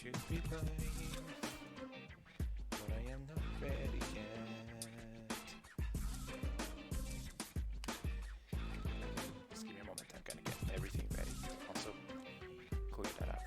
should be live, but I am not ready yet. Just give me a moment, I'm gonna get everything ready. Also, clear that up.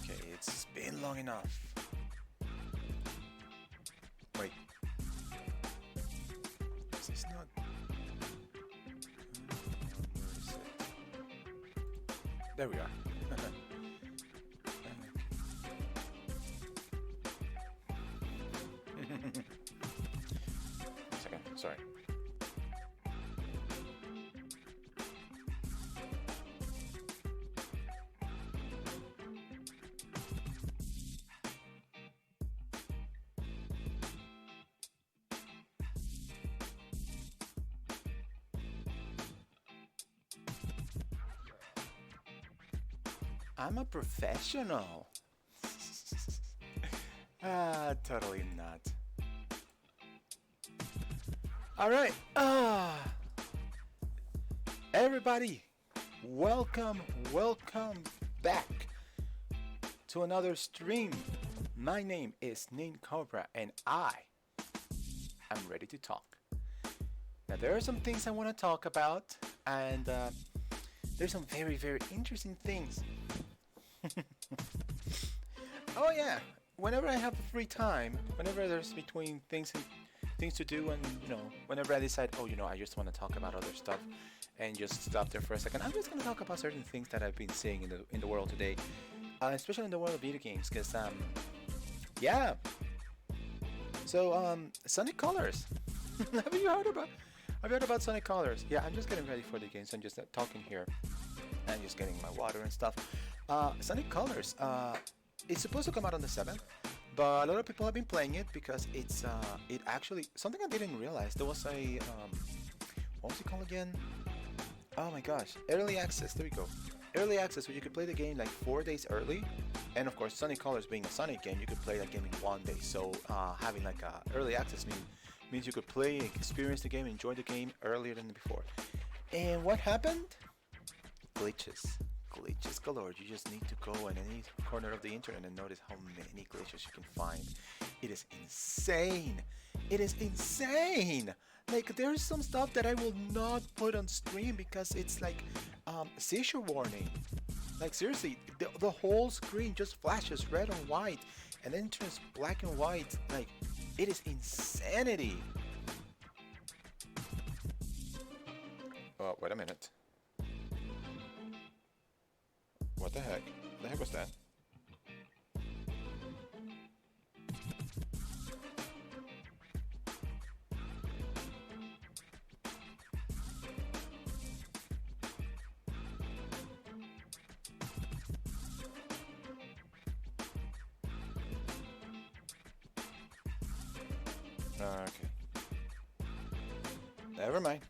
Okay, it's been long enough. Wait. Is this not... where is it? There we are. One second, sorry. I'm a professional. Totally not. All right. Everybody, welcome back to another stream. My name is Nin Cobra, and I am ready to talk. Now, there are some things I want to talk about, and there's some very interesting things. Oh yeah, whenever I have free time, whenever there's between things to do, and whenever I decide, oh, I just want to talk about other stuff, and just stop there for a second, I'm just gonna talk about certain things that I've been seeing in the world today, especially in the world of video games, because yeah. So Sonic Colors. Have you heard about? Have you heard about Sonic Colors? Yeah, I'm just getting ready for the games. I'm just talking here and just getting my water and stuff. Sonic Colors. It's supposed to come out on the 7th, but a lot of people have been playing it because it actually something I didn't realize. There was a what was it called again? Oh my gosh, early access. There we go. Early access, where you could play the game like 4 days early, and of course, Sonic Colors being a Sonic game, you could play that game in 1 day. So having like a early access means you could play, experience the game, enjoy the game earlier than before. And what happened? Glitches galore. You just need to go in any corner of the internet and notice how many glitches you can find. It is insane. It is insane. Like, there's some stuff that I will not put on stream because it's like seizure warning. Like, seriously, the whole screen just flashes red and white and then turns black and white. Like, it is insanity. Oh, wait a minute. What the heck? The heck was that? Okay. Never mind.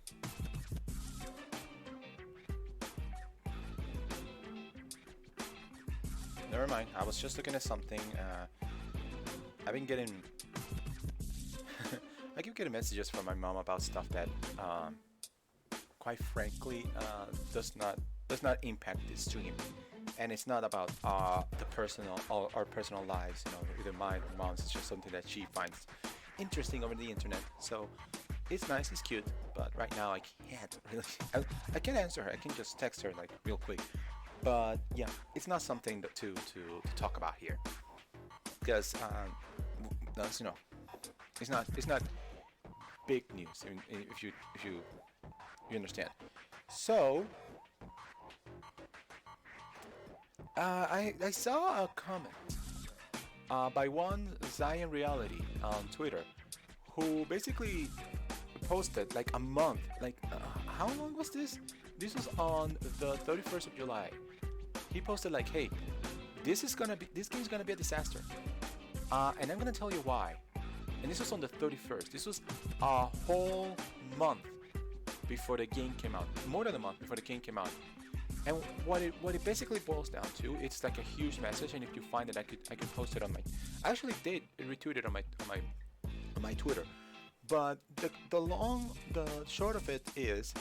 Never mind. I was just looking at something. I've been getting... I keep getting messages from my mom about stuff that, quite frankly, does not impact the stream, and it's not about the personal or our personal lives. Either mine or mom's. It's just something that she finds interesting over the internet. So it's nice, it's cute, but right now I can't really. I can't answer her. I can just text her like real quick. But yeah, it's not something to talk about here because that's, it's not big news. I mean, if you understand. So I saw a comment by one Zion Reality on Twitter who basically posted like a month, like how long was this? This was on the 31st of July. He posted like, "Hey, this game's gonna be a disaster, and I'm gonna tell you why." And this was on the 31st. This was a whole month before the game came out, more than a month before the game came out. And what it basically boils down to, it's like a huge message. And if you find it, I could post it on my. I actually did retweet it on my Twitter. But the short of it is,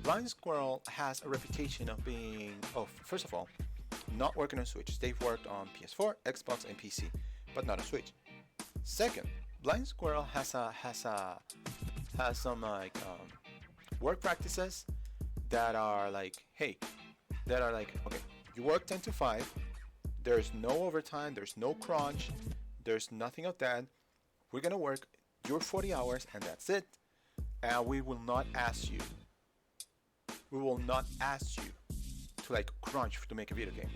Blind Squirrel has a reputation of being, oh, first of all, not working on Switch. They've worked on PS4, Xbox, and PC, but not on Switch. Second, Blind Squirrel has some like work practices that are like, hey, that are like, okay, you work 10 to 5. There's no overtime. There's no crunch. There's nothing of that. We're gonna work your 40 hours and that's it. And we will not ask you. We will not ask you to like crunch to make a video game.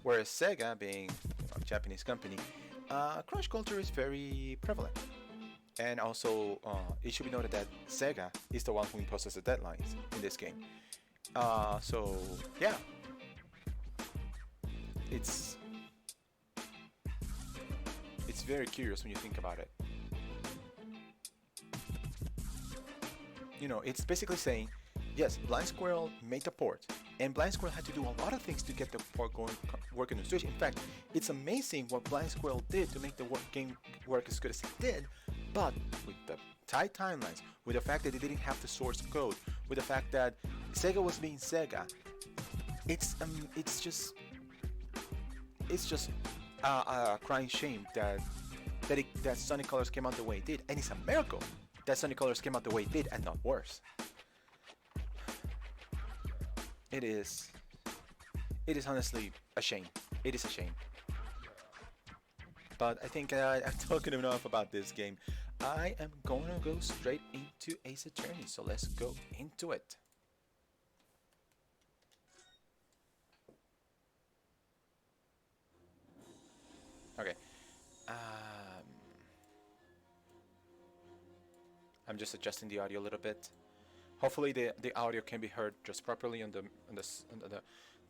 Whereas Sega, being a Japanese company, crunch culture is very prevalent. And also, it should be noted that Sega is the one who imposes the deadlines in this game. So yeah, it's it's very curious when you think about it. It's basically saying, yes, Blind Squirrel made the port, and Blind Squirrel had to do a lot of things to get the port going, working on Switch. In fact, it's amazing what Blind Squirrel did to make the game work as good as it did, but with the tight timelines, with the fact that they didn't have the source code, with the fact that Sega was being Sega, it's just a crying shame that Sonic Colors came out the way it did, and it's a miracle that Sonic Colors came out the way it did and not worse. It is. It is honestly a shame. It is a shame. But I think I've talked enough about this game. I am gonna go straight into Ace Attorney, so let's go into it. Okay. Um, I'm just adjusting the audio a little bit. Hopefully the audio can be heard just properly on the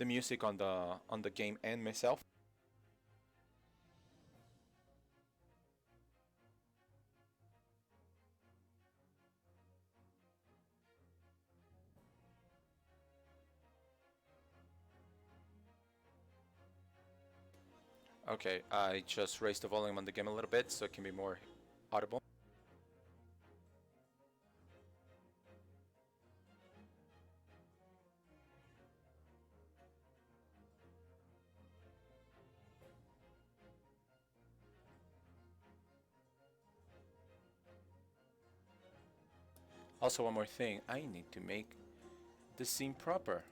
music on the game and myself. Okay, I just raised the volume on the game a little bit so it can be more audible. Also, one more thing, I need to make the scene proper.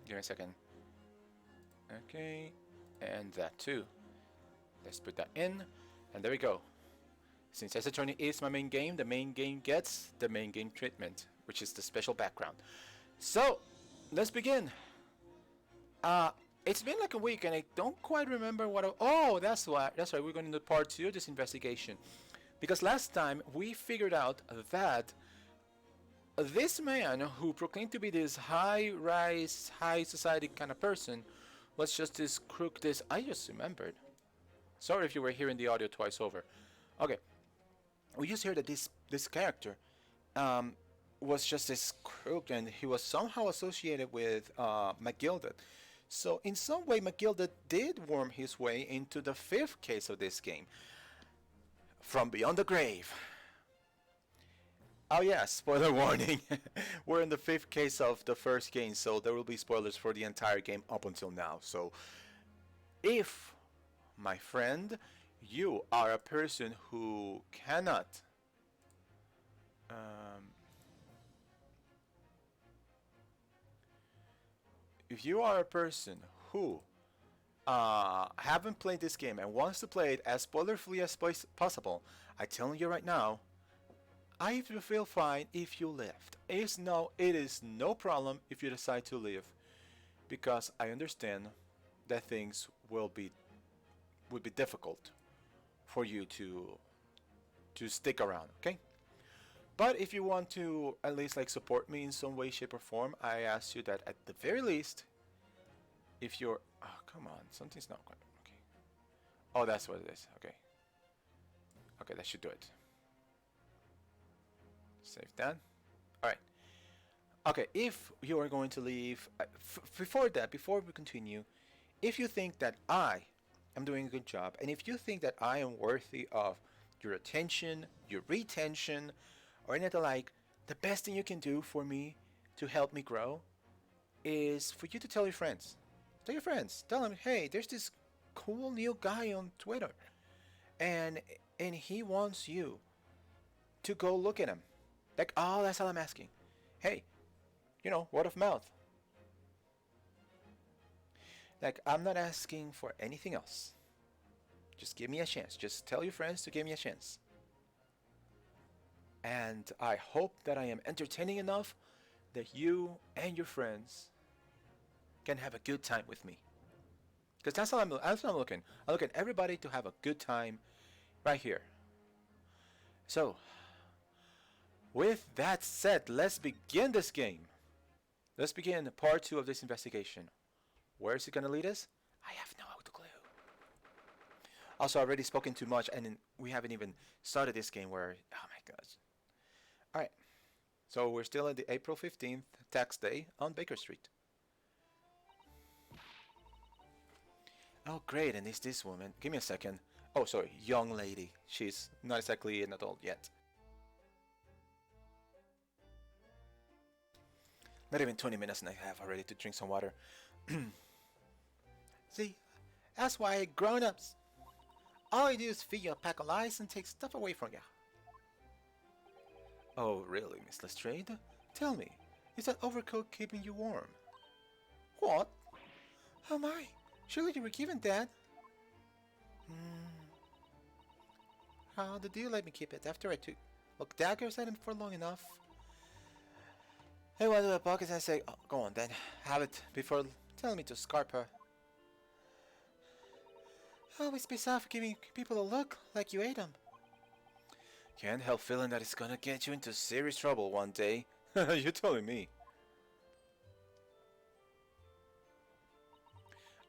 Give me a second. Okay, and that too. Let's put that in, and there we go. Since Ace Attorney is my main game, the main game gets the main game treatment, which is the special background. So, let's begin. It's been like a week, and I don't quite remember oh, that's why. That's right. We're going into part 2 of this investigation, because last time we figured out that this man who proclaimed to be this high-rise, high society kind of person was just this crook. I just remembered. Sorry if you were hearing the audio twice over. Okay, we just heard that this character was just this crook, and he was somehow associated with McGilded. So in some way, McGilded did worm his way into the 5th case of this game, From Beyond the Grave. Oh yeah, spoiler warning. We're in the 5th case of the first game, so there will be spoilers for the entire game up until now. So if, my friend, you are a person who cannot if you are a person who haven't played this game and wants to play it as spoiler-free as possible, I'm telling you right now, I feel fine if you left. It is no problem if you decide to leave, because I understand that things would be difficult for you to stick around. Okay. But if you want to at least like support me in some way, shape, or form, I ask you that at the very least, if you're, oh come on, something's not quite okay. Oh, that's what it is. Okay. Okay, that should do it. Save that. All right. Okay, if you are going to leave, before that, before we continue, if you think that I am doing a good job, and if you think that I am worthy of your attention, your retention, or anything like, the best thing you can do for me to help me grow is for you to tell your friends. Tell your friends. Tell them, hey, there's this cool new guy on Twitter, and he wants you to go look at him. Like, oh, that's all I'm asking. Hey, word of mouth. Like, I'm not asking for anything else. Just give me a chance. Just tell your friends to give me a chance. And I hope that I am entertaining enough that you and your friends can have a good time with me. Because that's what I'm looking. I look at everybody to have a good time right here. So, with that said, let's begin this game. Let's begin part 2 of this investigation. Where is it going to lead us? I have no clue. Also, I've already spoken too much, and we haven't even started this game where, oh my gosh. Alright, so we're still at the April 15th tax day on Baker Street. Oh great, and it's this woman. Give me a second. Oh, sorry, young lady. She's not exactly an adult yet. Not even 20 minutes and I have already to drink some water. See, that's why grown-ups, all you do is feed you a pack of lies and take stuff away from you. Oh, really, Miss Lestrade? Tell me, is that overcoat keeping you warm? What? Oh my, surely you were given that. How did you let me keep it after I took look daggers at him for long enough? I went to the pockets and say, oh, go on then, have it before telling me to scarp her. Always be soft giving people a look like you ate them. Can't help feeling that it's gonna get you into serious trouble one day. You're telling me.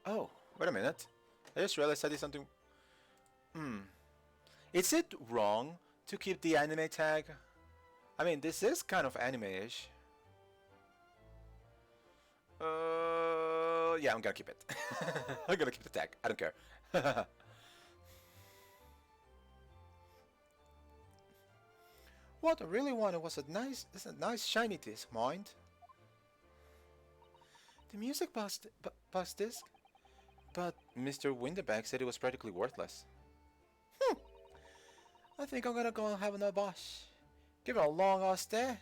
Oh, wait a minute. I just realized I did something. Is it wrong to keep the anime tag? I mean, this is kind of anime-ish. Yeah, I'm gonna keep it. I'm gonna keep the tag. I don't care. What I really wanted was a nice shiny disc, mind. The music box disc, but Mr. Winterbank said it was practically worthless. I think I'm gonna go and have another wash. Give it a long ass stare.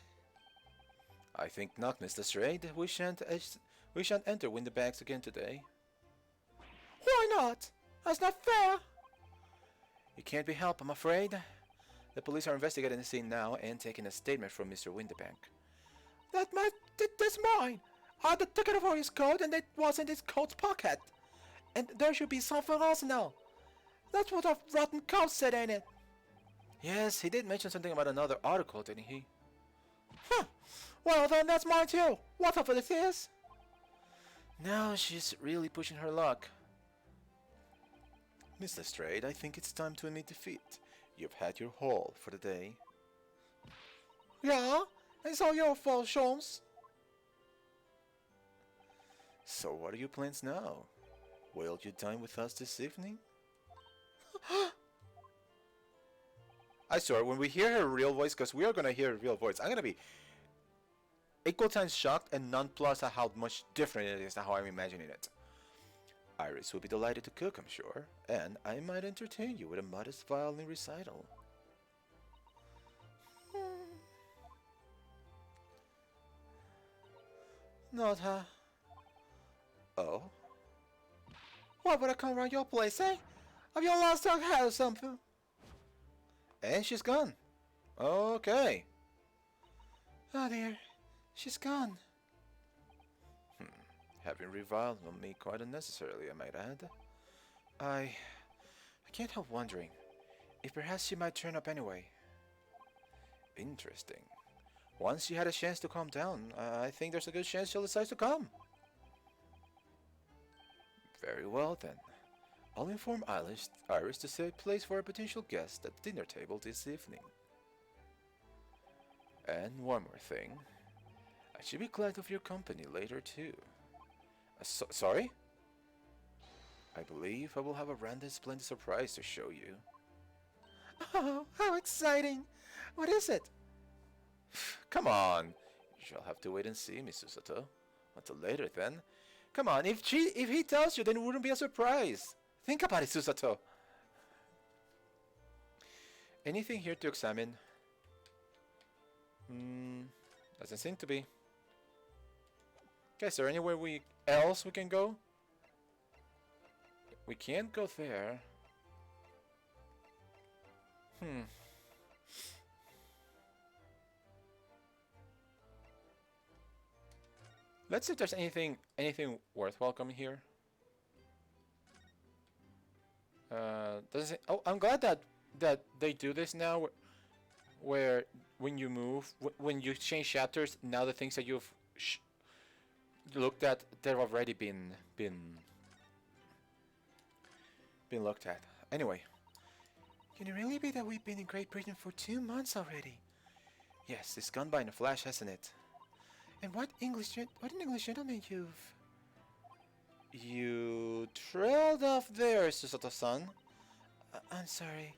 I think not, Mr. Strayed. We shan't enter Winterbanks again today. Why not? That's not fair. It can't be helped, I'm afraid. The police are investigating the scene now and taking a statement from Mr. Winterbank. That's mine. I had the ticket for his coat and it was in his coat's pocket. And there should be something else now. That's what a rotten cow said, ain't it? Yes, he did mention something about another article, didn't he? Huh. Well then, that's mine too. Whatever it is. Now she's really pushing her luck. Miss Lestrade, I think it's time to admit defeat. You've had your haul for the day. Yeah? It's all your fault, Sholmes. So what are your plans now? Will you dine with us this evening? I swear, when we hear her real voice, because we are going to hear her real voice, I'm going to be equal times shocked and nonplussed at how much different it is than how I'm imagining it. Iris will be delighted to cook, I'm sure, and I might entertain you with a modest violin recital. Not her. Oh? Why would I come around your place, eh? Have you lost her hair or something? And she's gone. Okay. Oh dear, she's gone. Hmm. Having reviled on me quite unnecessarily, I might add. I can't help wondering if perhaps she might turn up anyway. Interesting. Once she had a chance to calm down, I think there's a good chance she'll decide to come. Very well then. I'll inform Iris to set a place for a potential guest at the dinner table this evening. And one more thing. I should be glad of your company later too. Sorry? I believe I will have a random splendid surprise to show you. Oh, how exciting! What is it? Come on. You shall have to wait and see, Miss Susato. Until later then. Come on, if he tells you, then it wouldn't be a surprise. Think about it, Susato. Anything here to examine? Doesn't seem to be. Okay, is there anywhere else we can go? We can't go there. Let's see if there's anything worthwhile coming here. Doesn't. Oh, I'm glad that they do this now, where when you move, when you change chapters, now the things that you've looked at, they've already been looked at. Anyway, can it really be that we've been in Great Britain for 2 months already? Yes, it's gone by in a flash, hasn't it? And what an English gentleman you trailed off there, Susato-san. I'm sorry.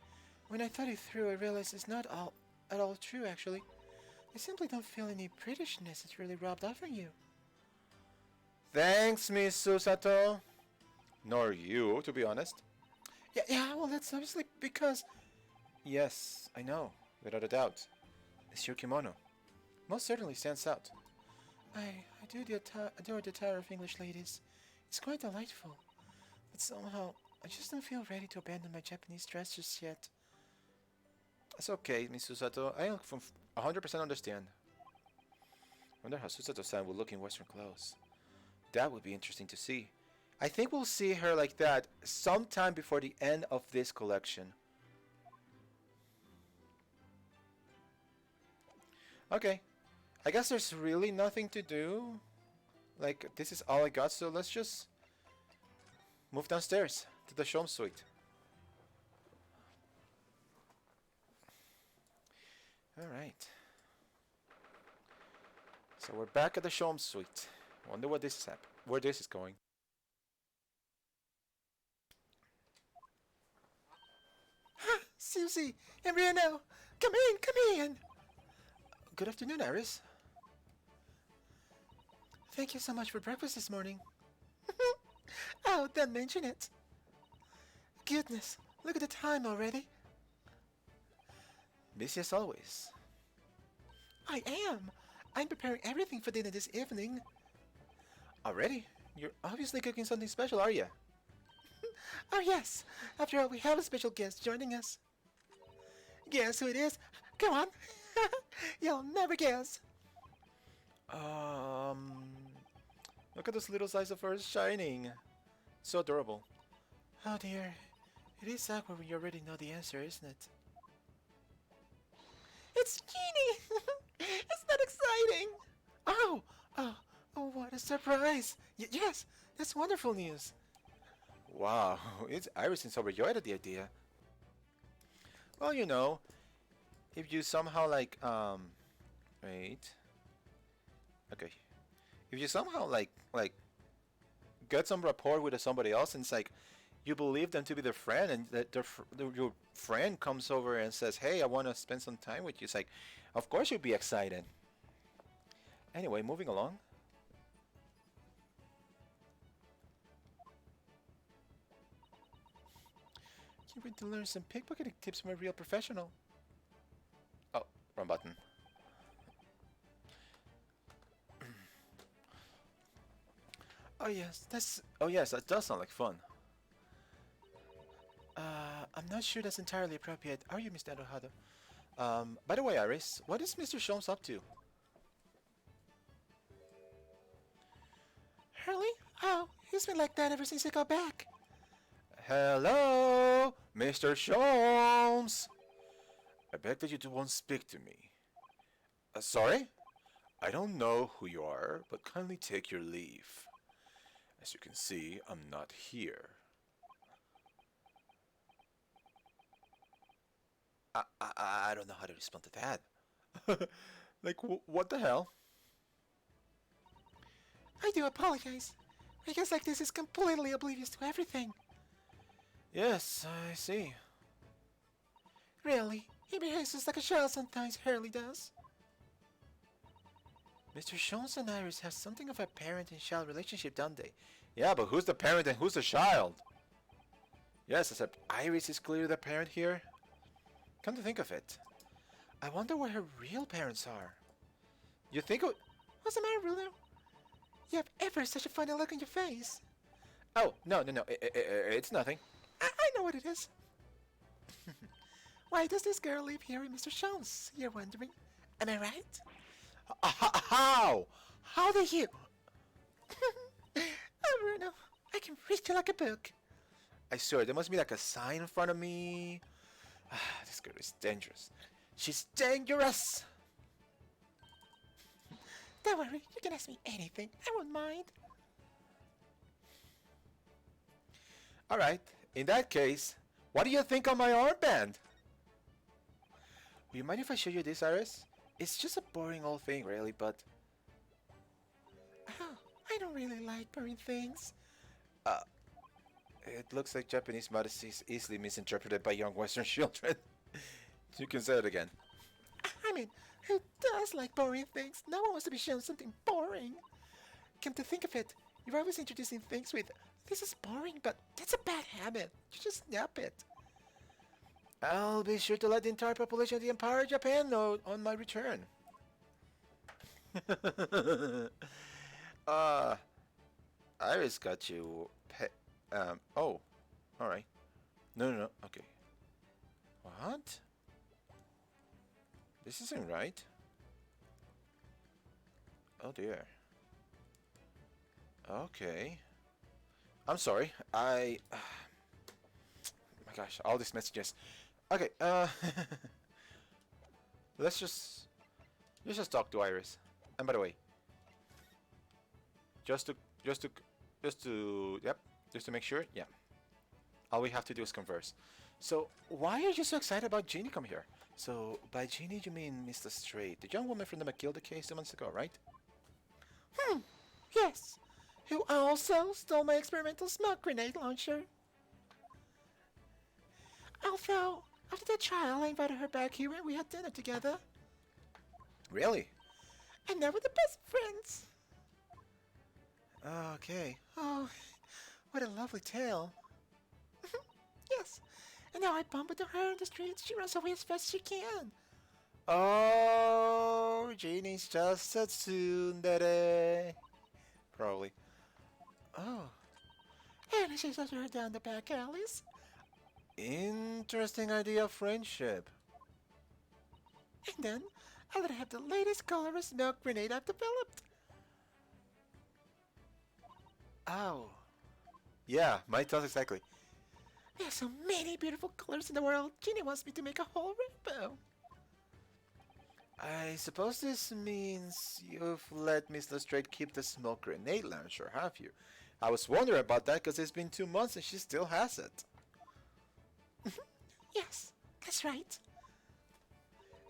When I thought it through, I realized it's not at all true, actually. I simply don't feel any Britishness it's really rubbed off on you. Thanks, Miss Susato. Nor you, to be honest. Yeah, well, that's obviously because... Yes, I know, without a doubt. It's your kimono. Most certainly stands out. I adore the attire of English ladies. It's quite delightful. But somehow, I just don't feel ready to abandon my Japanese dress just yet. That's okay, Miss Susato. I 100% understand. I wonder how Susato-san will look in Western clothes. That would be interesting to see. I think we'll see her like that sometime before the end of this collection. Okay. I guess there's really nothing to do. Like, this is all I got, so let's just move downstairs to the Shom Suite. Alright. So we're back at the Shom Suite. Wonder what this is where this is going. Susie and Reno, come in. Good afternoon, Iris. Thank you so much for breakfast this morning. Oh, don't mention it. Goodness, look at the time already. Busy as always. I am. I'm preparing everything for dinner this evening. Already? You're obviously cooking something special, are you? Oh yes. After all, we have a special guest joining us. Guess who it is? Come on. You'll never guess. Look at those little eyes of hers shining. So adorable. Oh dear. It is awkward when you already know the answer, isn't it? It's Jeannie! It's not exciting! Oh, what a surprise! Yes, that's wonderful news. Wow, Iris seems overjoyed at the idea. Well, you know, if you somehow wait. Okay. If you somehow get some rapport with somebody else, and it's like you believe them to be their friend, and that your friend comes over and says, "Hey, I want to spend some time with you." It's like, of course you'd be excited. Anyway, moving along. Can't wait to learn some pickpocketing tips from a real professional. Oh, wrong button. Oh yes, that does sound like fun. I'm not sure that's entirely appropriate, are you, Mr. Naruhado? By the way, Iris, what is Mr. Sholmes up to? Hurley? Oh, he's been like that ever since I got back. Hello, Mr. Sholmes. I beg that you won't speak to me. Sorry? I don't know who you are, but kindly take your leave. As you can see, I'm not here. I don't know how to respond to that. Like, what the hell? I do apologize. I guess like this is completely oblivious to everything. Yes, I see. Really, he behaves just like a child sometimes, Hurley does. Mr. Jones and Iris have something of a parent and child relationship, don't they? Yeah, but who's the parent and who's the child? Yes, except Iris is clearly the parent here. Come to think of it, I wonder where her real parents are. You think it... What's the matter, Rulo? You have ever such a funny look on your face. Oh, no, it's nothing. I know what it is. Why does this girl live here with Mr. Jones? You're wondering. Am I right? How? How did you... Oh, Bruno, I can read you like a book. I swear, there must be like a sign in front of me. This girl is dangerous. She's dangerous! Don't worry, you can ask me anything. I won't mind. Alright, in that case, what do you think of my armband? Will you mind if I show you this, Iris? It's just a boring old thing, really, but... Oh, I don't really like boring things. It looks like Japanese modesty is easily misinterpreted by young Western children. You can say it again. I mean, who does like boring things? No one wants to be shown something boring. Come to think of it, you're always introducing things with, this is boring, but that's a bad habit. You just snap it. I'll be sure to let the entire population of the Empire of Japan know on my return. Iris got you. Oh, alright. No, okay. What? This isn't right. Oh dear. Okay. I'm sorry. My gosh, all these messages. Okay, let's just talk to Iris. And by the way, just to make sure, yeah. All we have to do is converse. So, why are you so excited about Jeannie come here? So, by Jeannie you mean Miss Lestrade, the young woman from the Matilda case 2 months ago, right? Yes. Who also stole my experimental smoke grenade launcher. Although, after the trial, I invited her back here and we had dinner together. Really? And now we're the best friends. Okay. Oh, what a lovely tale. Yes. And now I bump into her in the streets. She runs away as fast as she can. Oh, Jeannie's just a tsundere. Probably. Oh. And I chase after her down the back alleys. Interesting idea of friendship. And then I let her have the latest colorless smoke grenade I've developed. Oh. Yeah, my thoughts exactly. There are so many beautiful colors in the world. Jeannie wants me to make a whole rainbow. I suppose this means you've let Miss Lestrade keep the smoke grenade launcher, have you? I was wondering about that because it's been 2 months and she still has it. Yes, that's right.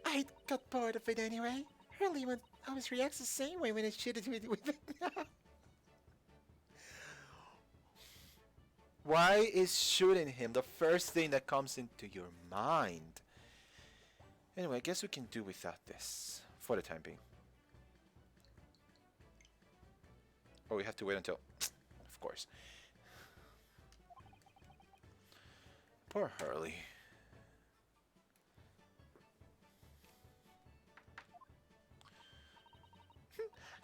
I got bored of it anyway. Hurley always reacts the same way when I shoot it with it. Why is shooting him the first thing that comes into your mind? Anyway, I guess we can do without this for the time being. Oh, we have to wait until... Of course. Poor Hurley.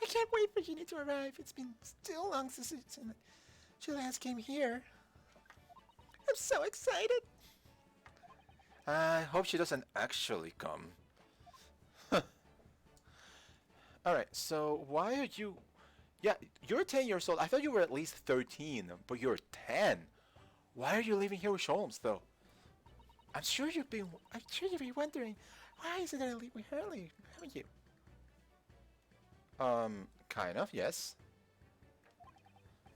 I can't wait for Jeannie to arrive. It's been still long since she last came here. I'm so excited. I hope she doesn't actually come. Alright, so why are you... Yeah, you're 10 years old. I thought you were at least 13, but you're 10. Why are you living here with Holmes, though? I'm sure you've been wondering, why is it that I live with Hurley, haven't you? Kind of, yes.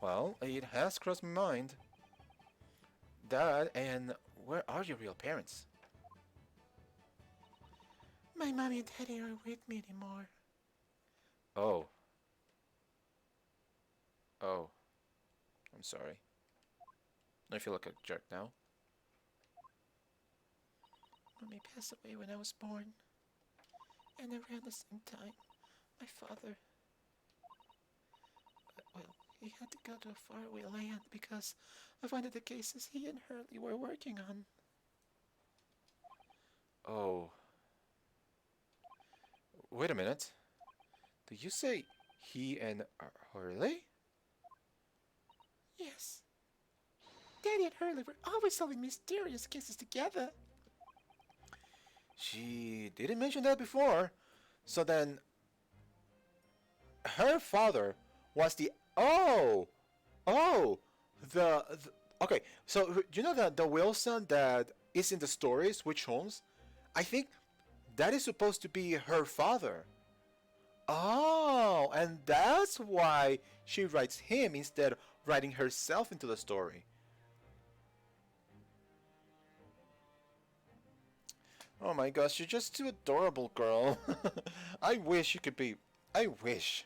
Well, it has crossed my mind. Dad, and where are your real parents? My mommy and daddy aren't with me anymore. Oh. Oh. I'm sorry. I feel like a jerk now. Mommy passed away when I was born. And around the same time, my father, well, he had to go to a faraway land because of one of the cases he and Hurley were working on. Oh. Wait a minute. Did you say he and Hurley? Yes, Daddy and Hurley were always solving mysterious cases together. She didn't mention that before. So then, her father was the... Oh! Oh! The okay, so you know that the Wilson that is in the stories, which Holmes? I think that is supposed to be her father. Oh, and that's why she writes him instead of writing herself into the story. Oh my gosh, you're just too adorable, girl. I wish you could be... I wish.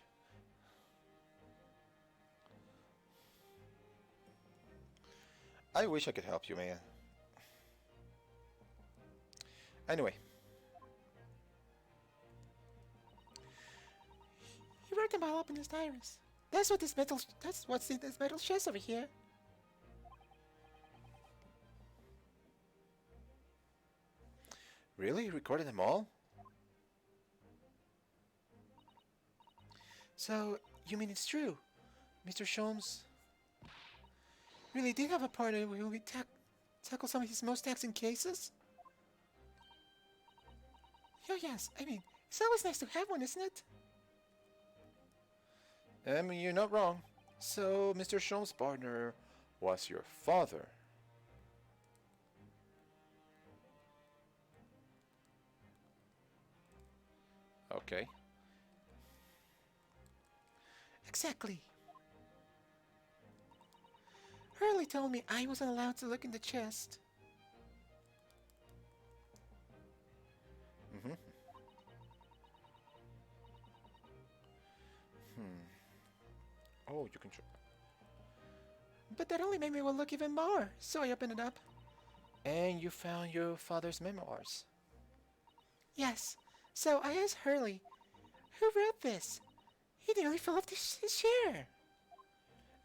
I wish I could help you, man. Anyway. He wrote them all up in his diaries. That's what's in this metal chest over here. Really? You recorded them all? So, you mean it's true? Mr. Sholmes really did have a partner who would tackle some of his most taxing cases? Oh yes, I mean, it's always nice to have one, isn't it? I mean, you're not wrong. So, Mr. Sholmes' partner was your father. Okay. Exactly. Hurley told me I wasn't allowed to look in the chest. Mm-hmm. Hmm. Oh, you can try. But that only made me want to look even more, so I opened it up. And you found your father's memoirs. Yes, so I asked Hurley, who wrote this? He nearly fell off his chair.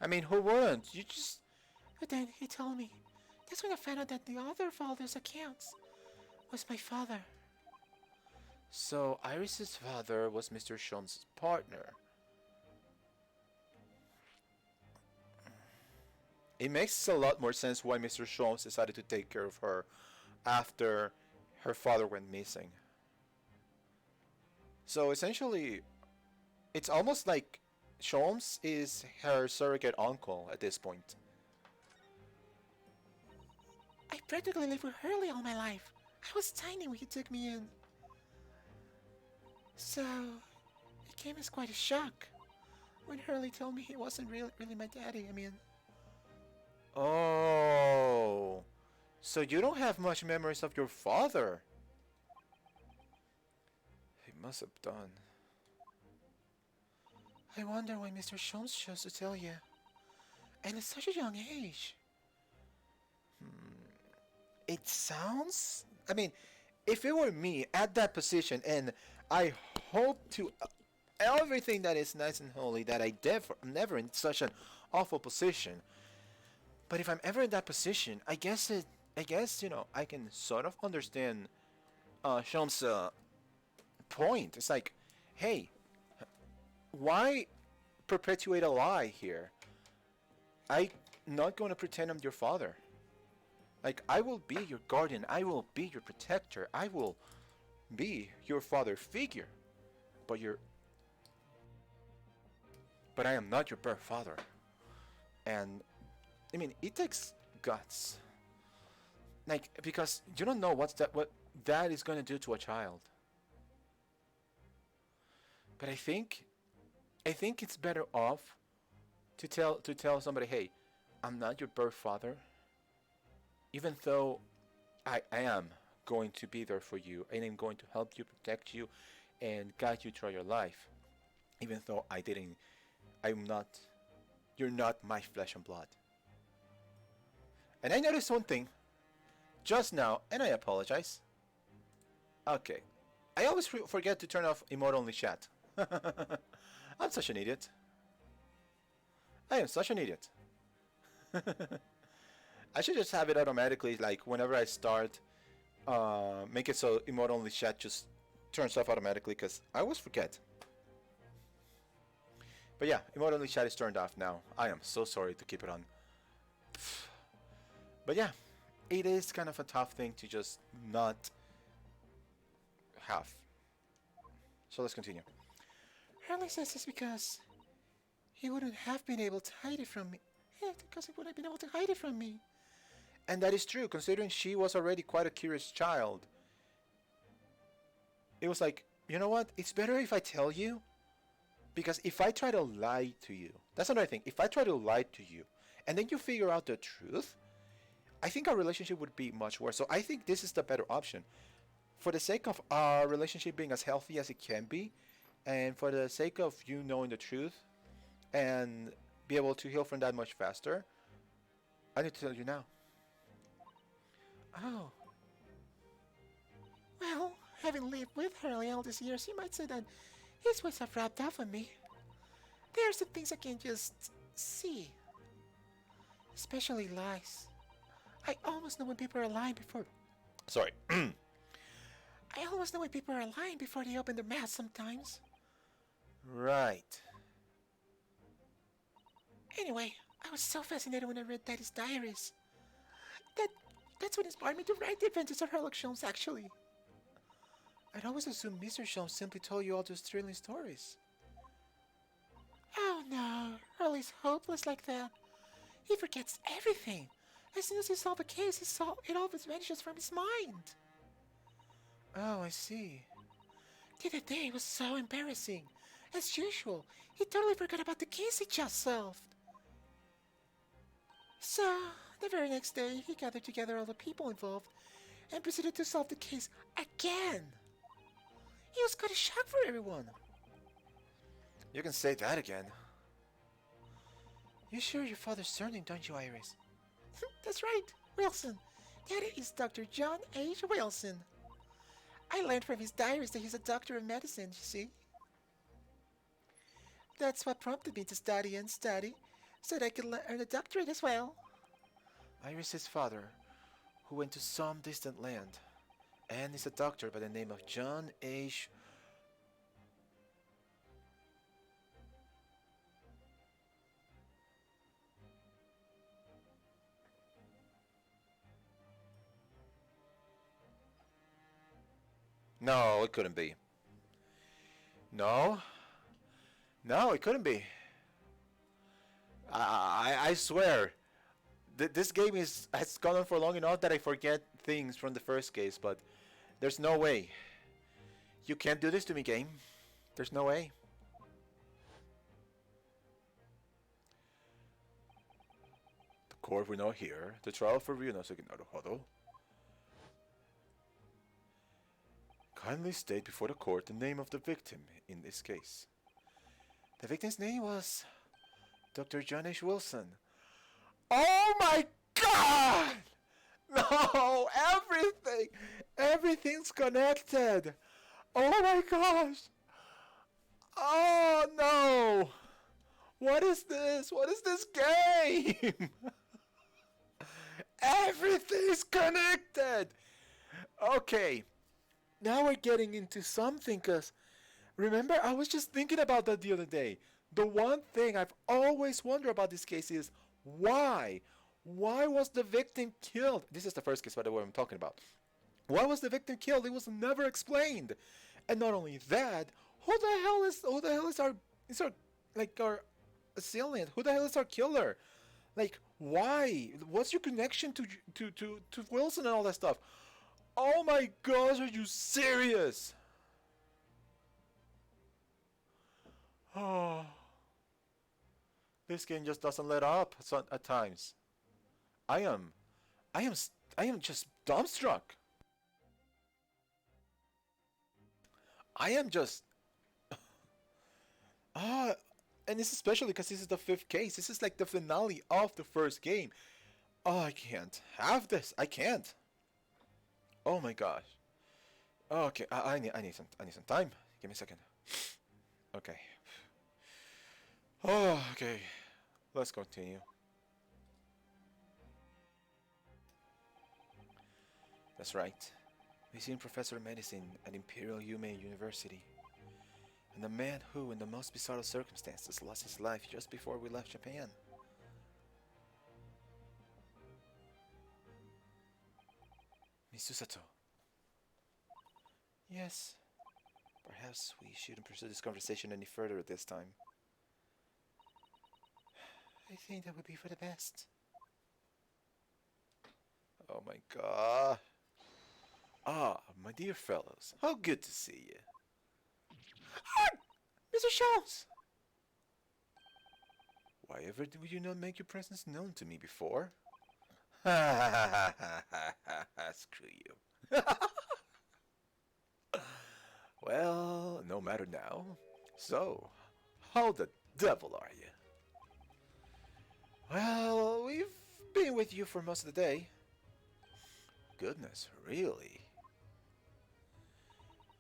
I mean, who wouldn't? You just... But then he told me, that's when I found out that the other father's accounts was my father. So, Iris's father was Mr. Sholmes' partner. It makes a lot more sense why Mr. Sholmes decided to take care of her after her father went missing. So essentially, it's almost like Sholmes is her surrogate uncle at this point. I practically lived with Hurley all my life. I was tiny when he took me in. So, it came as quite a shock when Hurley told me he wasn't really my daddy. I mean, Oh, so you don't have much memories of your father. He must have done. I wonder why Mr. Sholmes chose to tell you. And at such a young age. It sounds... I mean, if it were me at that position, and I hope to everything that is nice and holy, that I'm never in such an awful position. But if I'm ever in that position, I guess, you know, I can sort of understand Sean's point. It's like, hey, why perpetuate a lie here? I'm not going to pretend I'm your father. Like, I will be your guardian. I will be your protector. I will be your father figure. But you're, but I am not your birth father. And I mean, it takes guts. Like, because you don't know what that is going to do to a child. But I think it's better off to tell somebody, hey, I'm not your birth father, even though I am going to be there for you and I'm going to help you, protect you, and guide you through your life. Even though I'm not, you're not my flesh and blood. And I noticed one thing just now, and I apologize. Okay, I always forget to turn off emote only chat. I'm such an idiot. I am such an idiot. I should just have it automatically, like whenever I start, make it so emote only chat just turns off automatically, because I always forget. But yeah, emote only chat is turned off now. I am so sorry to keep it on. But yeah, it is kind of a tough thing to just not have. So let's continue. Hurley says this because he wouldn't have been able to hide it from me. Yeah, because he wouldn't have been able to hide it from me. And that is true, considering she was already quite a curious child. It was like, you know what? It's better if I tell you. Because if I try to lie to you, that's another thing. If I try to lie to you, and then you figure out the truth, I think our relationship would be much worse. So I think this is the better option. For the sake of our relationship being as healthy as it can be, and for the sake of you knowing the truth, and be able to heal from that much faster, I need to tell you now. Oh. Well, having lived with Hurley all these years, you might say that his ways have rubbed off on me. There are some things I can just see. Especially lies. I almost know when people are lying before... Sorry. I almost know when people are lying before they open their mouths sometimes. Right. Anyway, I was so fascinated when I read Daddy's diaries. That's what inspired me to write The Adventures of Sherlock Holmes, actually. I'd always assumed Mr. Sholmes simply told you all those thrilling stories. Oh no, Hurley's hopeless like that. He forgets everything. As soon as he solves a case, it always vanishes from his mind. Oh, I see. The other day was so embarrassing. As usual, he totally forgot about the case he just solved. So, the very next day, he gathered together all the people involved and proceeded to solve the case again. It was quite a shock for everyone. You can say that again. You share your father's surname, don't you, Iris? That's right, Wilson. Daddy is Dr. John H. Wilson. I learned from his diaries that he's a doctor of medicine, you see. That's what prompted me to study and study, so that I could earn a doctorate as well. Iris's father, who went to some distant land, and is a doctor by the name of John H. No, it couldn't be. No. No, it couldn't be. I swear. This game has gone on for long enough that I forget things from the first case, but there's no way. You can't do this to me, game. There's no way. The court will now hear the trial for Ryuno Naruhodo. Kindly state before the court the name of the victim in this case. The victim's name was Dr. John H. Wilson. Oh my god! No! Everything's connected! Oh my gosh! Oh no! What is this? What is this game? Everything's connected! Okay. Now we're getting into something, because remember, I was just thinking about that the other day. The one thing I've always wondered about this case is why? Why was the victim killed? This is the first case, by the way, I'm talking about. Why was the victim killed? It was never explained. And not only that, who the hell is our like our assailant? Who the hell is our killer? Like, why? What's your connection to Wilson and all that stuff? Oh my gosh, are you serious? Oh, this game just doesn't let up at times. I am, I am, I am just dumbstruck. I am just ah, and it's especially because this is the fifth case. This is like the finale of the first game. Oh, I can't have this. I can't. Oh my gosh. Okay, I need some time. Give me a second. Okay. Oh, okay. Let's continue. That's right. Visiting Professor of Medicine at Imperial Yume University. And the man who, in the most bizarre of circumstances, lost his life just before we left Japan. Miss Susato. Yes. Perhaps we shouldn't pursue this conversation any further at this time. I think that would be for the best. Oh my god. Ah, my dear fellows, how good to see you. Ah! Mr. Sholmes! Why ever did you not make your presence known to me before? Ha ha ha ha ha ha, screw you. Well, no matter now. So, how the devil are you? Well, we've been with you for most of the day. Goodness, really?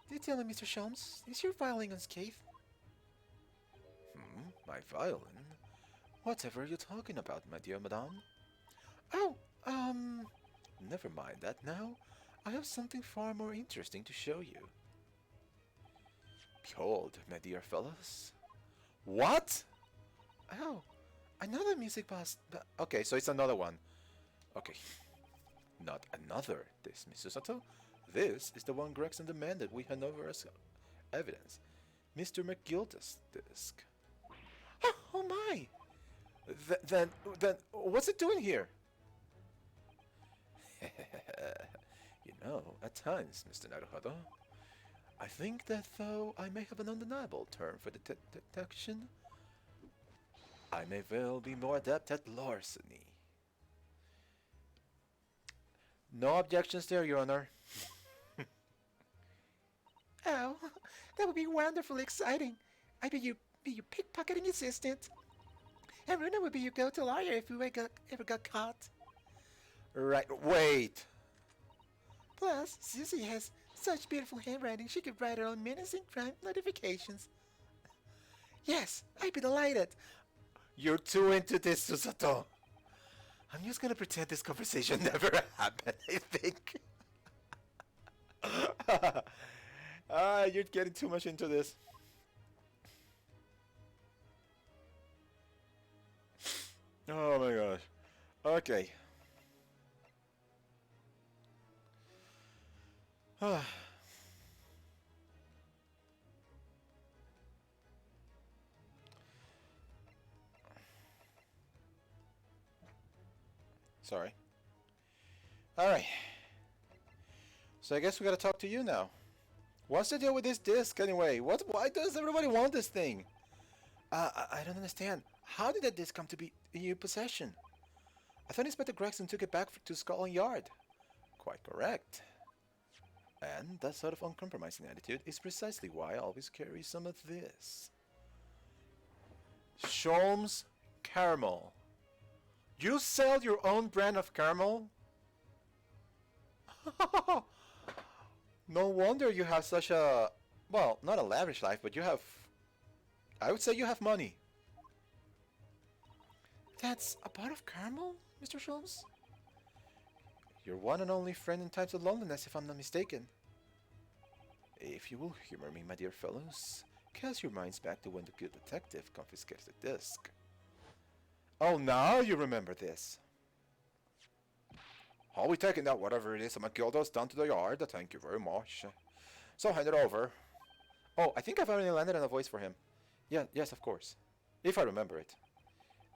Do you tell me, Mr. Sholmes, is your violin unscathed? My violin? Whatever are you talking about, my dear madame? Oh, Never mind that now. I have something far more interesting to show you. Behold, my dear fellows. What? oh, another music box. Okay, so it's another one. Okay. Not another, this, Miss Susato. This is the one Gregson demanded we hand over as evidence. Mr. McGilda's disc. Oh my! Then, what's it doing here? You know, at times, Mr. Naruhodo, I think that though I may have an undeniable term for detection, I may well be more adept at larceny. No objections there, Your Honor. Oh, that would be wonderfully exciting. I'd be your pickpocketing assistant. And Runa would be your go-to lawyer if we ever got caught. Right, wait! Plus, Susie has such beautiful handwriting she could write her own menacing crime notifications. Yes, I'd be delighted. You're too into this, Susato. I'm just gonna pretend this conversation never happened, I think. You're getting too much into this. Oh my gosh. Okay. Sorry. Alright. So I guess we gotta talk to you now. What's the deal with this disc anyway? Why does everybody want this thing? I don't understand. How did that disc come to be in your possession? I thought Inspector Gregson took it back to Scotland Yard. Quite correct. And that sort of uncompromising attitude is precisely why I always carry some of this. Sholmes Caramel. You sell your own brand of caramel? No wonder you have such a, well, not a lavish life, but you have, I would say you have money. That's a pot of caramel, Mr. Sholmes? Your one and only friend in times of loneliness, if I'm not mistaken. If you will humor me, my dear fellows, cast your minds back to when the good detective confiscated the disc. Oh, now you remember this. I'll be taking that whatever it is Matilda's down to the yard. Thank you very much. So hand it over. Oh, I think I've already landed on a voice for him. Yeah, yes, of course. If I remember it.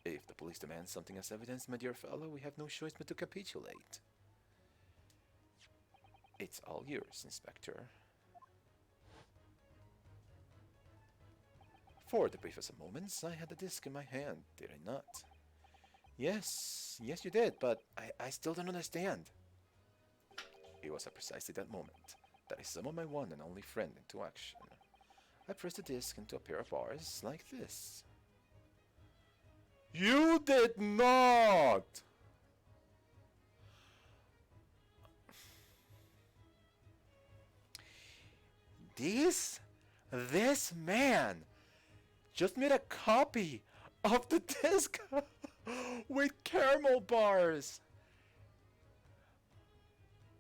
If the police demand something as evidence, my dear fellow, we have no choice but to capitulate. It's all yours, Inspector. For the briefest of moments, I had the disc in my hand, did I not? Yes, yes you did, but I still don't understand. It was at precisely that moment that I summoned my one and only friend into action. I pressed the disc into a pair of bars like this. You did not! This man just made a copy of the disc with caramel bars.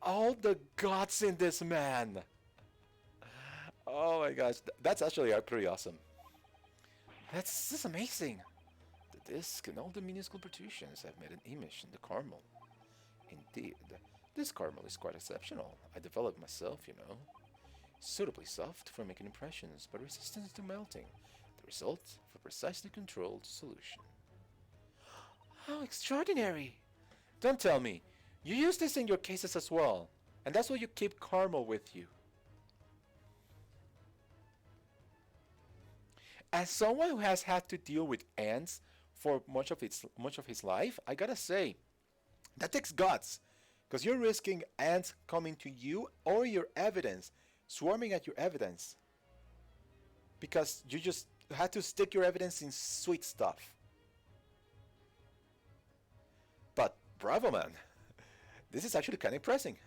All the guts in this man. Oh my gosh, that's actually pretty awesome. That's just amazing. The disc and all the minuscule protrusions have made an image in the caramel. Indeed, this caramel is quite exceptional. I developed myself, you know. Suitably soft for making impressions, but resistant to melting. The result of a precisely controlled solution. How extraordinary! Don't tell me. You use this in your cases as well, and that's why you keep caramel with you. As someone who has had to deal with ants for much of his life, I gotta say, that takes guts, because you're risking ants coming to you or your evidence, swarming at your evidence, because you just had to stick your evidence in sweet stuff. But bravo, man. This is actually kind of impressing.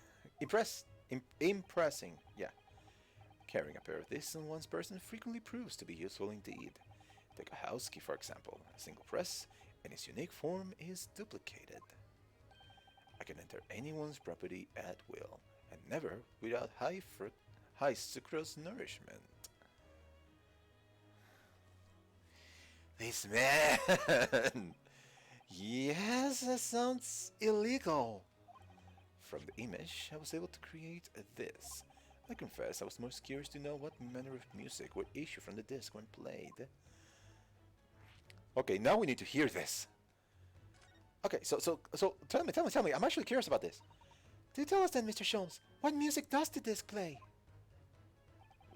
Impressing, yeah. Carrying a pair of this on one's person frequently proves to be useful indeed. Take a house key, for example. A single press, and its unique form is duplicated. I can enter anyone's property at will, and never without high sucrose nourishment. This man! Yes, that sounds illegal. From the image, I was able to create this. I confess I was most curious to know what manner of music would issue from the disc when played. Okay, now we need to hear this. Okay, so tell me. I'm actually curious about this. Do tell us then, Mr. Sholmes, what music does the disc play?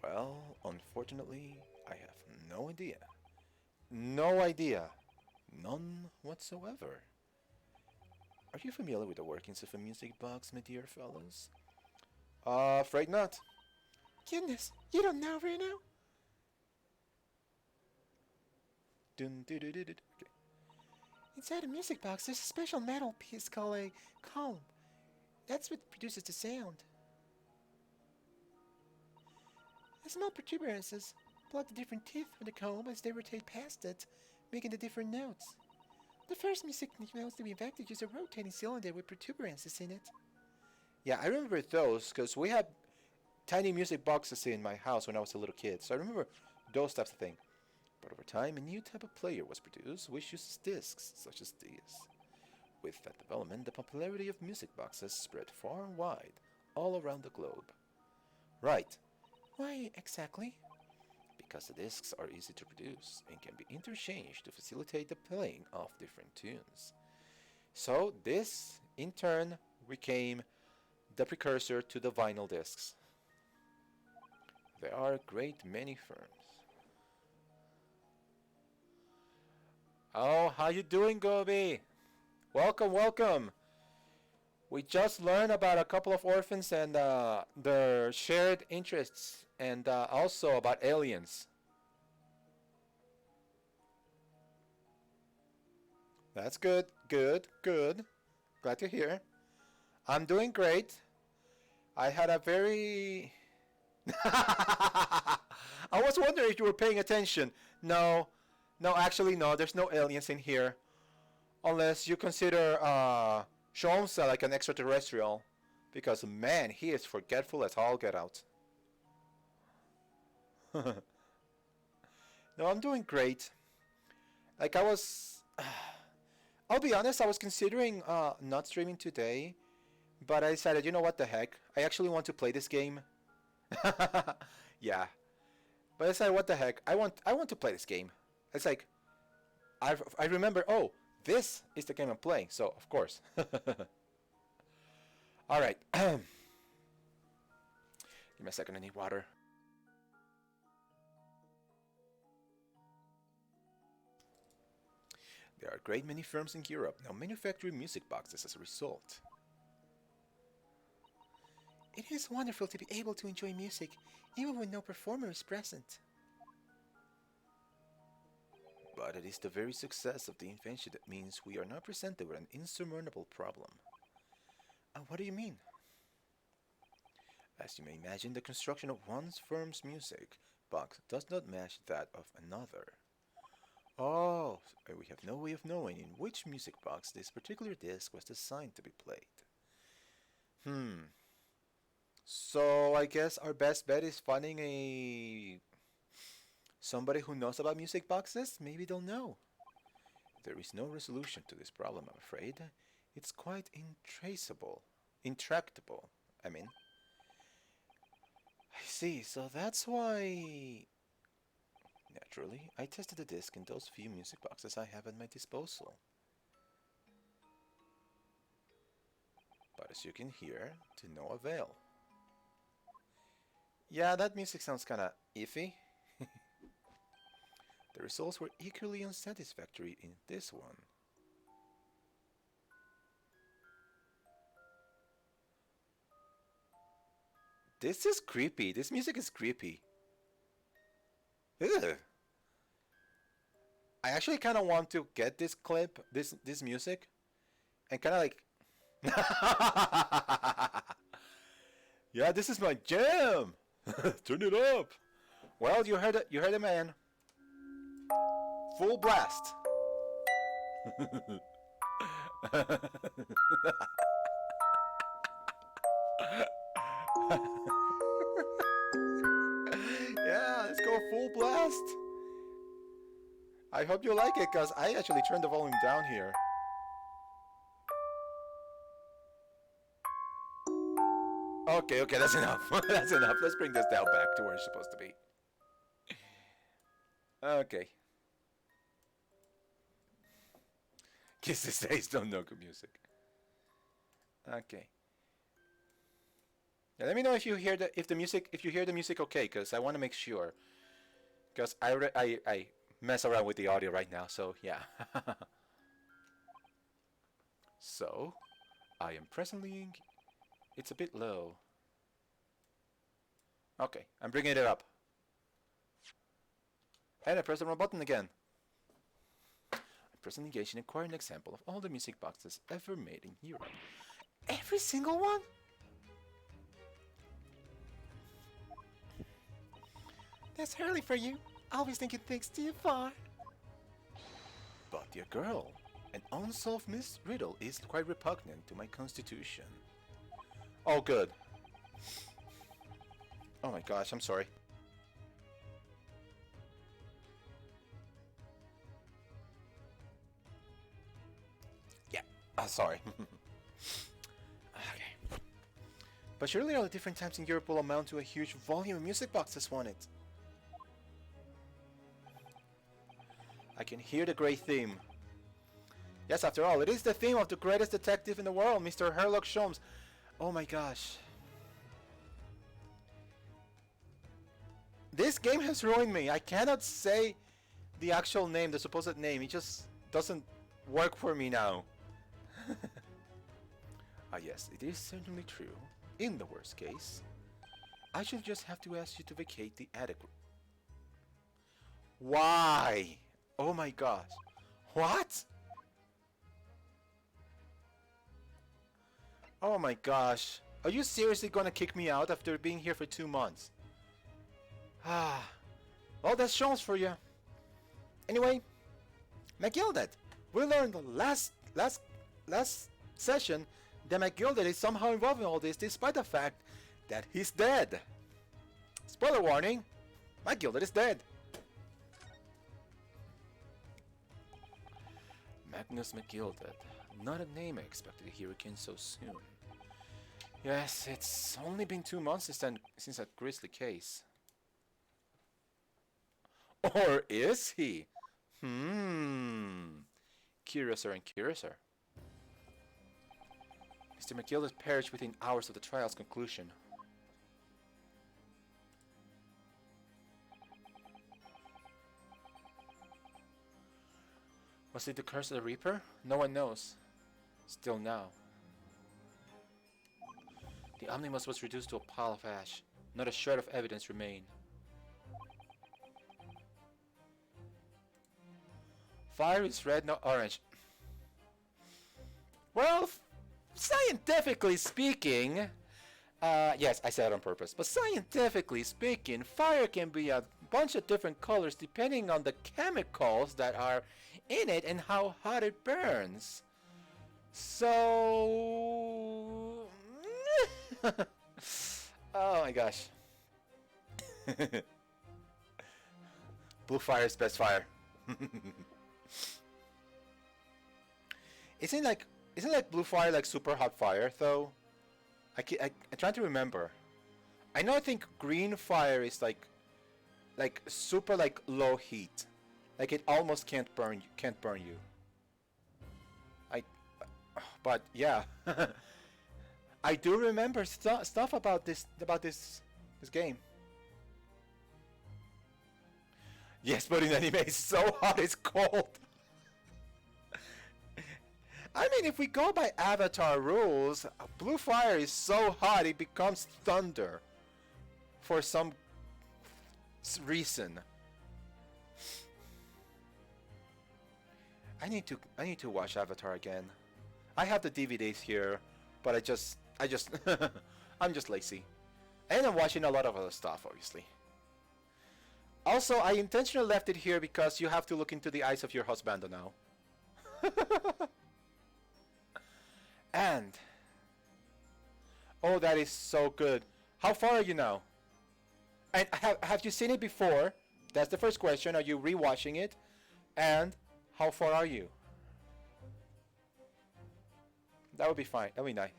Well, unfortunately, I have no idea. No idea. None whatsoever. Are you familiar with the workings of a music box, my dear fellows? Afraid not. Goodness, you don't know, Reno? Okay. Inside a music box, there's a special metal piece called a comb. That's what produces the sound. The small protuberances plug the different teeth of the comb as they rotate past it, making the different notes. The first music notes to be invented use a rotating cylinder with protuberances in it. Yeah, I remember those because we had tiny music boxes in my house when I was a little kid, so I remember those types of things. But over time, a new type of player was produced which uses discs such as these. With that development, the popularity of music boxes spread far and wide, all around the globe. Right. Why exactly? Because the discs are easy to produce and can be interchanged to facilitate the playing of different tunes. So this, in turn, became the precursor to the vinyl discs. There are a great many firms. Oh, how you doing, Gobi? Welcome, welcome. We just learned about a couple of orphans and their shared interests, and also about aliens. That's good, good, good. Glad to hear. I'm doing great. I had a very... I was wondering if you were paying attention. No, actually no, there's no aliens in here. Unless you consider Sholmes like an extraterrestrial. Because man, he is forgetful as all get out. No, I'm doing great. Like I was... I'll be honest, I was considering not streaming today. But I decided, you know what the heck? I actually want to play this game. Yeah. But I decided, what the heck? I want to play this game. It's like I remember, oh, this is the game I'm playing, so of course. Alright. Give me a second, I need water. There are a great many firms in Europe now manufacturing music boxes as a result. It is wonderful to be able to enjoy music even when no performer is present. But it is the very success of the invention that means we are now presented with an insurmountable problem. What do you mean? As you may imagine, the construction of one firm's music box does not match that of another. Oh, so we have no way of knowing in which music box this particular disc was designed to be played. So I guess our best bet is finding somebody who knows about music boxes. Maybe they'll know. There is no resolution to this problem, I'm afraid. It's quite intractable. I mean. I see, so that's why. Naturally, I tested the disc in those few music boxes I have at my disposal. But as you can hear, to no avail. Yeah, that music sounds kinda iffy. The results were equally unsatisfactory in this one. This is creepy. This music is creepy. Ugh. I actually kind of want to get this clip, this music, and kind of like, yeah, this is my jam. Turn it up. Well, you heard it. You heard it, man. Full blast. Yeah, let's go full blast. I hope you like it, because I actually turned the volume down here. Okay, that's enough. That's enough. Let's bring this down back to where it's supposed to be. Okay. Kiss these days don't know good music. Okay. Now, let me know if you hear if you hear the music okay, because I want to make sure. Because I mess around with the audio right now, so yeah. So, I am presently. It's a bit low. Okay, I'm bringing it up. And I pressed the wrong button again. I'm presently engaged in acquiring an example of all the music boxes ever made in Europe. Every single one? That's early for you. Always thinking things too far. But dear girl, an unsolved riddle is quite repugnant to my constitution. Oh, good. Oh my gosh, I'm sorry. Yeah, sorry. Okay. But surely all the different types in Europe will amount to a huge volume of music boxes wanted. I can hear the great theme. Yes, after all, it is the theme of the greatest detective in the world, Mr. Sherlock Holmes. Oh my gosh. This game has ruined me. I cannot say the actual name, the supposed name. It just doesn't work for me now. Ah yes, it is certainly true. In the worst case, I should just have to ask you to vacate the attic. Why? Oh my gosh. What? Oh my gosh. Are you seriously gonna kick me out after being here for 2 months? Ah. Well, that's chance for you. Anyway, McGilded. We learned last session that McGilded is somehow involved in all this despite the fact that he's dead. Spoiler warning. McGilded is dead. Magnus McGilded. Not a name I expected to hear again so soon. Yes, it's only been 2 months since that grisly case. Or is he? Hmm. Curiouser and curiouser. Mr. McGillis perished within hours of the trial's conclusion. Was it the curse of the Reaper? No one knows. Still now. The omnibus was reduced to a pile of ash. Not a shred of evidence remained. Fire is red, not orange. Well, scientifically speaking, yes, I said it on purpose, but scientifically speaking, fire can be a bunch of different colors depending on the chemicals that are in it and how hot it burns. So... oh my gosh. Blue fire is best fire. Isn't like blue fire like super hot fire though? I'm trying to remember. I know I think green fire is like super like low heat. Like it almost can't burn you. But yeah. I do remember stuff about this game. Yes, but in anime it's so hot it's cold. I mean, if we go by Avatar rules, blue fire is so hot it becomes thunder for some reason. I need to watch Avatar again. I have the DVDs here, but I just I'm just lazy. And I'm watching a lot of other stuff, obviously. Also, I intentionally left it here because you have to look into the eyes of your husband now. And oh, that is so good. How far are you now? And have you seen it before? That's the first question. Are you rewatching it? And how far are you? That would be fine. That would be nice.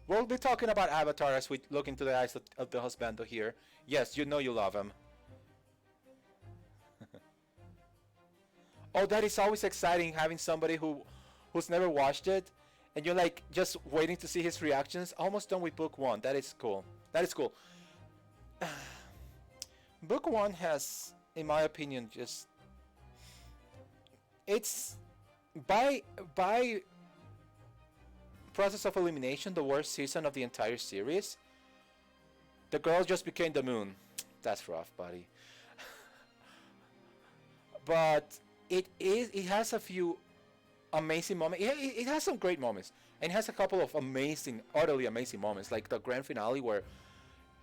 We'll be talking about Avatar as we look into the eyes of the husbando here. Yes, you know you love him. Oh, that is always exciting having somebody who's never watched it and you're like just waiting to see his reactions. Almost done with book 1. That is cool. That is cool. Book 1 has, in my opinion, just it's by process of elimination the worst season of the entire series. The girl just became the moon. That's rough, buddy. But it has a few amazing moments. It has some great moments, and it has a couple of amazing, utterly amazing moments, like the grand finale where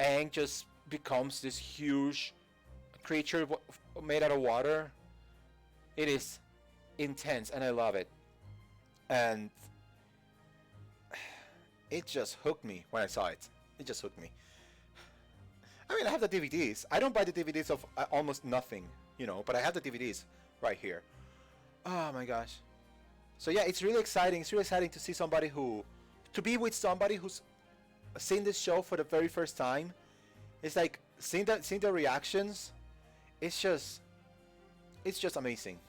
Aang just becomes this huge creature made out of water. It is intense, and I love it. And it just hooked me when I saw it. It just hooked me. I mean, I have the DVDs. I don't buy the DVDs of almost nothing, you know, but I have the DVDs right here. Oh my gosh. So yeah, it's really exciting. It's really exciting to see somebody to be with somebody who's seen this show for the very first time. It's like seeing the reactions. It's just amazing.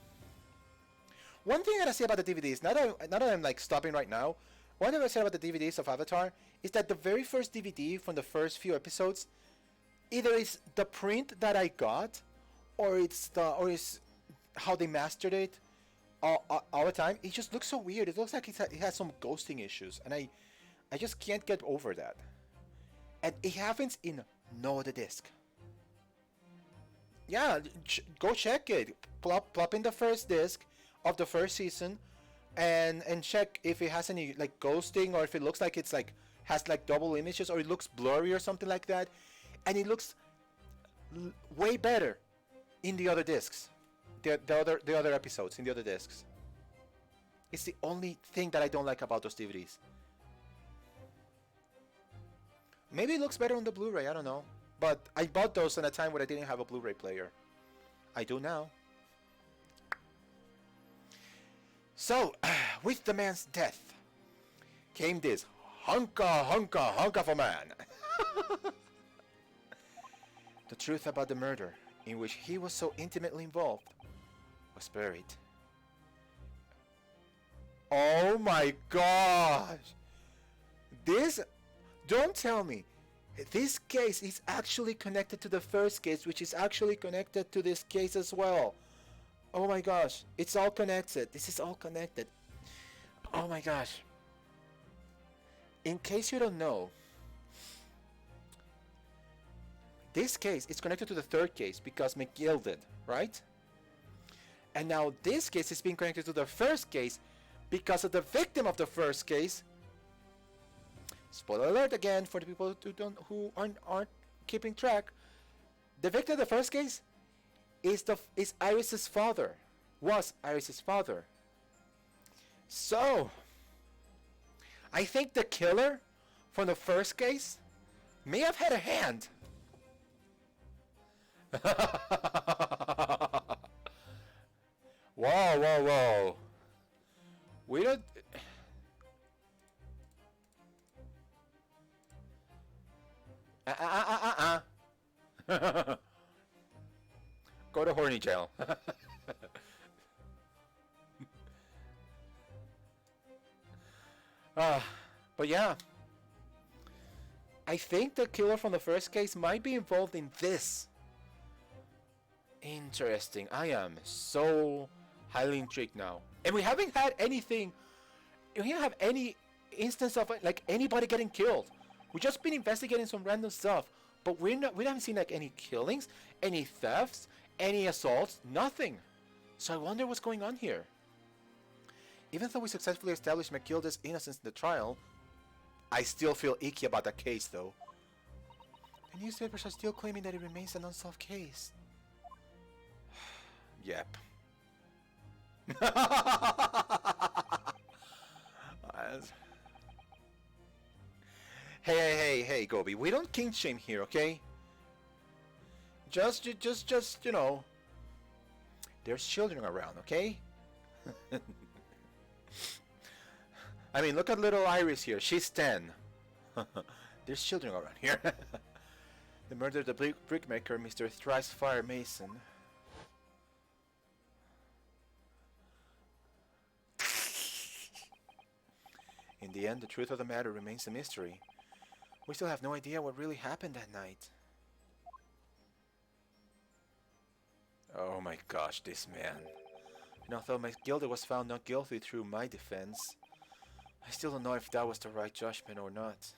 One thing I gotta say about the DVDs, now that I'm like stopping right now, one thing I say about the DVDs of Avatar is that the very first DVD from the first few episodes, either it's the print that I got, or it's how they mastered it all the time. It just looks so weird. It looks like it has some ghosting issues, and I just can't get over that. And it happens in no other disc. Yeah, go check it. Plop in the first disc of the first season, and check if it has any like ghosting, or if it looks like it's like has like double images, or it looks blurry or something like that. And it looks way better in the other discs. The other episodes in the other discs. It's the only thing that I don't like about those DVDs. Maybe it looks better on the Blu-ray, I don't know. But I bought those in a time when I didn't have a Blu-ray player. I do now. So, with the man's death came this Hunka, hunka, hunka of a man. The truth about the murder, in which he was so intimately involved, was buried. Oh my gosh! This, don't tell me, this case is actually connected to the first case, which is actually connected to this case as well. Oh my gosh, it's all connected. This is all connected. Oh my gosh. In case you don't know, this case is connected to the third case because McGill did, right? And now this case is being connected to the first case because of the victim of the first case. Spoiler alert again for the people who aren't keeping track. The victim of the first case is Iris's father. Was Iris's father. So I think the killer from the first case may have had a hand. Whoa, whoa, whoa. We don't... Go to horny jail. But yeah. I think the killer from the first case might be involved in this. Interesting. I am so highly intrigued now. And we haven't had anything. We don't have any instance of like anybody getting killed. We've just been investigating some random stuff, but we haven't seen like any killings, any thefts, any assaults, nothing. So I wonder what's going on here. Even though we successfully established McGilda's innocence in the trial, I still feel icky about the case though. The newspapers are still claiming that it remains an unsolved case. Yep. Hey, Gobi, we don't kink shame here, okay? Just, you know, there's children around, okay? I mean, look at little Iris here. She's 10. There's children around here. The murder of the brickmaker, Mr. Thrice Fire Mason. In the end, the truth of the matter remains a mystery. We still have no idea what really happened that night. Oh my gosh, this man. And although McGilda was found not guilty through my defense, I still don't know if that was the right judgment or not.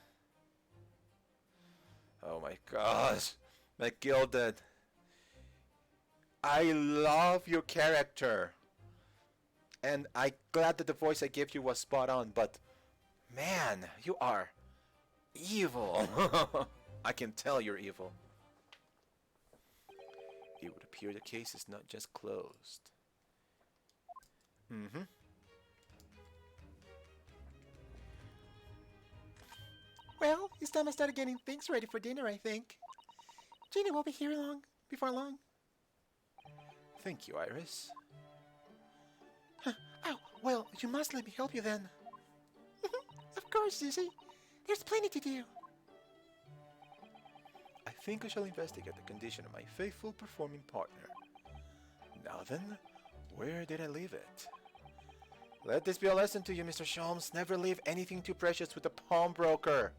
Oh my gosh, McGilda. I love your character. And I'm glad that the voice I gave you was spot on, but man, you are evil. I can tell you're evil. It would appear the case is not just closed. Well, it's time I started getting things ready for dinner, I think. Gina will be here before long. Thank you, Iris. Oh, well, you must let me help you then. Of course, Susie. There's plenty to do. I think I shall investigate the condition of my faithful performing partner. Now then, where did I leave it? Let this be a lesson to you, Mr. Sholmes. Never leave anything too precious with a pawnbroker.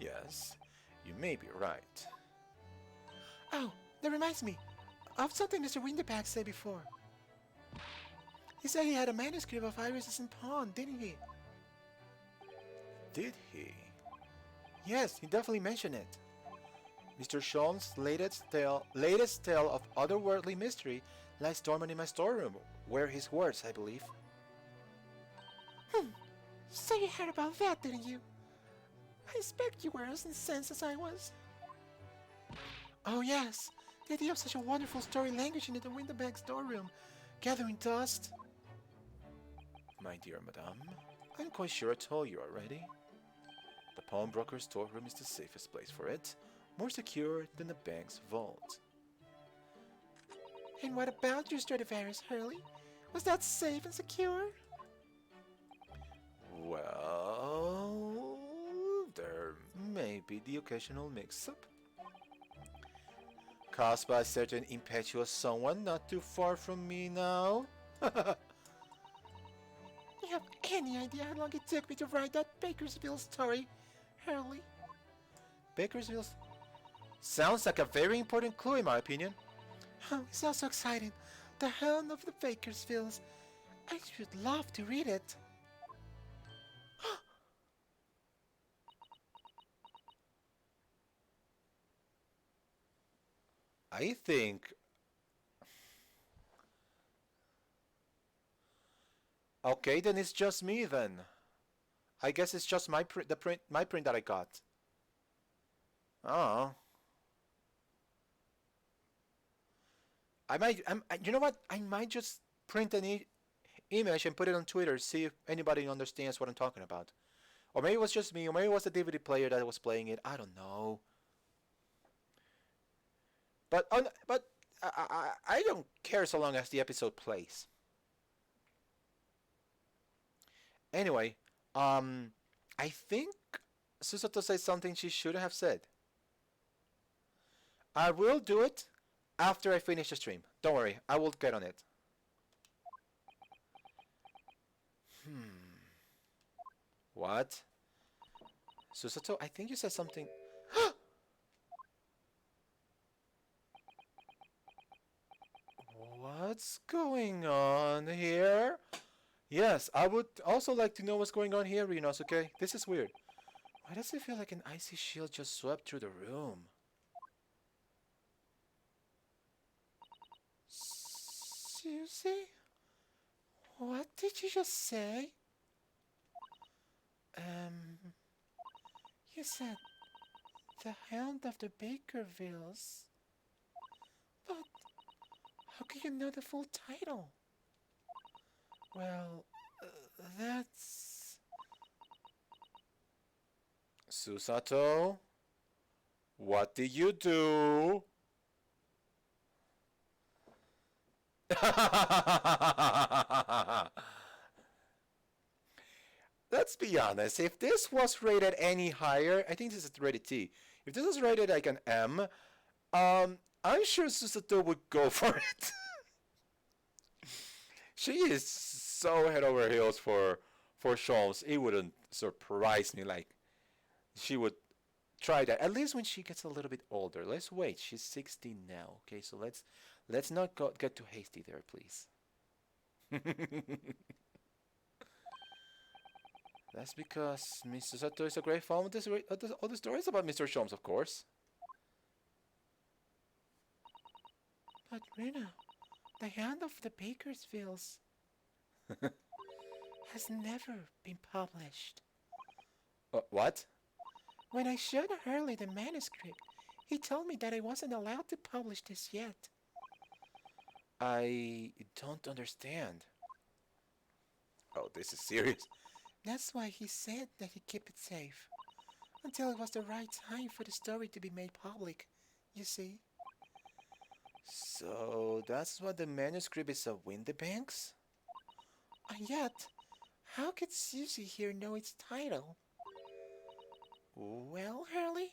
Yes, you may be right. Oh, that reminds me of something Mr. Winterbag said before. He said he had a manuscript of Iris in pawn, didn't he? Did he? Yes, he definitely mentioned it. Mr. Sholmes' latest tale of otherworldly mystery lies dormant in my storeroom, where his words, I believe. So you heard about that, didn't you? I expect you were as incensed as I was. Oh yes, the idea of such a wonderful story languishing in the Winterbag storeroom, gathering dust. My dear madame, I'm quite sure I told you already. The pawnbroker's storeroom is the safest place for it, more secure than the bank's vault. And what about your Stradivarius, Hurley? Was that safe and secure? Well, be the occasional mix-up caused by a certain impetuous someone not too far from me now. You have any idea how long it took me to write that Bakersville story, Hurley? Bakersville sounds like a very important clue in my opinion. Oh, it's also exciting. The Hound of the Bakersvilles. I should love to read it. I think... Okay, then it's just me then. I guess it's just my print that I got. Oh. You know what? I might just print an image and put it on Twitter, see if anybody understands what I'm talking about. Or maybe it was just me, or maybe it was the DVD player that was playing it. I don't know. But I don't care so long as the episode plays. Anyway, I think Susato said something she shouldn't have said. I will do it after I finish the stream. Don't worry, I will get on it. What? Susato, I think you said something. What's going on here? Yes, I would also like to know what's going on here, Ryunosuke. This is weird. Why does it feel like an icy shield just swept through the room? Susie? What did you just say? You said the Hound of the Bakervilles. But how can you know the full title? Well, that's... Susato? What did you do? Let's be honest, if this was rated any higher, I think this is rated T. If this was rated like an M, I'm sure Susato would go for it. She is so head over heels for Sholmes. It wouldn't surprise me like she would try that. At least when she gets a little bit older. Let's wait. She's 16 now. Okay, so let's not get too hasty there, please. That's because Mr. Sato is a great fan of all the stories about Mr. Sholmes, of course. But Rina, the Hound of the Bakersvilles has never been published. What? When I showed Hurley the manuscript, he told me that I wasn't allowed to publish this yet. I don't understand. Oh, this is serious. That's why he said that he'd keep it safe. Until it was the right time for the story to be made public, you see. So, that's what the manuscript is of Windybanks? And yet, how could Susie here know its title? Well, Hurley,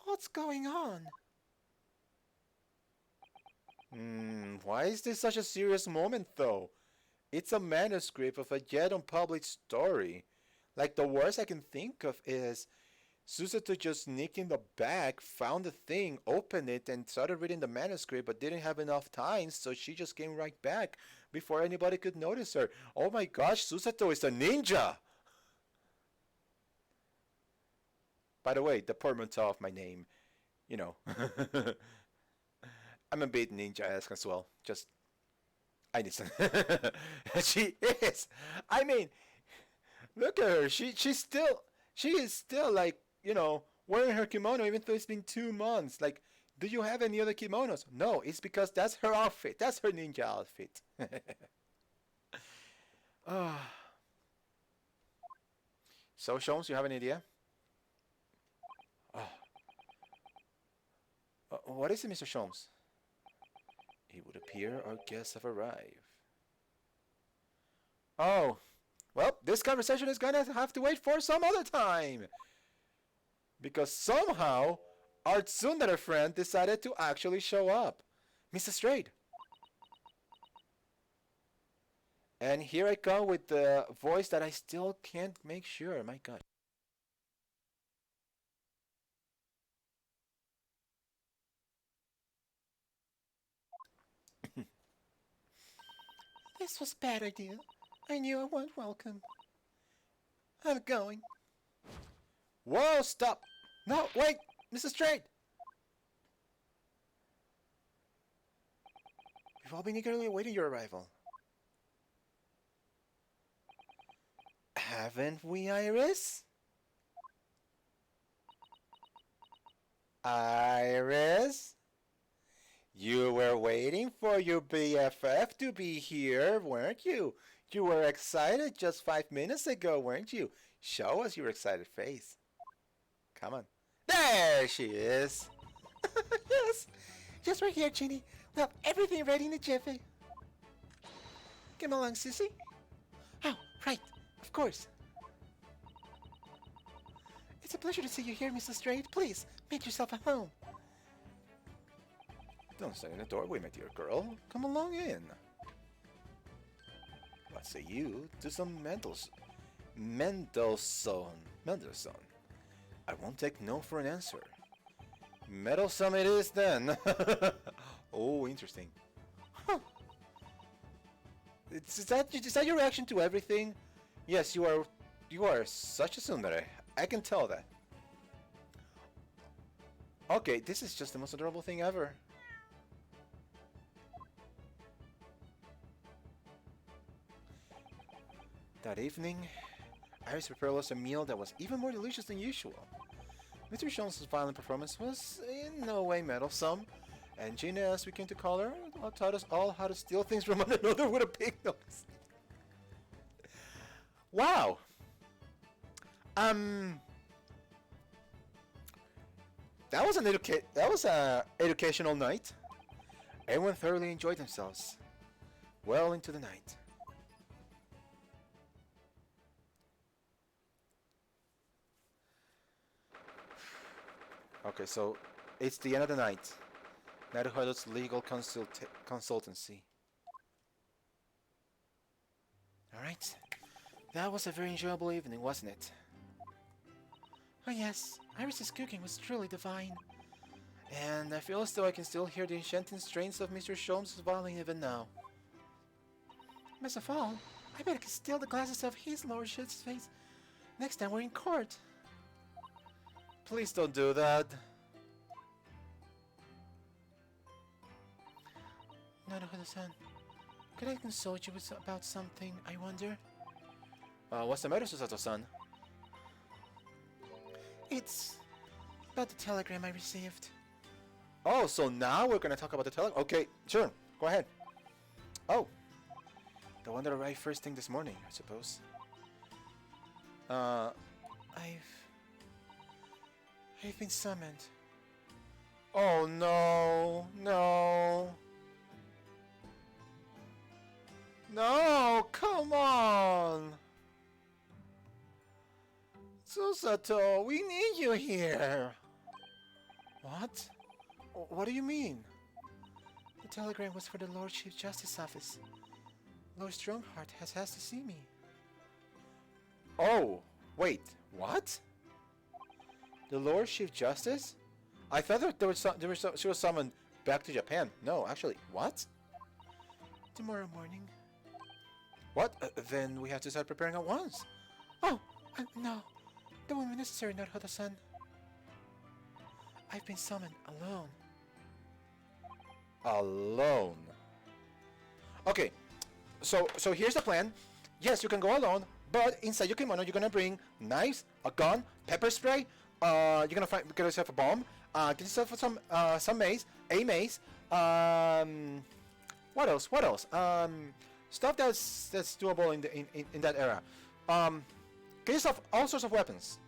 what's going on? Why is this such a serious moment, though? It's a manuscript of a yet unpublished story. Like, the worst I can think of is Susato just sneaked in the bag, found the thing, opened it, and started reading the manuscript, but didn't have enough time, so she just came right back before anybody could notice her. Oh my gosh, Susato is a ninja! By the way, the portmanteau of my name, you know. I'm a bit ninja-esque as well. Just, I need some. She is. I mean, look at her. She is still like, you know, wearing her kimono even though it's been 2 months. Like, do you have any other kimonos? No, it's because that's her outfit. That's her ninja outfit. So, Sholmes, you have an idea? What is it, Mr. Sholmes? It would appear our guests have arrived. Oh, well, this conversation is gonna have to wait for some other time. because somehow our tsundere friend decided to actually show up. Mr. Straight. And here I come with the voice that I still can't make sure. My God. This was a bad idea. I knew I wasn't welcome. I'm going. Whoa, stop. No, wait, Mr. Straight. We've all been eagerly awaiting your arrival. Haven't we, Iris? Iris? You were waiting for your BFF to be here, weren't you? You were excited just 5 minutes ago, weren't you? Show us your excited face. Come on. There she is. Yes, just right here, Genie. We'll have everything ready in a jiffy. Come along, Sissy. Oh, right, of course. It's a pleasure to see you here, Mrs. Straight. Please, make yourself at home. Don't stand in the doorway, my dear girl. Come along in. What say you to some Mendelssohn. I won't take no for an answer. Meddlesome it is then. Oh, interesting. Huh. Is that your reaction to everything? Yes, you are such a tsundere. I can tell that. Okay, this is just the most adorable thing ever. That evening, Iris prepared us a meal that was even more delicious than usual. Mr. Jones's violent performance was in no way meddlesome, and Gina, as we came to call her, taught us all how to steal things from one another with a big nose. Wow! That was a educational night. Everyone thoroughly enjoyed themselves, well into the night. Okay, so it's the end of the night. Naruhodo's legal consultancy. Alright. That was a very enjoyable evening, wasn't it? Oh yes, Iris's cooking was truly divine. And I feel as though I can still hear the enchanting strains of Mr. Sholmes' violin even now. Best of all, I bet I can steal the glasses of his lordship's face next time we're in court. Please don't do that. Naruhodo-san, could I consult you about something, I wonder? What's the matter, Susato-san? It's about the telegram I received. Oh, so now we're gonna talk about the telegram? Okay, sure, go ahead. Oh, the one that arrived first thing this morning, I suppose. I've been summoned. Oh no, no. No, come on! Susato, we need you here! What? What do you mean? The telegram was for the Lord Chief Justice Office. Lord Strongheart has asked to see me. Oh, wait, what? The Lord Chief Justice? I thought that she was summoned back to Japan. No, actually, what? Tomorrow morning. What? Then we have to start preparing at once. Oh, no. That won't be necessary, Naruhodo-san. I've been summoned alone. Alone? Okay, so here's the plan. Yes, you can go alone, but inside your kimono, you're gonna bring knives, a gun, pepper spray. You're gonna get yourself a bomb. Get yourself some mace, a mace. What else? What else? Stuff that's doable in that era. Get yourself all sorts of weapons.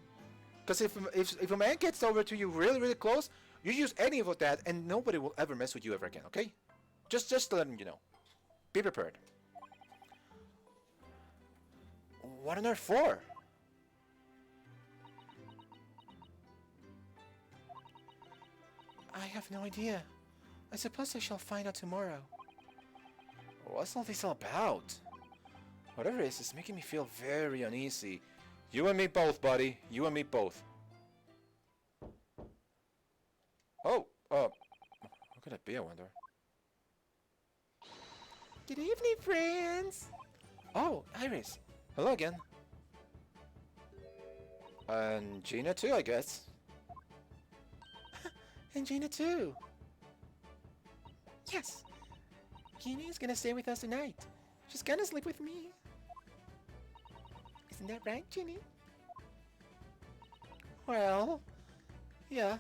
Because if a man gets over to you really close, you use any of that, and nobody will ever mess with you ever again. Okay? Just to let you know. Be prepared. What on earth for? I have no idea. I suppose I shall find out tomorrow. What's all this all about? Whatever it is, it's making me feel very uneasy. You and me both, buddy. You and me both. Oh, who could it be, I wonder? Good evening, friends! Oh, Iris. Hello again. And Gina too, I guess. And Gina too. Yes. Gina is gonna stay with us tonight. She's gonna sleep with me. Isn't that right, Ginny? Well, yeah.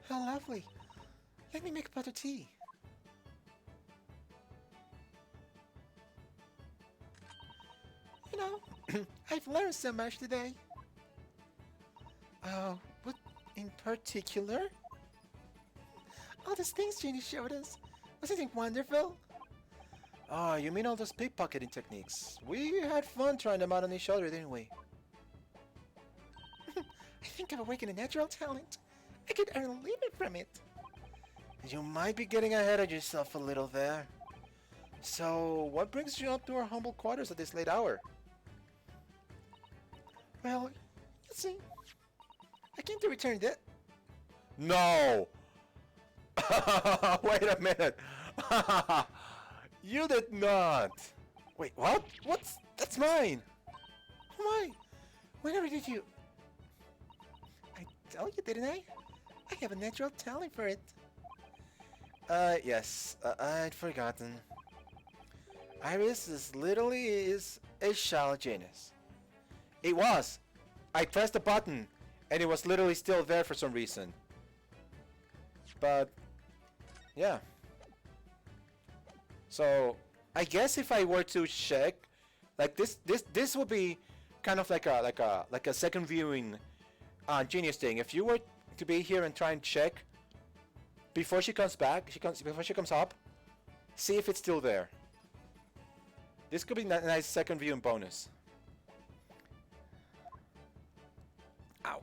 How lovely. Let me make a pot of tea. You know, I've learned so much today. What in particular? All those things Ginny showed us. Wasn't it wonderful? Ah, you mean all those pickpocketing techniques? We had fun trying them out on each other, didn't we? I think I've awakened a natural talent. I could earn a living from it. You might be getting ahead of yourself a little there. So, what brings you up to our humble quarters at this late hour? Well, you see, I came to return that. No! Wait a minute! You did not! Wait, what? That's mine! Why? Whenever did you? I told you, didn't I? I have a natural talent for it. Yes, I'd forgotten. Iris is a child genius. It was! I pressed the button, and it was literally still there for some reason. But, yeah. So, I guess if I were to check, like this would be kind of like a second viewing genius thing. If you were to be here and try and check before she comes back, before she comes up, see if it's still there. This could be a nice second viewing bonus. Ow.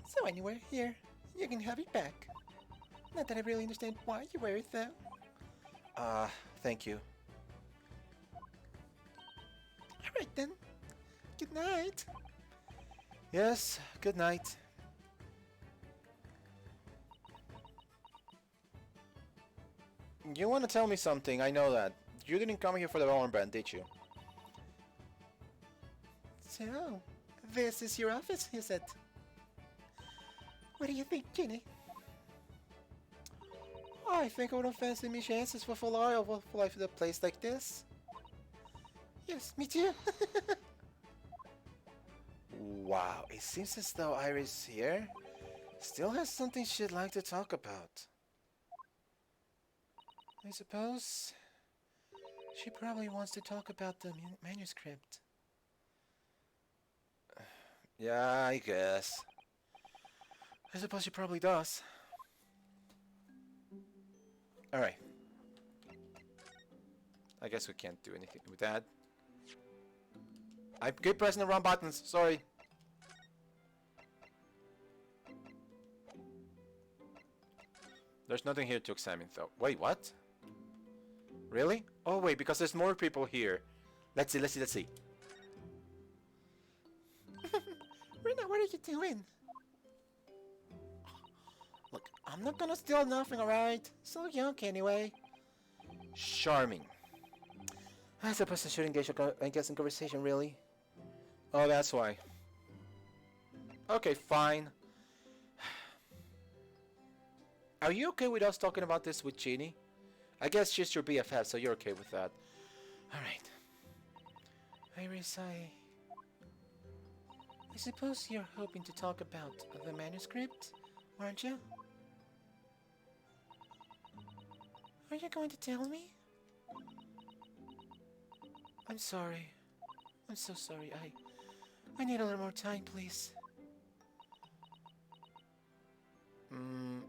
So anyway, here, you can have it back. Not that I really understand why you wear it though. Thank you. Alright then. Good night. Yes, good night. You want to tell me something, I know that. You didn't come here for the armband, did you? So, this is your office, is it? What do you think, Ginny? I think I wouldn't fancy me chances for full oil for life in a place like this. Yes, me too. Wow, it seems as though Iris here still has something she'd like to talk about. I suppose she probably wants to talk about the manuscript. Yeah, I guess. I suppose she probably does. Alright. I guess we can't do anything with that. I keep pressing the wrong buttons, sorry. There's nothing here to examine though. Wait, what? Really? Oh wait, because there's more people here. Let's see. Rina, what are you doing? Look, I'm not gonna steal nothing, alright? So young anyway. Charming. I suppose I should engage in conversation, really. Oh, that's why. Okay, fine. Are you okay with us talking about this with Jeannie? I guess she's your BFF, so you're okay with that. Alright. Iris, I suppose you're hoping to talk about the manuscript, aren't you? Are you going to tell me? I'm sorry. I'm so sorry. I need a little more time, please.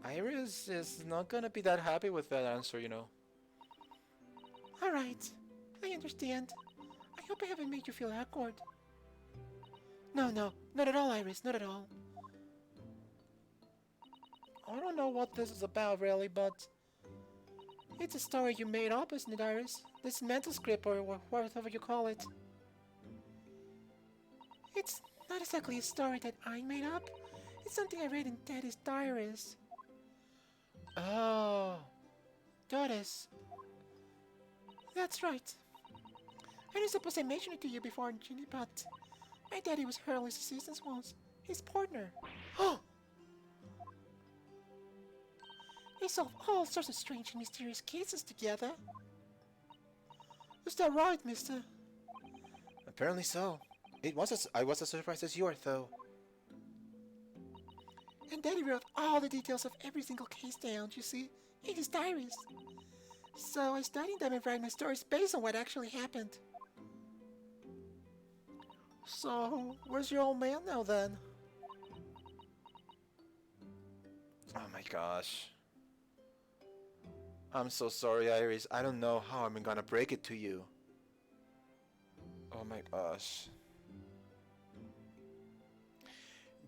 Iris is not gonna be that happy with that answer, you know. Alright, I understand. I hope I haven't made you feel awkward. No, not at all, Iris, not at all. I don't know what this is about really, but it's a story you made up, isn't it, Iris? This mental script or whatever you call it. It's not exactly a story that I made up. It's something I read in Daddy's diaries. Oh, Doris. That's right. I don't suppose I mentioned it to you before, Ginny, but my daddy was Hurley's assistant once. His partner. Oh! They solve all sorts of strange and mysterious cases together. Is that right, mister? Apparently so. I was as surprised as you are, though. And Daddy wrote all the details of every single case down, you see, in his diaries. So I studied them and write my stories based on what actually happened. So, where's your old man now then? Oh my gosh. I'm so sorry, Iris. I don't know how I'm gonna break it to you. Oh my gosh.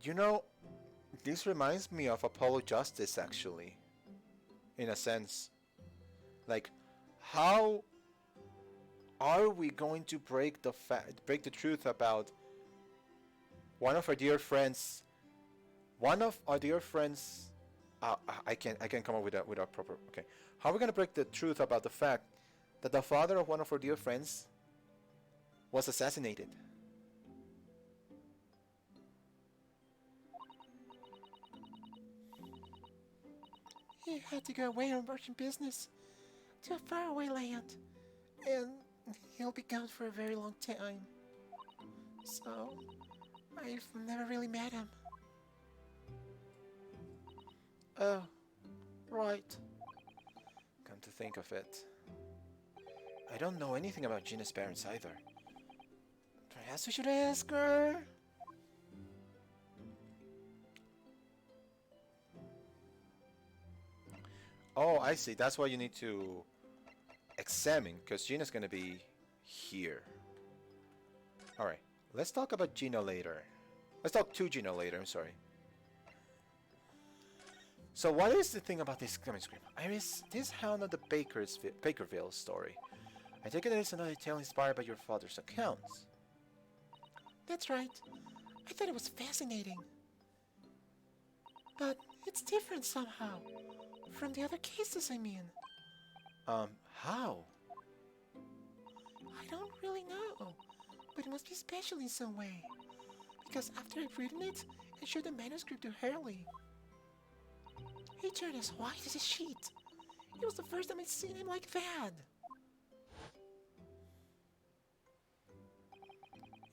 You know, this reminds me of Apollo Justice, actually. In a sense. Like, how are we going to break the truth about one of our dear friends? One of our dear friends. I can come up with a proper. Okay, how are we gonna break the truth about the fact that the father of one of our dear friends was assassinated? He had to go away on merchant business to a faraway land, and he'll be gone for a very long time. So, I've never really met him. Oh, right. Come to think of it, I don't know anything about Gina's parents either. Perhaps we should ask her. Oh, I see. That's why you need to examine, because Gina's gonna be here. Alright, let's talk about Gina later. Let's talk to Gina later, I'm sorry. So what is the thing about this comic script? Iris, this Hound of the Bakerville story. I take it that it's another tale inspired by your father's accounts. That's right. I thought it was fascinating. But it's different somehow. From the other cases, I mean. How? I don't really know. But it must be special in some way. Because after I've written it, I showed the manuscript to Hurley. He turned as white as a sheet. It was the first time I'd seen him like that.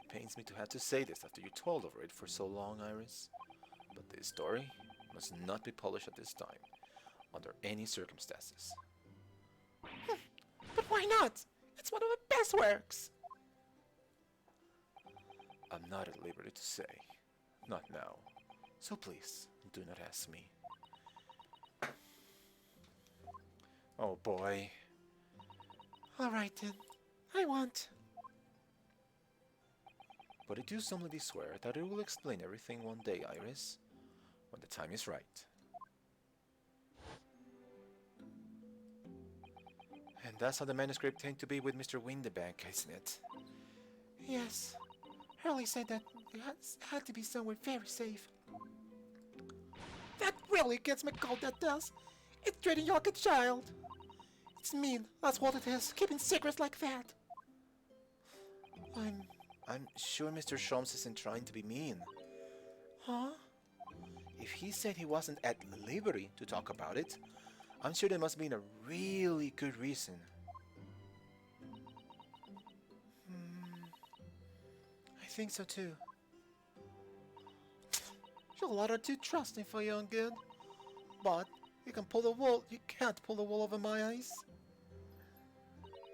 It pains me to have to say this after you told over it for so long, Iris. But this story must not be published at this time, under any circumstances. But why not? It's one of my best works. I'm not at liberty to say. Not now. So please, do not ask me. Oh boy. Alright then. I won't. But I do solemnly swear that I will explain everything one day, Iris, when the time is right. And that's how the manuscript tend to be with Mr. Windibank, isn't it? Yes. Hurley said that it had to be somewhere very safe. That really gets me cold, that does. It's treating you like a child. It's mean, that's what it is, keeping secrets like that. I'm sure Mr. Sholmes isn't trying to be mean. Huh? If he said he wasn't at liberty to talk about it, I'm sure there must be a really good reason. I think so too. You're a lot too trusting for your own good. But you can't pull the wool over my eyes.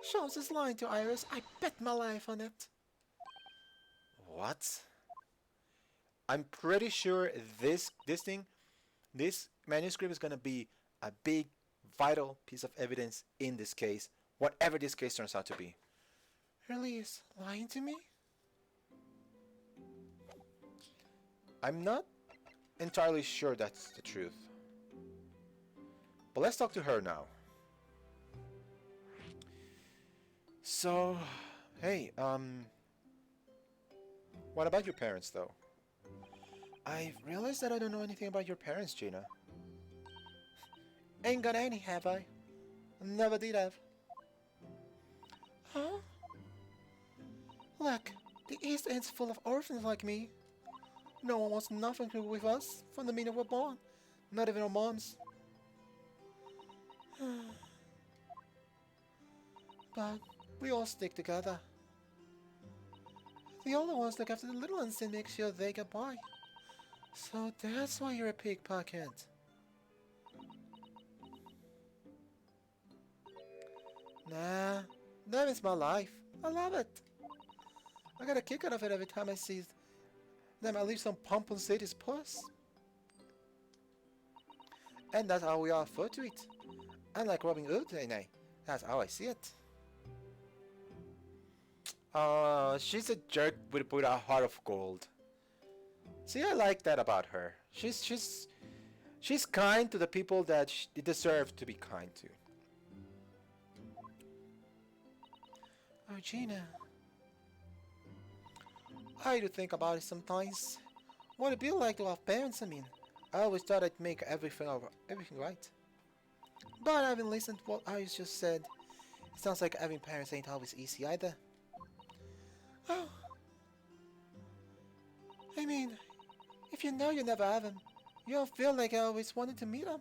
Sholmes is lying to Iris. I bet my life on it. What? I'm pretty sure this manuscript is gonna be a big, vital piece of evidence in this case, whatever this case turns out to be. Hurley is lying to me? I'm not entirely sure that's the truth. But let's talk to her now. So, hey, what about your parents, though? I've realized that I don't know anything about your parents, Gina. Ain't got any, have I? Never did have. Huh? Look, the East End's full of orphans like me. No one wants nothing to do with us from the minute we're born. Not even our moms. But we all stick together. The older ones look after the little ones and make sure they get by. So that's why you're a pickpocket. Nah, that is my life. I love it. I get a kick out of it every time I see them. I leave some pump on Sadie's puss. And that's how we are for to it. Unlike Robin Hood, that's how I see it. She's a jerk with a heart of gold. See, I like that about her. She's kind to the people that she deserve to be kind to. Oh, Gina. I do think about it sometimes. What it'd be like to have parents, I mean. I always thought I'd make everything right. But having listened to what Iris just said, it sounds like having parents ain't always easy either. Oh. I mean, if you know you never have them, you don't feel like I always wanted to meet them.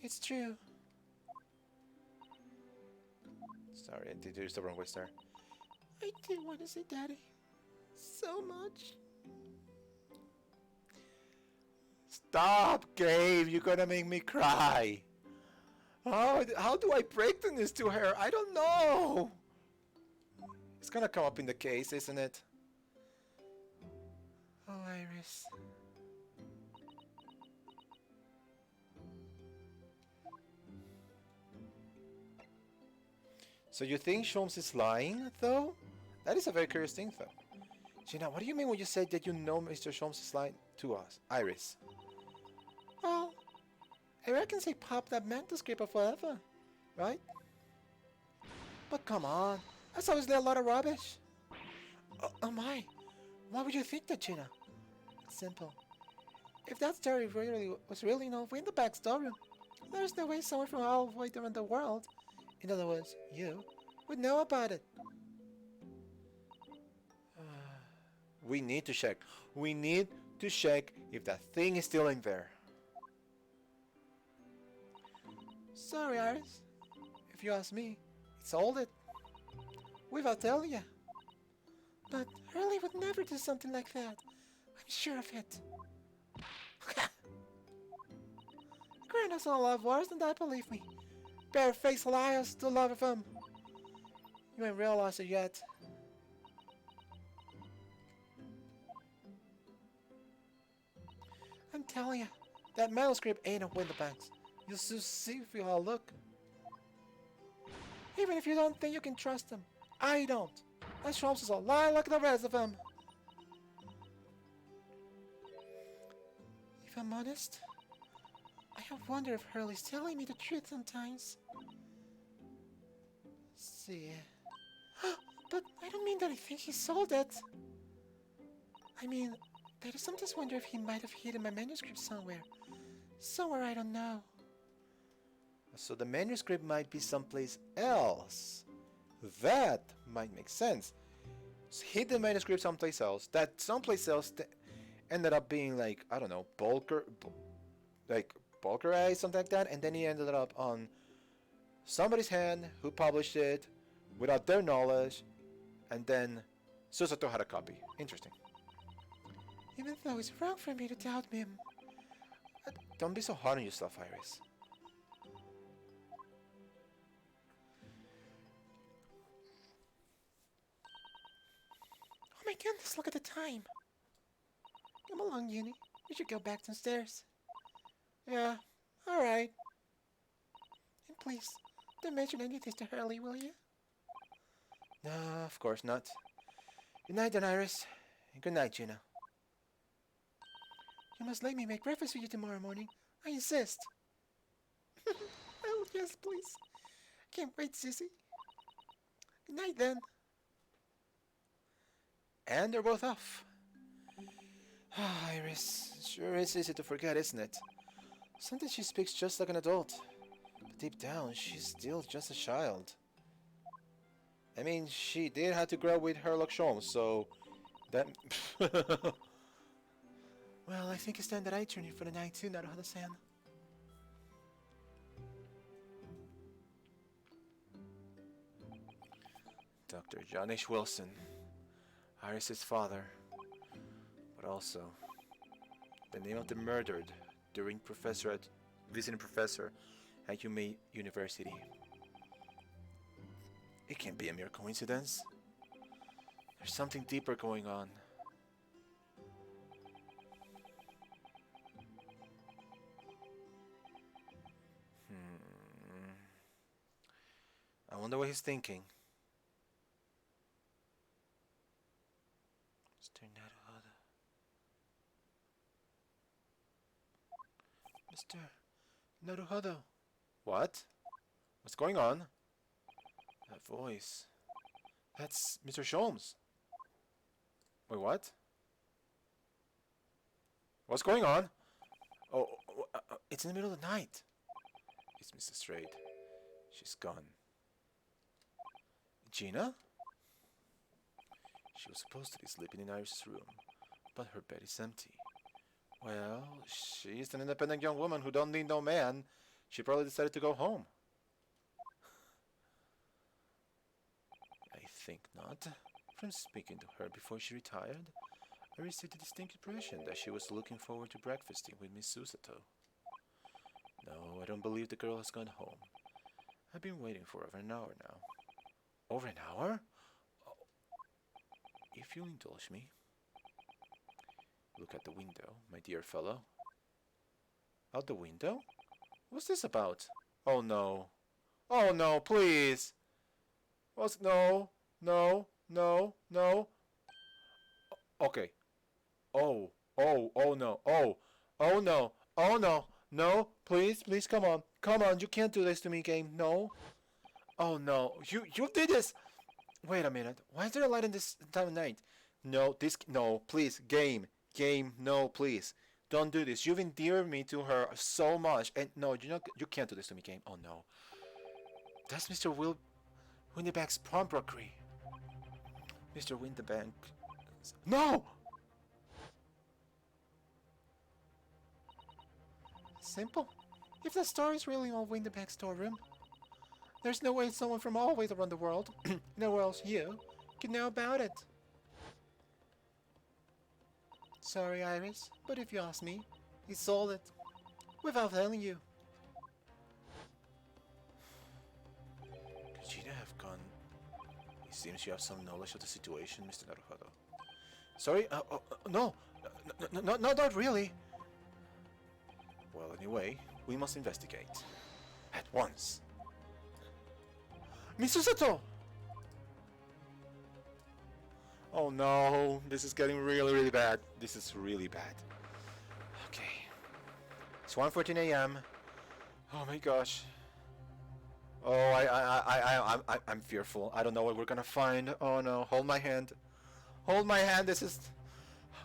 It's true. Sorry, I did use the wrong voice there. I do want to see Daddy. So much. Stop, Gabe! You're gonna make me cry. Oh, how do I break the news to her? I don't know. It's gonna come up in the case, isn't it? Oh, Iris. So you think Sholmes is lying, though? That is a very curious thing, though. Gina, what do you mean when you say that you know Mr. Sholmes is lying to us? Iris. Well, I reckon he popped that manuscript or whatever, right? But come on, that's obviously a lot of rubbish. Oh my, why would you think that, Gina? It's simple. If that story was really known in the backstory, there's no way someone from all the way around the world, in other words, you, would know about it. We need to check. We need to check if that thing is still in there. Sorry, Iris. If you ask me, it's sold it. Without telling you. But Hurley would never do something like that. I'm sure of it. Grant us a lot worse than that, believe me. Bare-faced liars, the love of them. You ain't realized it yet. I'm telling you, that manuscript ain't a Winterbanks. You'll soon see if you all look. Even if you don't think you can trust him, I don't. That Sholmes is a lie like the rest of them. If I'm honest, I have wondered if Hurley's telling me the truth sometimes. See. But I don't mean that I think he sold it. I mean, I sometimes wonder if he might have hidden my manuscript somewhere. Somewhere I don't know. So the manuscript might be someplace else. That might make sense. Hid the manuscript someplace else. That someplace else ended up being like, I don't know, Bulgarized, something like that, and then he ended up on somebody's hand who published it without their knowledge, and then Susato had a copy. Interesting. Even though it's wrong for me to doubt him. Don't be so hard on yourself, Iris. Oh my goodness, look at the time. Come along, Uni. We should go back downstairs. Yeah, alright. And please, don't mention anything to Hurley, will you? No, of course not. Good night then, Iris. And good night, Gina. You must let me make breakfast for you tomorrow morning. I insist. Oh, yes, please. Can't wait, Sissy. Good night, then. And they're both off. Ah, Iris. Sure is easy to forget, isn't it? Sometimes she speaks just like an adult. But deep down, she's still just a child. I mean, she did have to grow up with Sherlock Holmes, so that... Well, I think it's time that I turn in for the night too, Naruhada-san. Dr. John H. Wilson, Iris's father, but also the name of the murdered during visiting professor at Yume University. It can't be a mere coincidence. There's something deeper going on. I wonder what he's thinking. Mr. Naruhodo. Mr. Naruhodo. What? What's going on? That voice. That's Mr. Sholmes. Wait, what? What's going on? Oh, it's in the middle of the night. It's Mrs. Straight. She's gone. Gina? She was supposed to be sleeping in Iris' room, but her bed is empty. Well, she's an independent young woman who don't need no man. She probably decided to go home. I think not. From speaking to her before she retired, I received a distinct impression that she was looking forward to breakfasting with Miss Susato. No, I don't believe the girl has gone home. I've been waiting for over an hour now. Over an hour? Oh, if you'll indulge me. Look at the window, my dear fellow. Out the window? What's this about? Oh no. Oh no, please! What's... No, no, no, no. Okay. Oh, oh no, oh no, oh no, no, please, please, come on, you can't do this to me, game, no. Oh no, you did this! Wait a minute, why is there a light in this time of night? No, no, please, game, no, please. Don't do this, you've endeared me to her so much, and no, you can't do this to me, game, oh no. That's Mr. Windybank's pawnbrokery. Mr. Windybank... No! Simple. If the star is really on Windybank's storeroom, there's no way someone from all ways around the world, nowhere else you, could know about it. Sorry, Iris, but if you ask me, he sold it. Without telling you. Could Gina have gone? It seems you have some knowledge of the situation, Mr. Naruhodo. Sorry? No. No, not really. Well, anyway, we must investigate. At once. Miss Susato! Oh no, this is getting really, really bad. This is really bad. Okay. It's 1:14 a.m. Oh my gosh. Oh, I'm fearful. I don't know what we're gonna find. Oh no, hold my hand. Hold my hand, this is...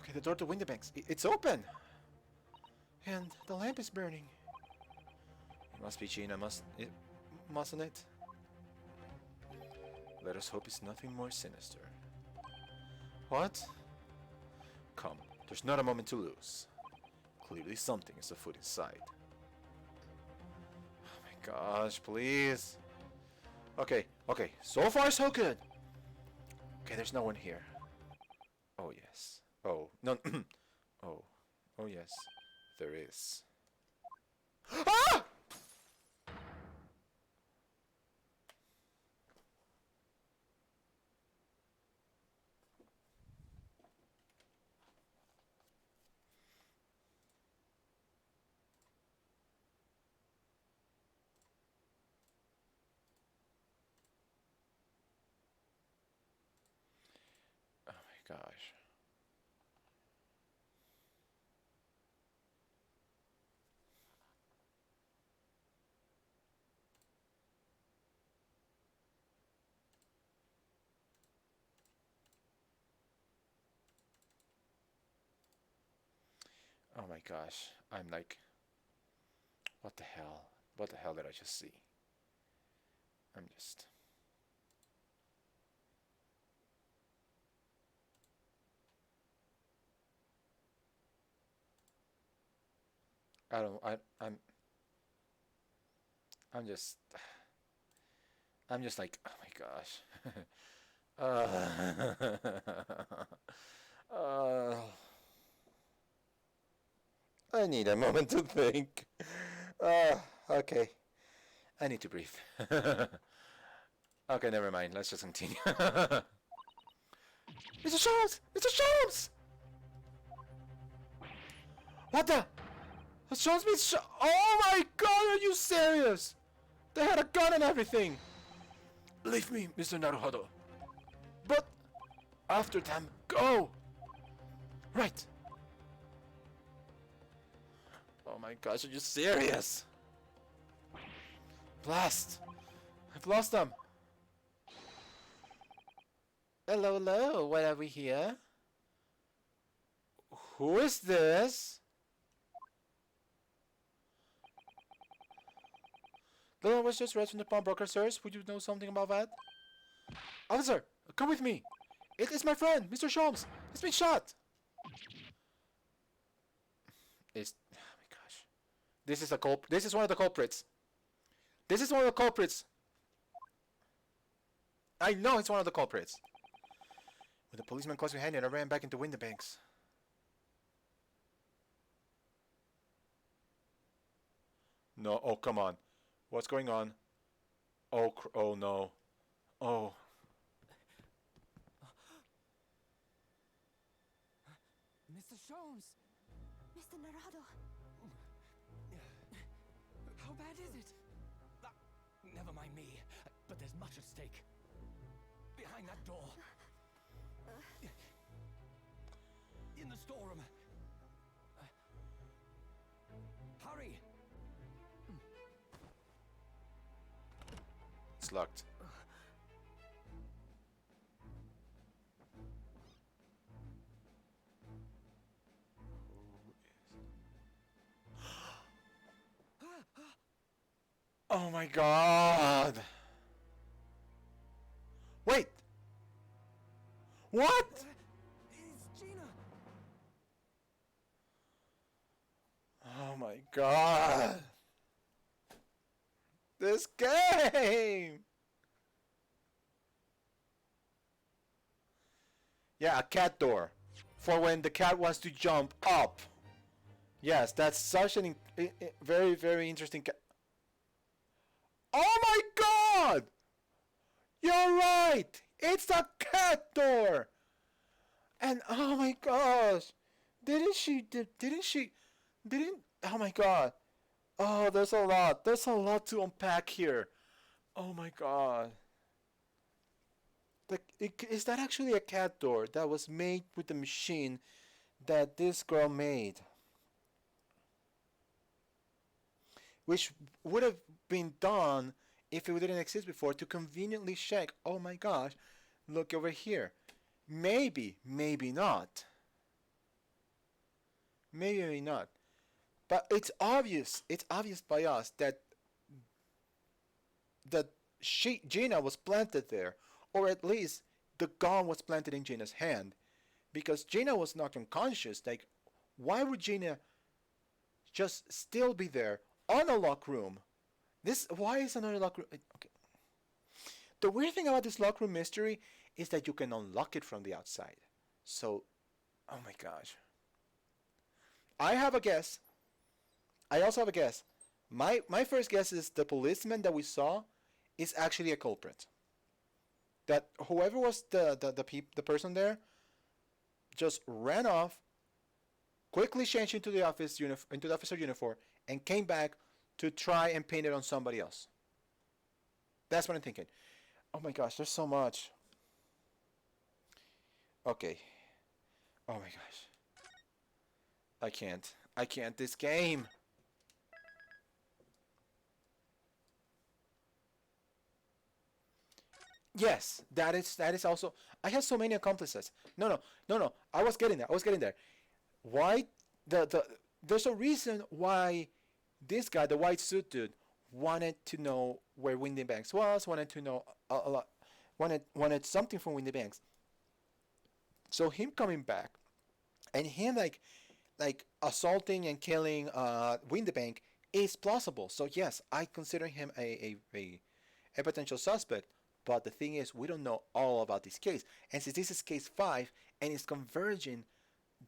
Okay, the door to Windybanks. It's open! And the lamp is burning. It must be Gina, mustn't it? Let us hope it's nothing more sinister. What? Come, there's not a moment to lose. Clearly something is afoot inside. Oh my gosh, please. Okay, so far so good. Okay, there's no one here. Oh yes. Oh, no. Oh yes. There is. Ah! Oh my gosh. my gosh. I'm like, what the hell? What the hell did I just see? I'm just... I don't... I'm just... I'm just like, oh my gosh. uh, I need a moment to think. Okay. I need to breathe. Okay, never mind. Let's just continue. Mr. Sholmes! Mr. Sholmes! What the? Sholmes means oh my god, are you serious? They had a gun and everything. Leave me, Mr. Naruhodo. But after them, go! Right. Oh my gosh, are you serious? Blast! I've lost them. Hello, hello, why are we here? Who is this? The one was just read from the pawnbroker, sirs. Would you know something about that? Officer, come with me. It is my friend, Mr. Sholmes. He's been shot. It's... Oh my gosh. This is a This is one of the culprits. This is one of the culprits. I know it's one of the culprits. When the policeman closed behind it, I ran back into Windibanks. No, oh come on. What's going on? Oh, oh no. Oh. Mr. Sholmes! Mr. Naruhodo. How bad is it? Never mind me, but there's much at stake. Behind that door. In the storeroom. Hurry! It's locked. Oh my god! Wait! What? It's Gina! Oh my god! This game! Yeah, a cat door. For when the cat wants to jump up. Yes, that's such an very, very interesting Oh my god! You're right! It's a cat door! And oh my gosh! Didn't oh my god. Oh, there's a lot. There's a lot to unpack here. Oh my god. Is that actually a cat door that was made with the machine that this girl made? Which would have been done if it didn't exist before to conveniently check, oh my gosh, look over here. Maybe, maybe not. Maybe not. But it's obvious by us that Gina was planted there, or at least the gun was planted in Gina's hand, because Gina was knocked unconscious. Like, why would Gina just still be there on a lock room? Why is another lock room? Okay. The weird thing about this lock room mystery is that you can unlock it from the outside. So, oh my gosh. I have a guess. I also have a guess. My first guess is the policeman that we saw is actually a culprit. That whoever was the person there just ran off, quickly changed into the officer uniform, and came back to try and pin it on somebody else. That's what I'm thinking. Oh my gosh, there's so much. Okay. Oh my gosh. I can't. This game. Yes, that is also. I have so many accomplices. No. I was getting there. Why there's a reason why this guy, the white suit dude, wanted to know where Windy Banks was, wanted to know a lot, wanted something from Windy Banks. So him coming back and him like assaulting and killing Windybank is plausible. So yes, I consider him a potential suspect. But the thing is, we don't know all about this case. And since this is case 5 and it's converging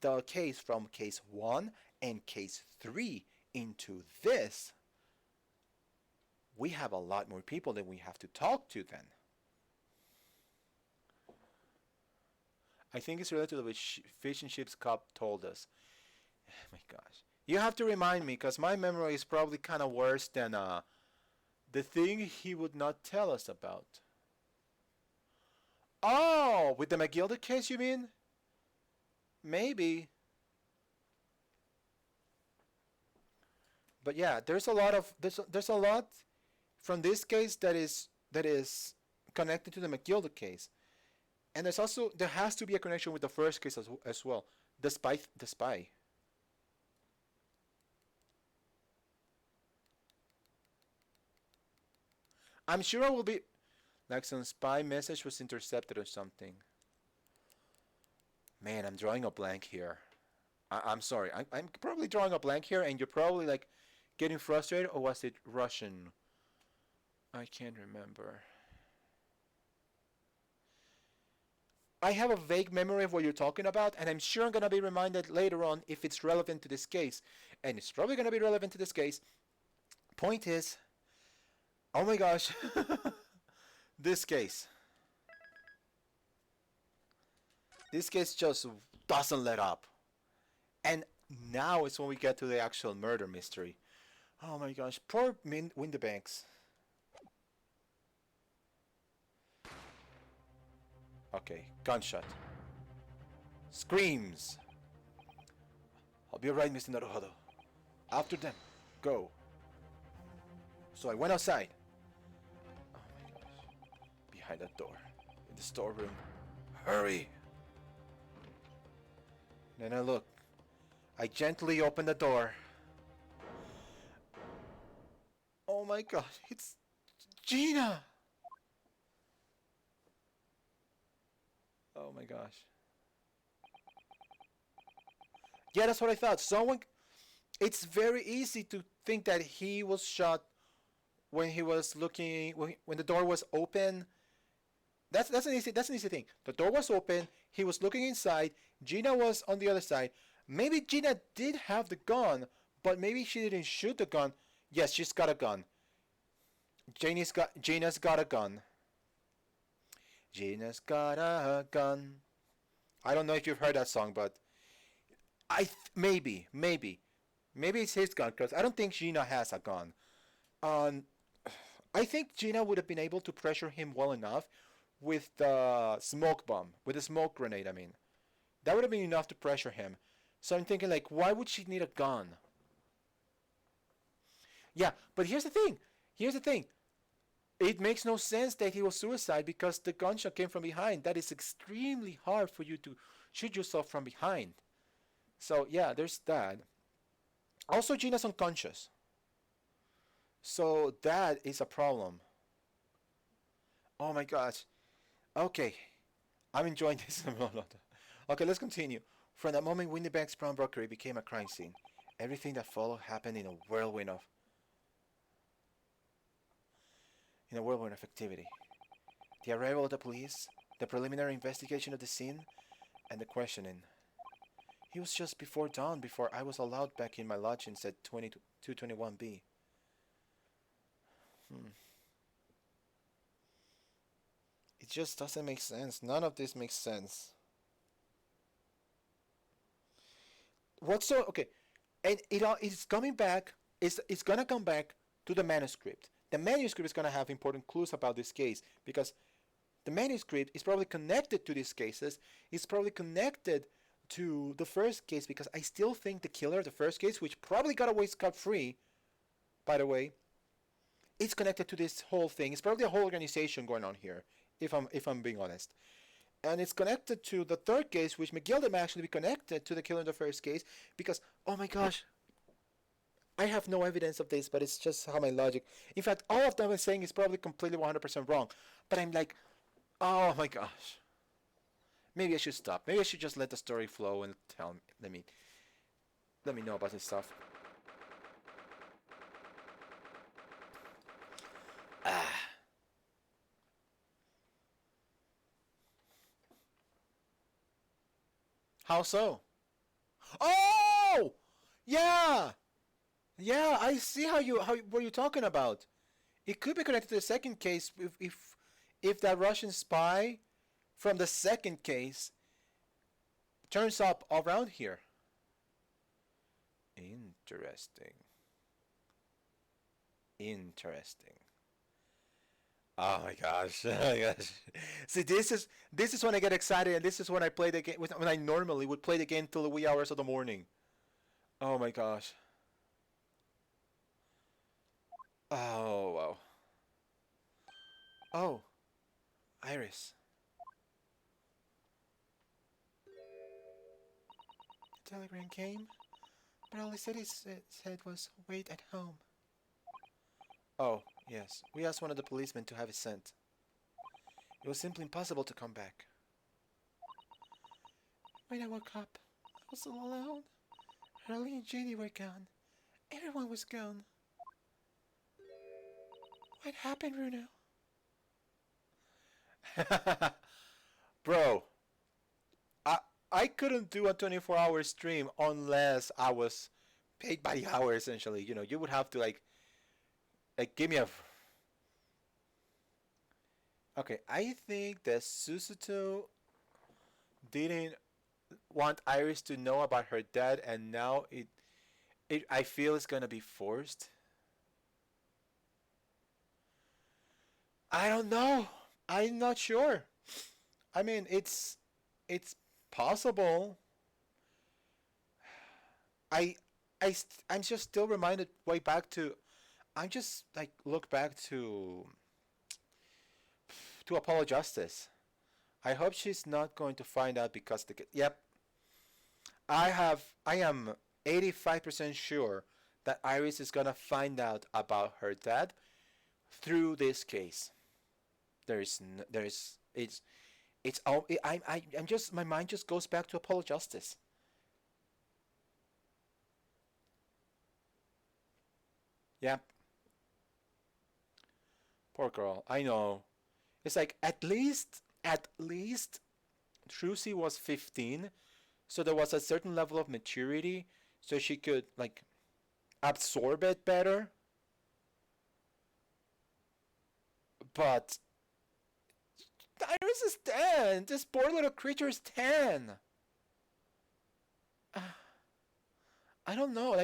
the case from case 1 and case 3 into this, we have a lot more people that we have to talk to then. I think it's related to what Fish and Chips Cup told us. Oh my gosh. You have to remind me because my memory is probably kind of worse than the thing he would not tell us about. Oh, with the McGilder case you mean? Maybe. But yeah, there's a lot of there's a lot from this case that is connected to the McGilder case. And there has to be a connection with the first case as well. The spy. I'm sure I will be like some spy message was intercepted or something. Man, I'm drawing a blank here. I'm sorry. I'm probably drawing a blank here, and you're probably like getting frustrated, or was it Russian? I can't remember. I have a vague memory of what you're talking about, and I'm sure I'm going to be reminded later on if it's relevant to this case. And it's probably going to be relevant to this case. Point is, oh my gosh, this case. This case just doesn't let up. And now is when we get to the actual murder mystery. Oh my gosh, poor Windybanks. Okay, gunshot. Screams. I'll be alright, Mr. Naruhodo. After them. Go. So I went outside. Oh my gosh. Behind that door. In the storeroom. Hurry. Then I look. I gently open the door. Oh my gosh. It's Gina. Oh my gosh. Yeah, that's what I thought. It's very easy to think that he was shot when he was looking, when the door was open. That's an easy thing. The door was open. He was looking inside. Gina was on the other side. Maybe Gina did have the gun, but maybe she didn't shoot the gun. Yes, she's got a gun. Gina's got a gun. Gina's got a gun. I don't know if you've heard that song, but maybe it's his gun because I don't think Gina has a gun. I think Gina would have been able to pressure him well enough with the smoke bomb, with the smoke grenade. I mean, that would have been enough to pressure him. So I'm thinking, like, why would she need a gun? Yeah, but here's the thing. It makes no sense that he was suicide because the gunshot came from behind. That is extremely hard for you to shoot yourself from behind. So yeah, there's that. Also, Gina's unconscious. So that is a problem. Oh my gosh. Okay. I'm enjoying this a lot. Okay, let's continue. From that moment, Windybank's pawnbrokery became a crime scene. Everything that followed happened in a whirlwind of activity. The arrival of the police, the preliminary investigation of the scene, and the questioning. It was just before dawn before I was allowed back in my lodgings at 221B. It just doesn't make sense. None of this makes sense. Okay, and it's coming back. It's gonna come back to the manuscript. The manuscript is gonna have important clues about this case because the manuscript is probably connected to these cases. It's probably connected to the first case because I still think the killer of the first case, which probably got away scot-free, by the way, it's connected to this whole thing. It's probably a whole organization going on here, if I'm being honest. And it's connected to the third case, which McGilder may actually be connected to the killer in the first case because, oh my gosh, I have no evidence of this, but it's just how my logic. In fact, all of them I'm saying is probably completely 100% wrong. But I'm like, oh my gosh. Maybe I should stop. Maybe I should just let the story flow and tell me. Let me know about this stuff. Ah. How so? Oh! Yeah! Yeah, I see how what you're talking about. It could be connected to the second case if that Russian spy from the second case turns up around here. Interesting. Interesting. Oh my gosh. Oh my gosh. See, this is when I get excited, and this is when I play the game when I normally would play the game till the wee hours of the morning. Oh my gosh. Oh wow. Oh, Iris. The telegram came, but all he said was wait at home. Oh, yes. We asked one of the policemen to have it sent. It was simply impossible to come back. When I woke up, I was all alone. Harley and Jenny were gone. Everyone was gone. What happened, Bruno? Bro, I I couldn't do a 24-hour stream unless I was paid by the hour essentially. You would have to give me a. Okay, I think that Susuto didn't want Iris to know about her dad, and now it I feel it's gonna be forced. I don't know. I'm not sure. I mean, it's possible. I I'm just still reminded way back to. I just look back to Apollo Justice. I hope she's not going to find out because yep, I am 85% sure that Iris is gonna find out about her dad through this case. It's all I'm just my mind just goes back to Apollo Justice. Yep, poor girl. I know. It's like at least Trucy was 15, so there was a certain level of maturity, so she could absorb it better. But Iris is 10. This poor little creature is 10. I don't know.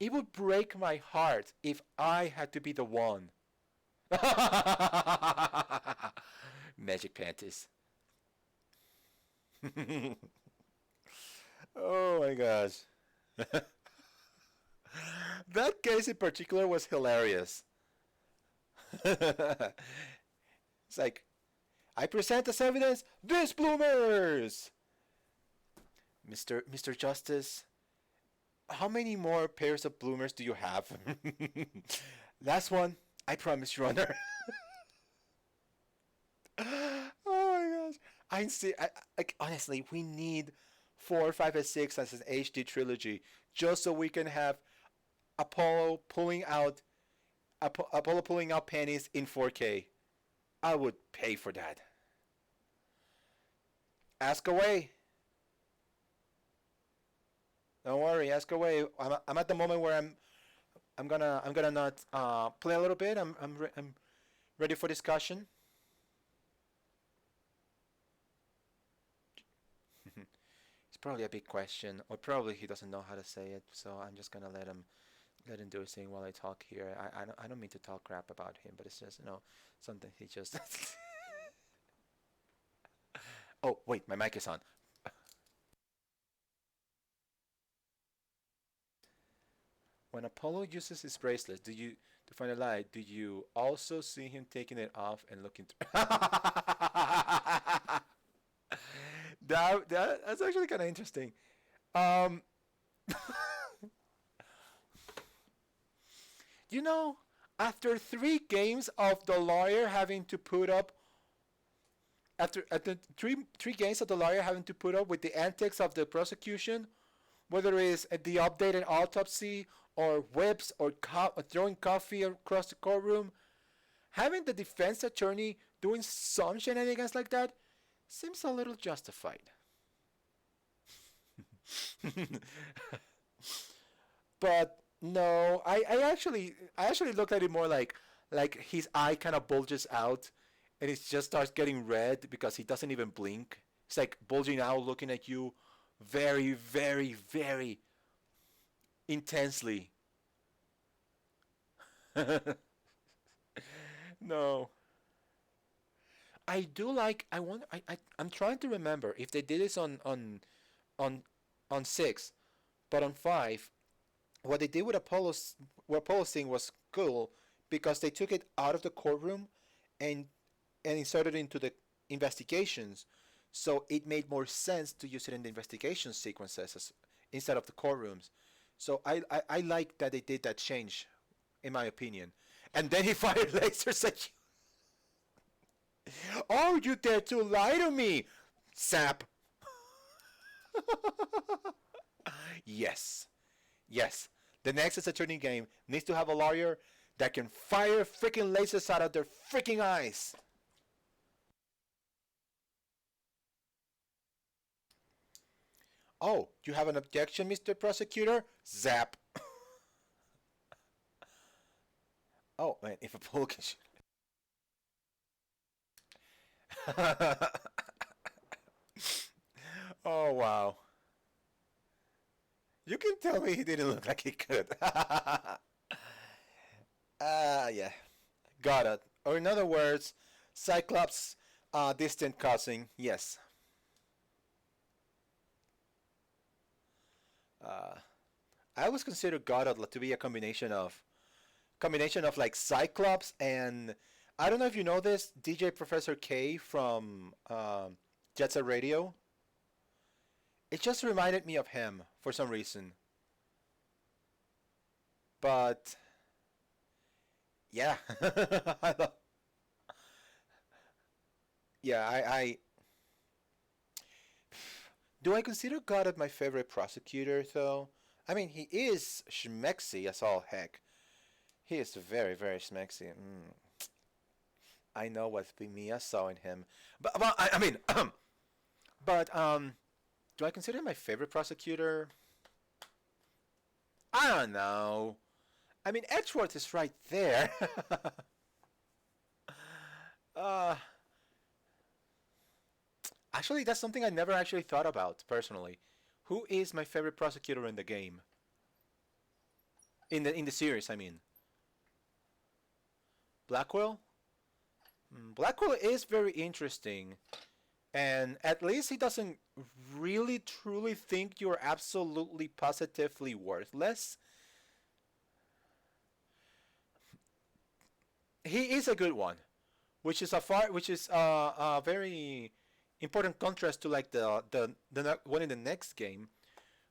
It would break my heart if I had to be the one. Magic panties. Oh my gosh. That case in particular was hilarious. It's like, I present as evidence this bloomers! Mr. Justice, how many more pairs of bloomers do you have? Last one, I promise, Your Honor. Oh my gosh. I see. Honestly, we need 4, 5, and 6 as an HD trilogy just so we can have Apollo pulling out Apollo pulling out pennies in 4K. I would pay for that. Ask away. Don't worry, ask away. I'm at the moment where I'm gonna not play a little bit. I'm ready for discussion. It's probably a big question, or probably he doesn't know how to say it. So I'm just gonna let him do his thing while I talk here. I don't mean to talk crap about him, but it's just something he just. Oh wait, my mic is on. When Apollo uses his bracelet, to find a lie? Do you also see him taking it off and looking through? That's actually kind of interesting. Um, You know, after 3 games of the lawyer having to put up after three games of the lawyer having to put up with the antics of the prosecution, whether it's the updated autopsy or whips or throwing coffee across the courtroom, having the defense attorney doing some shenanigans like that seems a little justified. But no, I actually looked at it more like his eye kind of bulges out, and it just starts getting red because he doesn't even blink. It's like bulging out, looking at you, very, very, very intensely. No, I do like. I want. I'm trying to remember if they did this on on 6, but on 5, what they did with Apollo's what Apollo's thing was cool because they took it out of the courtroom and inserted it into the investigations, so it made more sense to use it in the investigation sequences instead of the courtrooms. So I like that they did that change, in my opinion. And then he fired lasers at you. Oh, you dare to lie to me, sap! Yes, yes. The next attorney game needs to have a lawyer that can fire freaking lasers out of their freaking eyes. Oh, you have an objection, Mr. Prosecutor? Zap. Oh, man, if a pool can shoot. Oh, wow. You can tell me he didn't look like he could. Yeah. Got it. Or in other words, Cyclops' distant cousin. Yes. Uh, I always consider Godot to be a combination of like Cyclops and I don't know if you know this DJ Professor K from Jet Set Radio. It just reminded me of him for some reason. But yeah, I love, yeah. I do I consider Godot my favorite prosecutor though? I mean, he is schmexy as all heck. He is very, very schmexy. I know what Mia saw in him, but I mean, but do I consider him my favorite prosecutor? I don't know. I mean, Edgeworth is right there. uh, Actually, that's something I never actually thought about personally. Who is my favorite prosecutor in the game? In the series, I mean. Blackwell? Blackwell is very interesting, and at least he doesn't really truly think you're absolutely positively worthless. He is a good one, which is a very important contrast to like the one in the next game,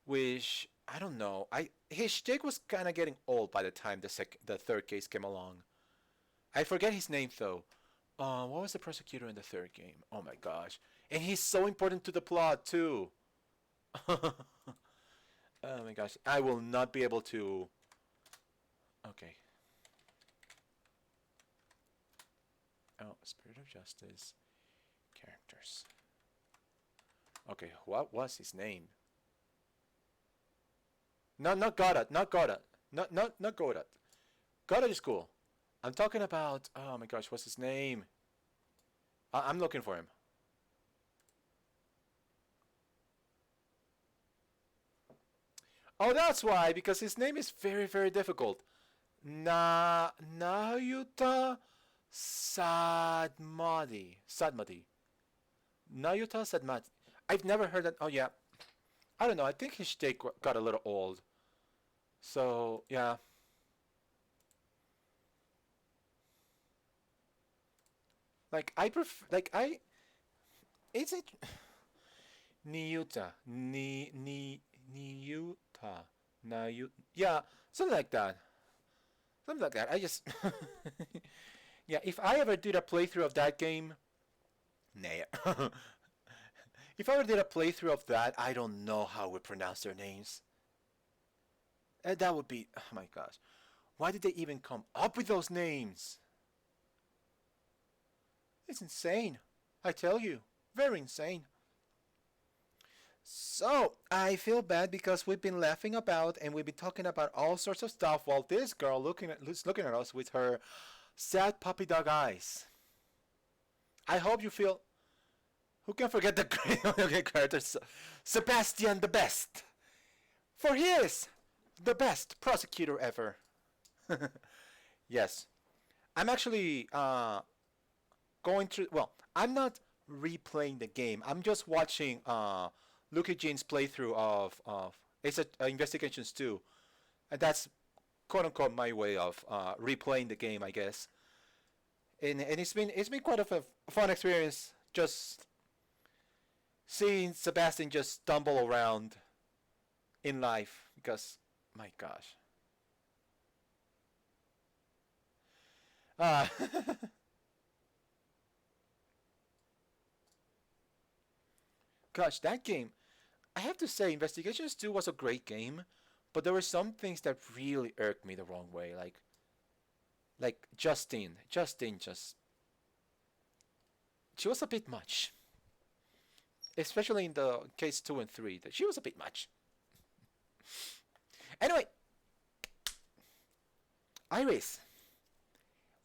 which I don't know. I his shtick was kind of getting old by the time the third case came along. I forget his name though. What was the prosecutor in the third game? Oh my gosh, and he's so important to the plot too. Oh my gosh, I will not be able to. Okay. Oh, Spirit of Justice characters. Okay, what was his name? No, not Godot, not Godot, not Godot. Godot is cool. I'm talking about. Oh my gosh, what's his name? I'm looking for him. Oh, that's why, because his name is very, very difficult. Nayuta Sadmati. Nayuta Sadmati. I've never heard that. Oh yeah, I don't know. I think his take got a little old. So yeah. Like I prefer. Like I. Is it Niyuta? Niyuta. Nayu. Yeah, something like that. Something like that. I just yeah. If I ever did a playthrough of that game, nah. If I ever did a playthrough of that, I don't know how we pronounce their names. That would be, oh my gosh. Why did they even come up with those names? It's insane. I tell you. Very insane. So, I feel bad because we've been laughing about and we've been talking about all sorts of stuff while this girl is looking at us with her sad puppy dog eyes. I hope you feel... Who can forget the great character Sebastian the Best? For he is the best prosecutor ever. Yes. I'm actually going through... Well, I'm not replaying the game. I'm just watching Lucky Jean's playthrough of it's Investigations 2. And that's quote-unquote my way of replaying the game, I guess. And it's been quite a fun experience just seeing Sebastian just stumble around in life because, my gosh. Gosh, that game, I have to say, Investigations 2 was a great game, but there were some things that really irked me the wrong way, like Justine. Justine just, she was a bit much. Especially in the case 2 and 3, that she was a bit much. Anyway, Iris,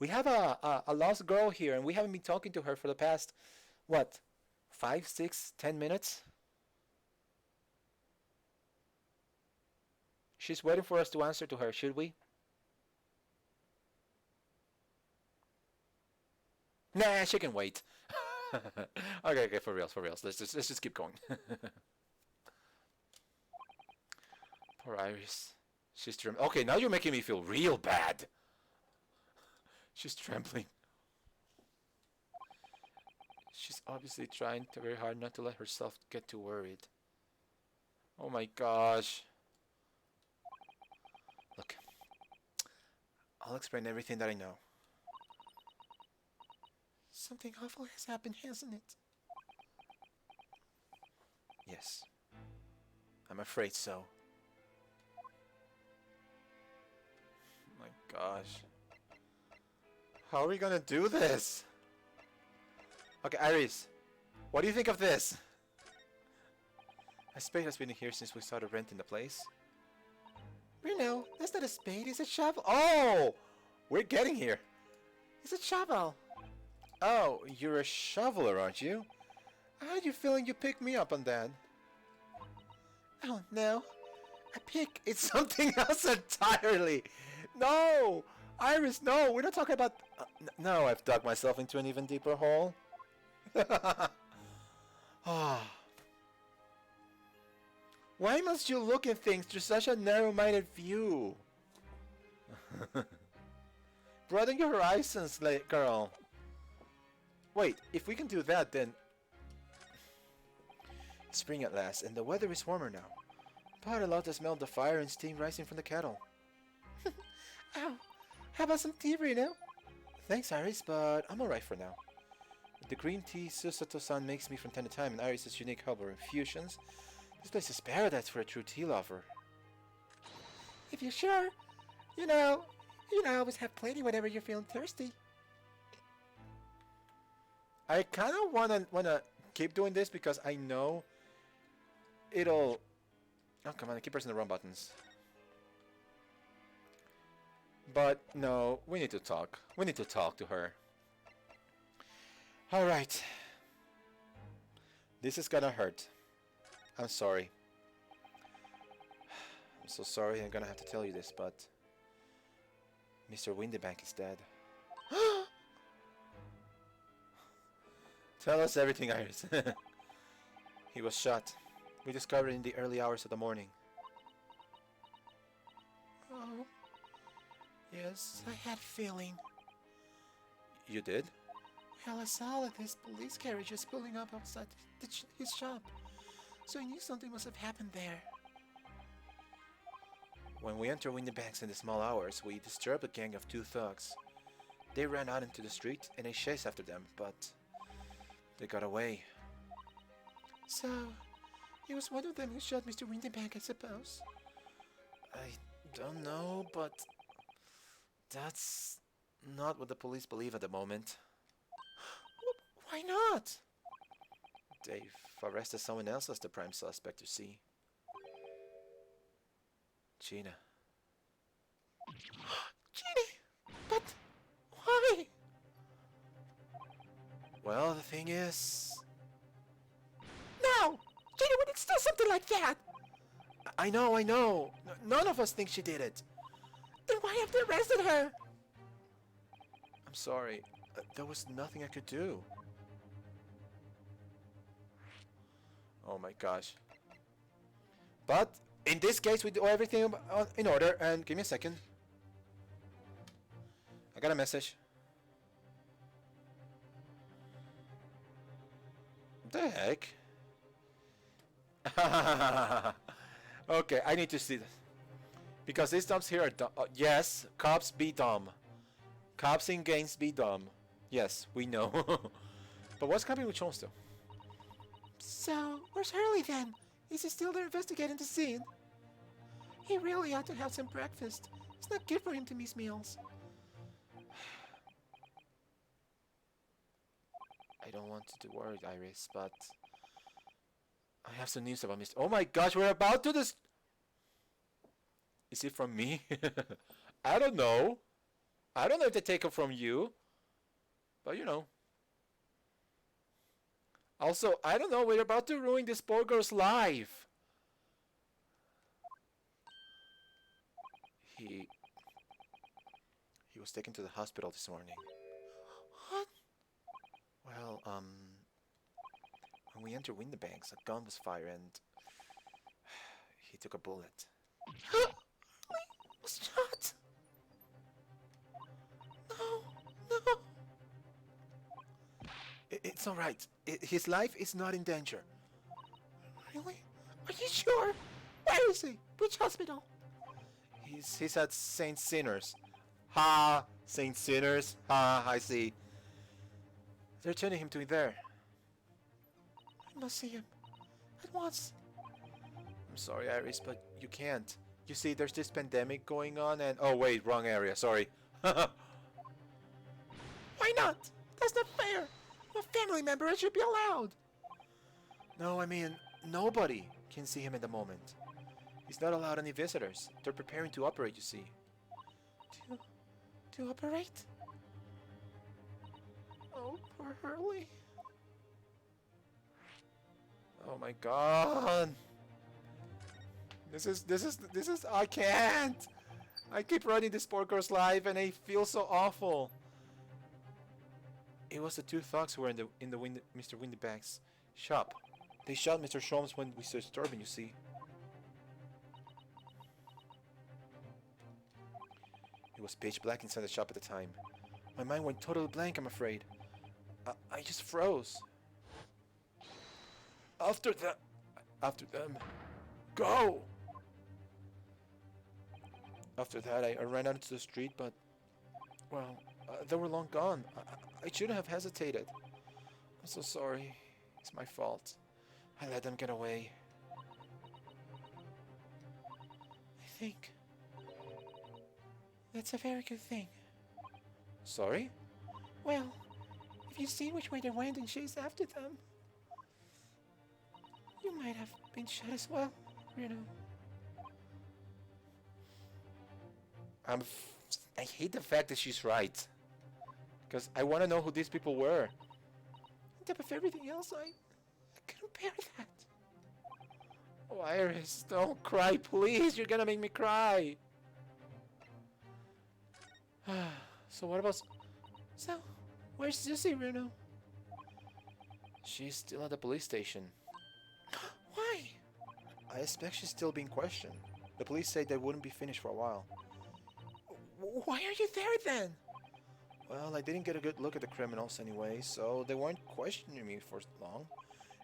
we have a lost girl here, and we haven't been talking to her for the past, what, 5, 6, 10 minutes? She's waiting for us to answer to her, should we? Nah, she can wait. Okay, for reals. Let's just keep going. Poor Iris. She's trembling. Okay, now you're making me feel real bad. She's trembling. She's obviously trying very hard not to let herself get too worried. Oh my gosh. Look, I'll explain everything that I know. Something awful has happened, hasn't it? Yes. I'm afraid so. My gosh. How are we gonna do this? Okay, Iris, what do you think of this? A spade has been here since we started renting the place. Bruno, that's not a spade, it's a shovel. Oh! We're getting here. It's a shovel. Oh, you're a shoveler, aren't you? How are you feeling you picked me up on that? Oh no, a pick. It's something else entirely. No! Iris, no! We're not talking about... no, I've dug myself into an even deeper hole. Why must you look at things through such a narrow-minded view? Broaden your horizons, girl. Wait, if we can do that, then... It's spring at last, and the weather is warmer now. But I love the smell of the fire and steam rising from the kettle. Ow, how about some tea, Bruno? Thanks, Iris, but I'm alright for now. The green tea Susato-san makes me from time to time, and Iris' unique herbal infusions. This place is paradise for a true tea lover. If you're sure, you know, I always have plenty whenever you're feeling thirsty. I kind of wanna keep doing this because I know it'll... Oh, come on, I keep pressing the wrong buttons. But no, we need to talk. We need to talk to her. Alright. This is gonna hurt. I'm sorry. I'm so sorry I'm gonna have to tell you this, but... Mr. Windybank is dead. Tell us everything, Iris. He was shot. We discovered it in the early hours of the morning. Oh, yes, I had a feeling. You did? Well, I saw that his police carriage was pulling up outside his shop, so I knew something must have happened there. When we entered Windybanks in the small hours, we disturbed a gang of 2 thugs. They ran out into the street and I chased after them, but they got away. So, it was one of them who shot Mr. Windybank, I suppose. I don't know, but that's not what the police believe at the moment. Why not? They've arrested someone else as the prime suspect, you see. Gina. Jeannie! But why? Well, the thing is... No! Jeannie wouldn't steal something like that! I know. None of us think she did it. Then why have they arrested her? I'm sorry. There was nothing I could do. Oh my gosh. But in this case, we do everything in order. And give me a second. I got a message. What the heck? Okay, I need to see this. Because these dumps here are dumb. Yes, cops be dumb. Cops in games be dumb. Yes, we know. But what's happening with Jones though? So, where's Hurley then? Is he still there investigating the scene? He really ought to have some breakfast. It's not good for him to miss meals. I don't want to be worried, Iris, but I have some news about Mr. Oh my gosh, we're about to this. Is it from me? I don't know. I don't know if they take it from you. But you know. Also, I don't know, we're about to ruin this poor girl's life. He was taken to the hospital this morning. What? Well, when we entered Windybanks, a gun was fired and he took a bullet. He was shot! No. It's alright. His life is not in danger. Really? Are you sure? Where is he? Which hospital? He's at Saint Sinners. Ha! Saint Sinners. Ha! I see. They're turning him to be there. I must see him. At once. I'm sorry, Iris, but you can't. You see, there's this pandemic going on and... Oh, wait, wrong area. Sorry. Why not? That's not fair. I'm a family member. I should be allowed. No, I mean, nobody can see him at the moment. He's not allowed any visitors. They're preparing to operate, you see. To operate? Oh, poor Hurley. Oh my god. This is I can't. I keep running this poor girl's life and I feel so awful. It was the 2 thugs who were in the Mr. Windybank's shop. They shot Mr. Sholmes when we saw disturbing, you see. It was pitch black inside the shop at the time. My mind went totally blank, I'm afraid. I just froze. After them, go! After that, I ran out into the street, but, well, they were long gone. I shouldn't have hesitated. I'm so sorry. It's my fault. I let them get away. I think that's a very good thing. Sorry? Well, if you'd seen which way they went and chased after them, you might have been shot as well, you know. I hate the fact that she's right. Because I want to know who these people were. On top of everything else, I couldn't bear that. Oh, Iris, don't cry, please. You're gonna make me cry. So what about... So, where's Susie, Bruno? She's still at the police station. Why? I expect she's still being questioned. The police say they wouldn't be finished for a while. Why are you there then? Well, I didn't get a good look at the criminals anyway, so they weren't questioning me for long.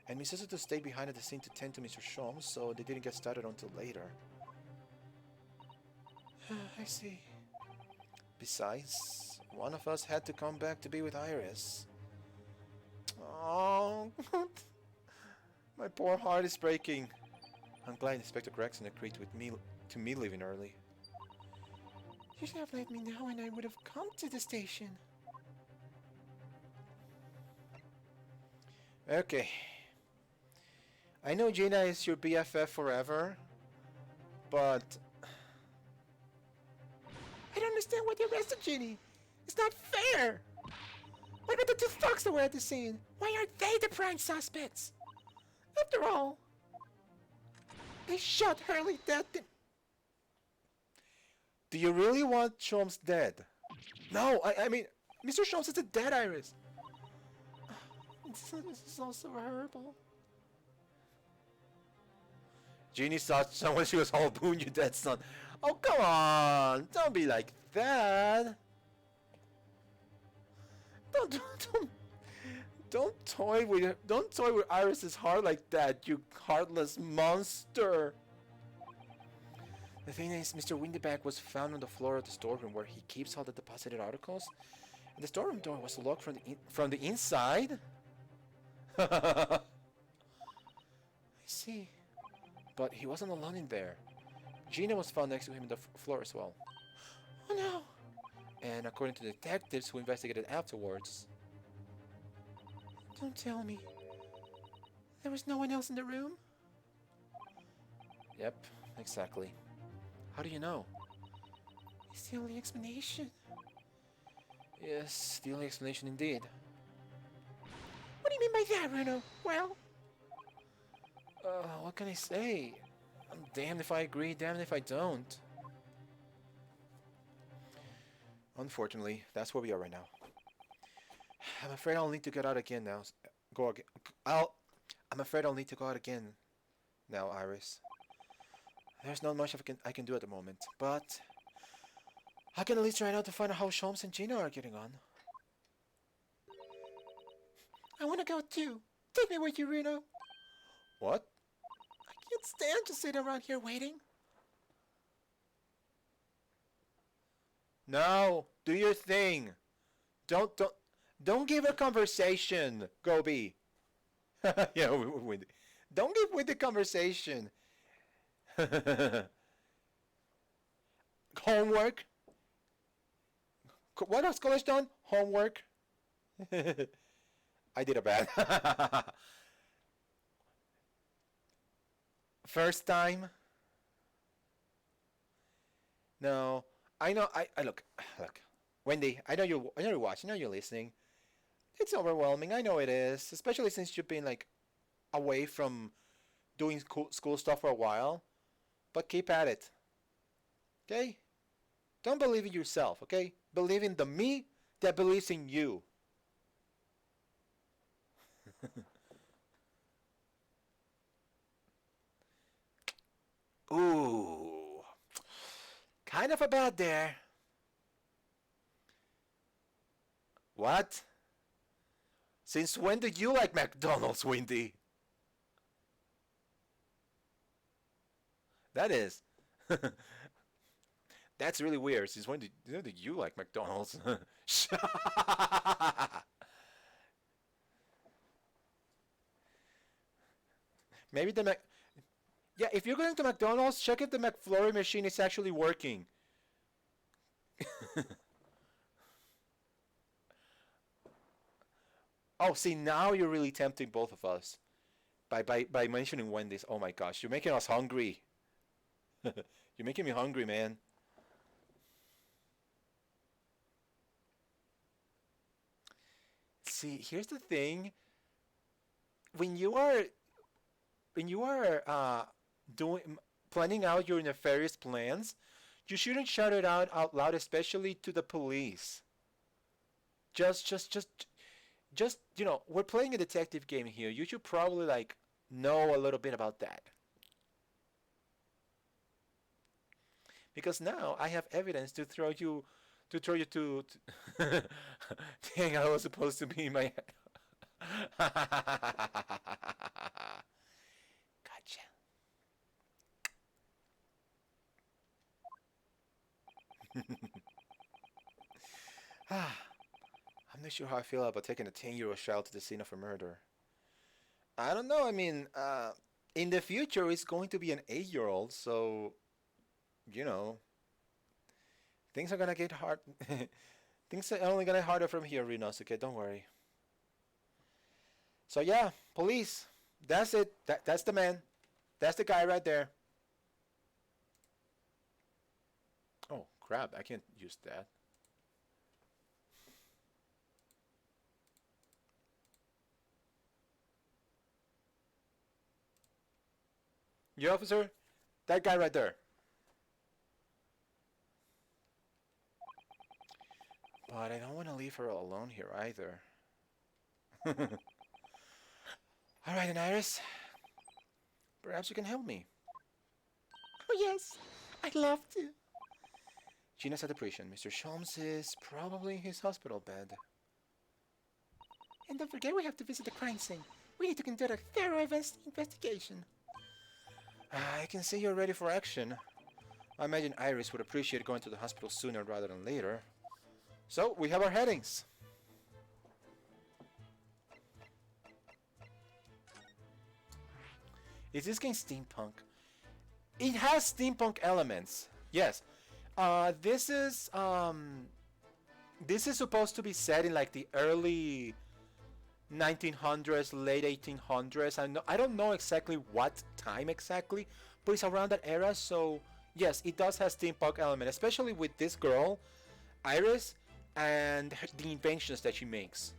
And Miss Suzuto stayed behind at the scene to tend to Mr. Sholmes, so they didn't get started until later. I see. Besides, one of us had to come back to be with Iris. Oh, my poor heart is breaking. I'm glad Inspector Gregson agreed with me to me leaving early. You should have let me know and I would have come to the station. Okay. I know Gina is your BFF forever, but I don't understand why they arrested Ginny. It's not fair. What about the two thugs that were at the scene? Why aren't they the prime suspects? After all, they shot Hurley dead. do you really want Sholmes dead? No, I mean, Mr. Sholmes is dead, Iris. This is also horrible. Jeannie saw someone she was all boon, you dead son. Oh, come on. Don't be like that. Don't toy with Iris's heart like that, you heartless monster. The thing is, Mr. Windyback was found on the floor of the storeroom where he keeps all the deposited articles. And the storeroom door was locked from the inside. I see. But he wasn't alone in there. Gina was found next to him on the floor as well. Oh no. And according to the detectives who investigated afterwards... Don't tell me. There was no one else in the room? Yep, exactly. How do you know? It's the only explanation. Yes, the only explanation indeed. What do you mean by that, Bruno? Well... What can I say? I'm damned if I agree, damned if I don't. Unfortunately, that's where we are right now. I'm afraid I'll need to get out again now. I'm afraid I'll need to go out again now, Iris. There's not much I can do at the moment, but I can at least try now to find out how Sholmes and Gina are getting on. I want to go too. Take me with you, Bruno. What? I can't stand to sit around here waiting. No, do your thing. Don't give a conversation, Gobi. Yeah, Windy. Don't give Windy conversation. Homework. What has college done? Homework. I did a bad. First time. No, I know. I look. Wendy, I know you're watching. I know you're listening. It's overwhelming. I know it is, especially since you've been like away from doing school stuff for a while. But keep at it. Okay? Don't believe in yourself. Okay? Believe in the me that believes in you. Ooh. Kind of a bad there. What? Since when did you like McDonald's, Windy? That is. That's really weird. Since when did you like McDonald's? Maybe the Mac... Yeah, if you're going to McDonald's, check if the McFlurry machine is actually working. Oh, see, now you're really tempting both of us by mentioning Wendy's. Oh my gosh, you're making us hungry. You're making me hungry, man. See, here's the thing. When you are doing planning out your nefarious plans, you shouldn't shout it out loud, especially to the police. Just, you know, we're playing a detective game here. You should probably like know a little bit about that. Because now I have evidence to throw you to dang, I was supposed to be in my Gotcha. I'm not sure how I feel about taking a 10-year-old child to the scene of a murder. I don't know. I mean, in the future, it's going to be an 8-year-old, so, you know, things are gonna get hard. Things are only gonna get harder from here, Rinosuke. Don't worry. So yeah, police. That's it. That's the man. That's the guy right there. Oh crap! I can't use that. You officer, that guy right there. But I don't want to leave her alone here either. All right, then, Iris. Perhaps you can help me. Oh, yes. I'd love to. Gina's at the prison. Mr. Sholmes is probably in his hospital bed. And don't forget we have to visit the crime scene. We need to conduct a thorough investigation. I can see you're ready for action. I imagine Iris would appreciate going to the hospital sooner rather than later. So, we have our headings. Is this game steampunk? It has steampunk elements. Yes. This is supposed to be set in like the early 1900s, late 1800s. I don't know exactly what time exactly, but it's around that era. So yes, it does have steampunk element, especially with this girl, Iris, and the inventions that she makes.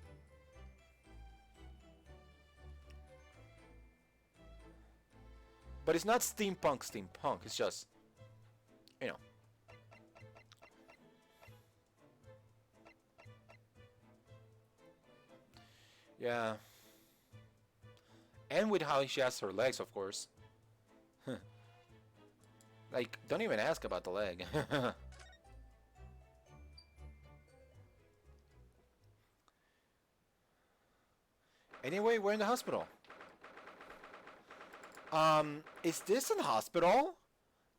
But it's not steampunk. It's just, you know. Yeah. And with how she has her legs, of course. Like, don't even ask about the leg. Anyway, we're in the hospital. Is this a hospital?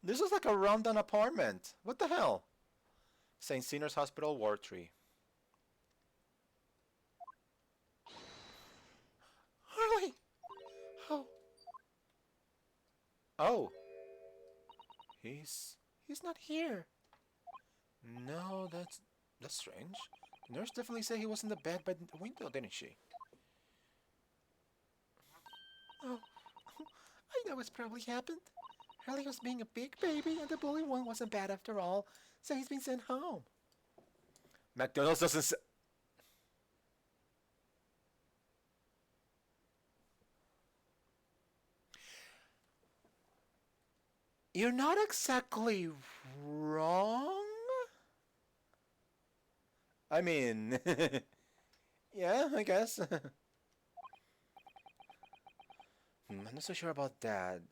This is like a rundown apartment. What the hell? St. Sinner's Hospital, Ward 3. Harley! Oh. Oh. He's He's not here. No, that's strange. The nurse definitely said he was in the bed by the window, didn't she? Oh. I know what's probably happened. Harley was being a big baby, and the bully one wasn't bad after all, so he's been sent home. McDonald's doesn't say... You're not exactly wrong. I mean, yeah, I guess. I'm not so sure about that.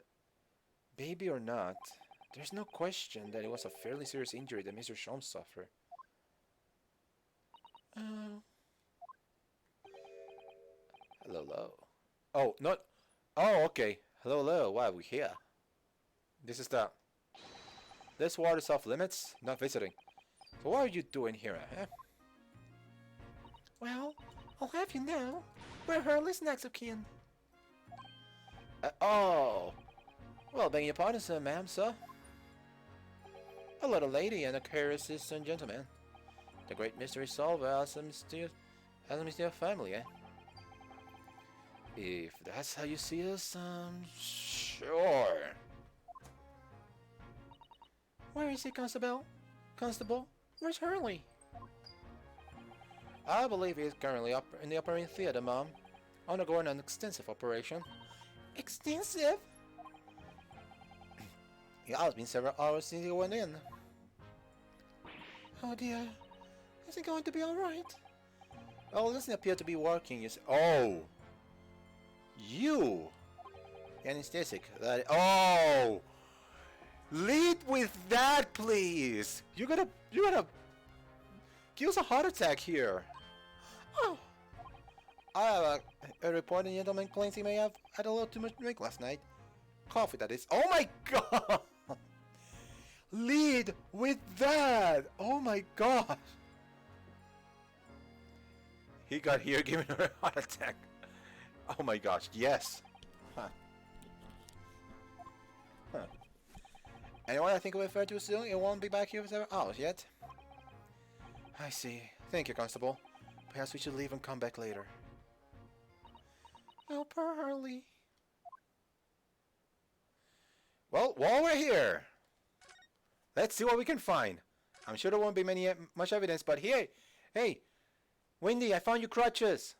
Baby or not, there's no question that it was a fairly serious injury that Mr. Sholmes suffered. Hello, hello. Oh, not... Oh, okay. Hello, hello. Why are we here? This is the... This ward is off limits, not visiting. So what are you doing here, huh? Well, I'll have you know. We're Harley's next of kin. Oh! Well, begging your pardon, sir, ma'am, sir. A little lady and a curious and gentleman. The great mystery solver has a mysterious family, eh? If that's how you see us, sure. Where is he, Constable? Constable, where's Harley? I believe he's currently up in the operating theater, Mom, undergoing an extensive operation. Extensive? It has been several hours since he went in. Oh dear. Is he going to be alright? Well, it doesn't appear to be working. Oh! You! Anesthetic. Oh! Lead with that, please! You're gonna give us a heart attack here. Oh! I have a report the gentleman claims he may have had a little too much drink last night. Coffee, that is. Oh my god! lead with that. Oh my gosh. He got here giving her a heart attack. Oh my gosh, yes. Huh. Huh. Anyone I think will refer to soon? It won't be back here for several hours yet. I see. Thank you, Constable. Perhaps we should leave and come back later. Oh, poor Harley. Well, while we're here, let's see what we can find. I'm sure there won't be much evidence, but here, hey, Wendy, I found your crutches.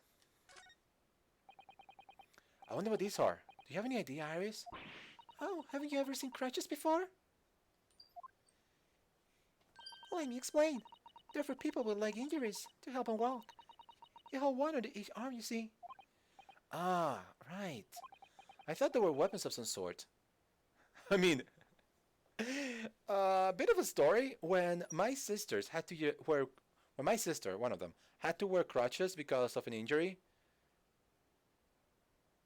I wonder what these are. Do you have any idea, Iris? Oh, haven't you ever seen crutches before? Let me explain. They're for people with leg injuries, to help them walk. You hold one under each arm, you see. Ah, right. I thought they were weapons of some sort. I mean, a bit of a story. When my sisters had to wear, when my sister, one of them, had to wear crutches because of an injury.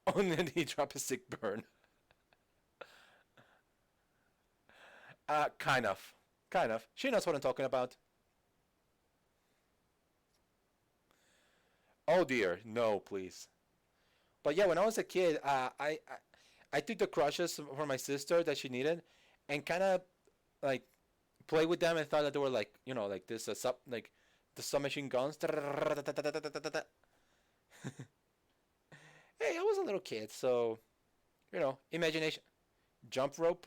Oh, and then he dropped a sick burn. Kind of. Kind of. She knows what I'm talking about. Oh dear, no, please. But yeah, when I was a kid, I took the crutches for my sister that she needed, and kind of like play with them and thought that they were like, you know, like this like the submachine guns. Hey, I was a little kid, so you know, imagination. Jump rope.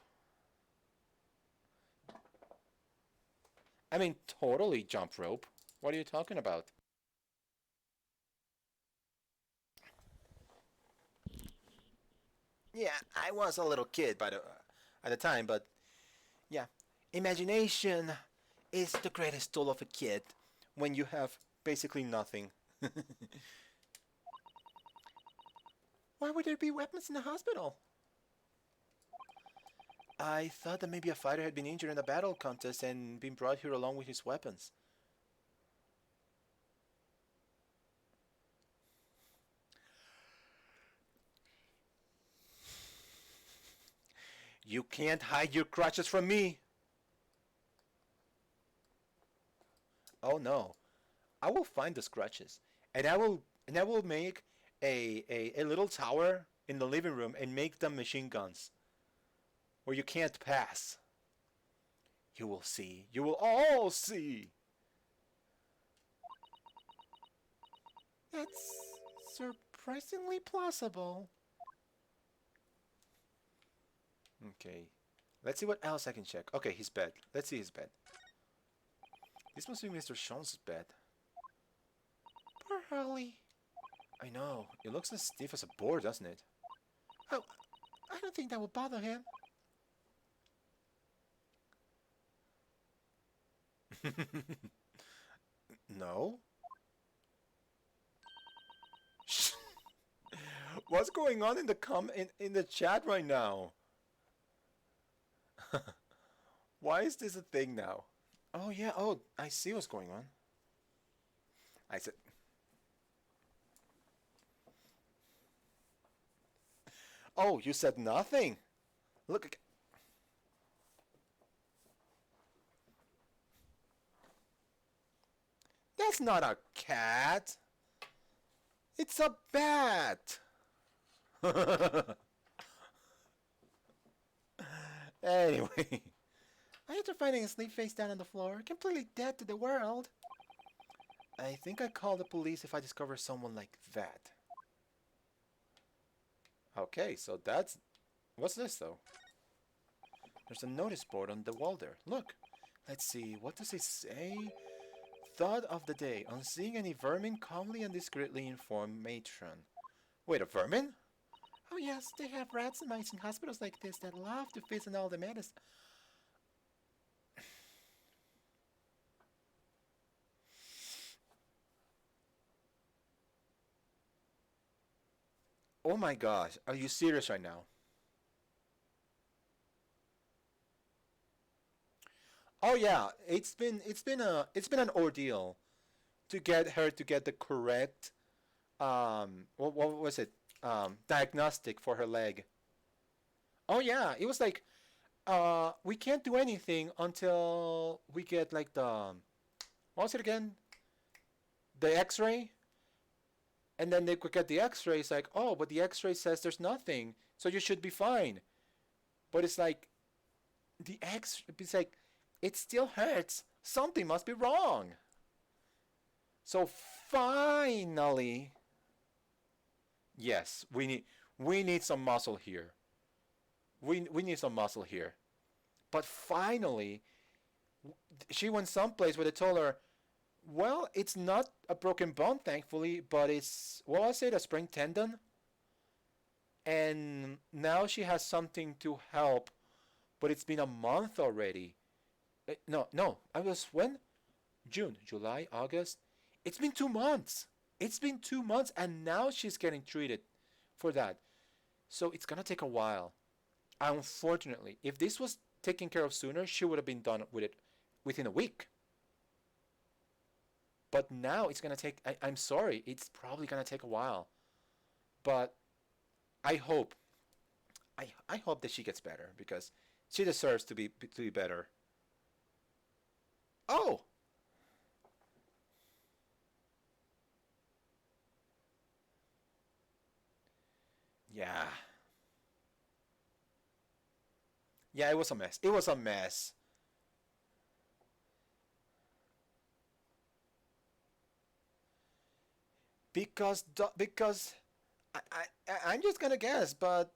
I mean, totally jump rope. What are you talking about? Yeah, I was a little kid at the time, but yeah, imagination is the greatest tool of a kid when you have basically nothing. Why would there be weapons in the hospital? I thought that maybe a fighter had been injured in a battle contest and been brought here along with his weapons. You can't hide your crutches from me. Oh no. I will find the scratches, and I will make a little tower in the living room and make them machine guns where you can't pass. You will see. You will all see. That's surprisingly plausible. Okay. Let's see what else I can check. Okay, his bed. Let's see his bed. This must be Mr. Sean's bed. Poor Harley. I know. It looks as stiff as a board, doesn't it? Oh, I don't think that will bother him. No? What's going on in the in the chat right now? Why is this a thing now? Oh yeah, oh, I see what's going on. I said Oh, you said nothing. Look. That's not a cat. It's a bat. Anyway. After finding his sleep face down on the floor, completely dead to the world. I think I call the police if I discover someone like that. Okay, so that's... What's this, though? There's a notice board on the wall there. Look. Let's see. What does it say? Thought of the day. On seeing any vermin, calmly and discreetly inform matron. Wait, a vermin? Oh yes, they have rats and mice in hospitals like this that love to feast on all the medicine. Oh my gosh, are you serious right now? Oh yeah, it's been an ordeal to get her to get the correct what was it? Diagnostic for her leg. Oh yeah, it was like we can't do anything until we get like the what was it again? The X-ray, and then they could get the X-ray. It's like, oh, but the X-ray says there's nothing, so you should be fine. But it's like it's like it still hurts. Something must be wrong. So finally, yes, we need some muscle here. We need some muscle here. But finally, she went someplace where they told her, well, it's not a broken bone, thankfully, but it's, what was it, a sprained tendon? And now she has something to help, but it's been a month already. No, I was when? June, July, August. It's been 2 months. It's been 2 months, and now she's getting treated for that. So it's gonna take a while. Unfortunately, if this was taken care of sooner, she would have been done with it within a week. But now it's gonna take. I'm sorry, it's probably gonna take a while. But I hope, I hope that she gets better because she deserves to be better. Oh, yeah, yeah. It was a mess. It was a mess. Because I'm just gonna guess, but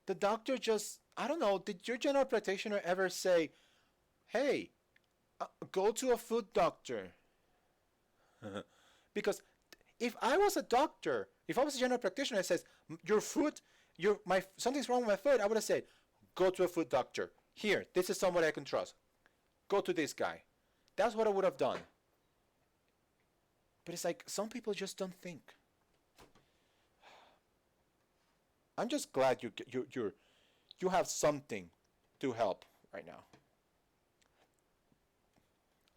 the doctor just I don't know. Did your general practitioner ever say, "Hey, go to a foot doctor"? Because if I was a doctor, if I was a general practitioner, it says your foot, your my something's wrong with my foot, I would have said, "Go to a foot doctor. Here, this is somebody I can trust. Go to this guy." That's what I would have done. But it's like some people just don't think. I'm just glad you have something to help right now.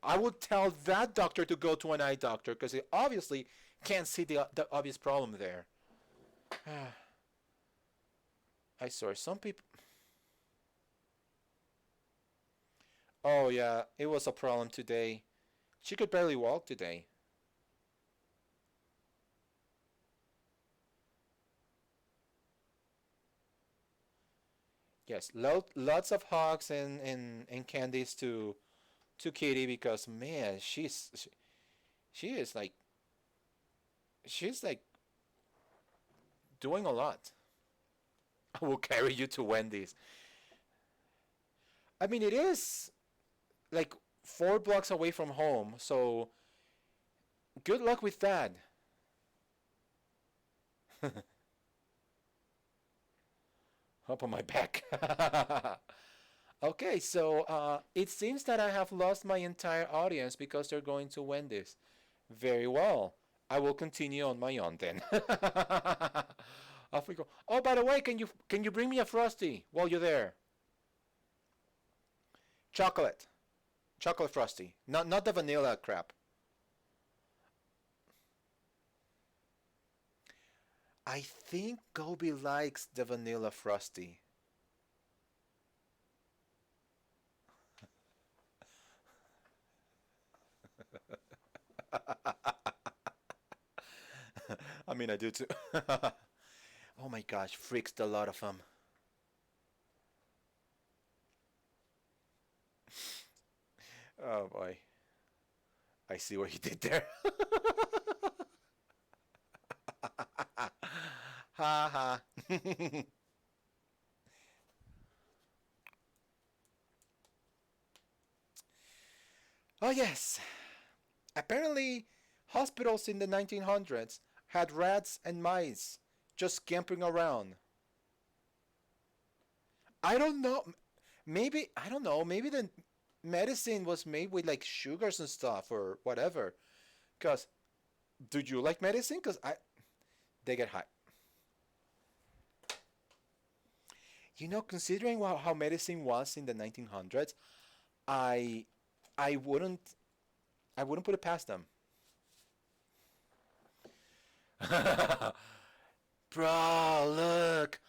I would tell that doctor to go to an eye doctor because he obviously can't see the obvious problem there. I swear, some people. Oh yeah, it was a problem today. She could barely walk today. Yes, lots of hugs and candies to Kitty because man, she is like she's like doing a lot. I will carry you to Wendy's. I mean, it is like 4 blocks away from home, so good luck with that. Up on my back. Okay, so it seems that I have lost my entire audience because they're going to Wendy's. Very well. I will continue on my own then. Off we go. Oh, by the way, can you bring me a frosty while you're there? Chocolate, chocolate frosty, not the vanilla crap. I think Gobi likes the vanilla frosty. I mean, I do too. Oh my gosh, freaks a lot of them. Oh boy, I see what you did there. Ha ha. Oh yes. Apparently, hospitals in the 1900s had rats and mice just scampering around. I don't know. Maybe I don't know. Maybe the medicine was made with like sugars and stuff or whatever. Cause, do you like medicine? Cause they get high. Considering how medicine was in the 1900s, I I wouldn't I wouldn't put it past them. Bro, look,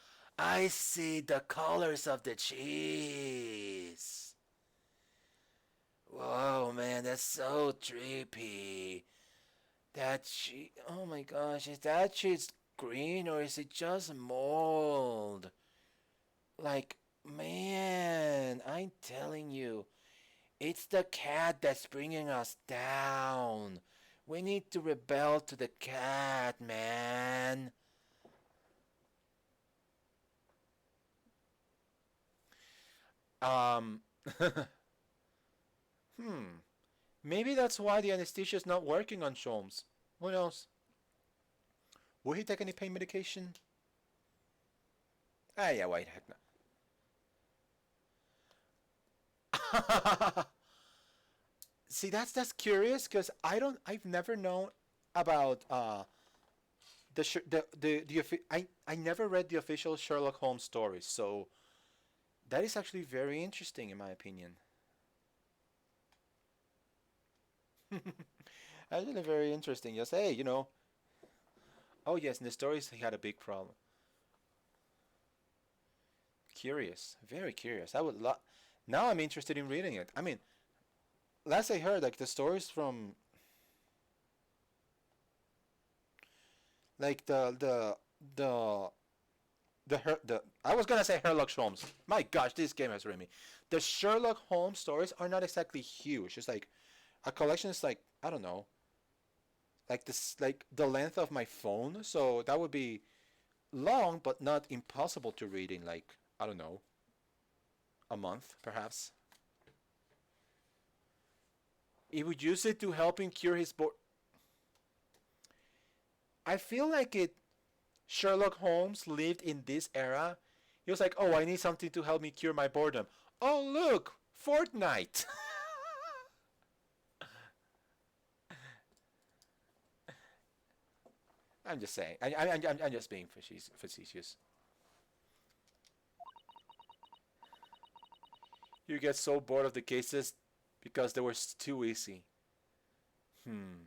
I see the colors of the cheese. Whoa, man, that's so trippy. That cheese, oh my gosh, is that cheese green or is it just mold? Like, man, I'm telling you, it's the cat that's bringing us down. We need to rebel to the cat, man. Um, hmm. Maybe that's why the anesthesia is not working on Sholmes. Who knows? Will he take any pain medication? Ah, yeah, why heck no. See, that's curious because I've never known about I never read the official Sherlock Holmes stories, so that is actually very interesting in my opinion. Actually, very interesting. Just hey, oh yes, in the stories he had a big problem. Curious, very curious. Now I'm interested in reading it. I mean, last I heard, like the stories from like the the I was gonna say Sherlock Holmes. My gosh, this game has ruined me. The Sherlock Holmes stories are not exactly huge. It's like a collection is like I don't know, like this like the length of my phone. So that would be long, but not impossible to read in like I don't know a month perhaps. He would use it to help him cure his boredom. I feel like it. Sherlock Holmes lived in this era. He was like, "Oh, I need something to help me cure my boredom. Oh, look, Fortnite." I'm just saying. I'm just being facetious. You get so bored of the cases because they were too easy. Hmm.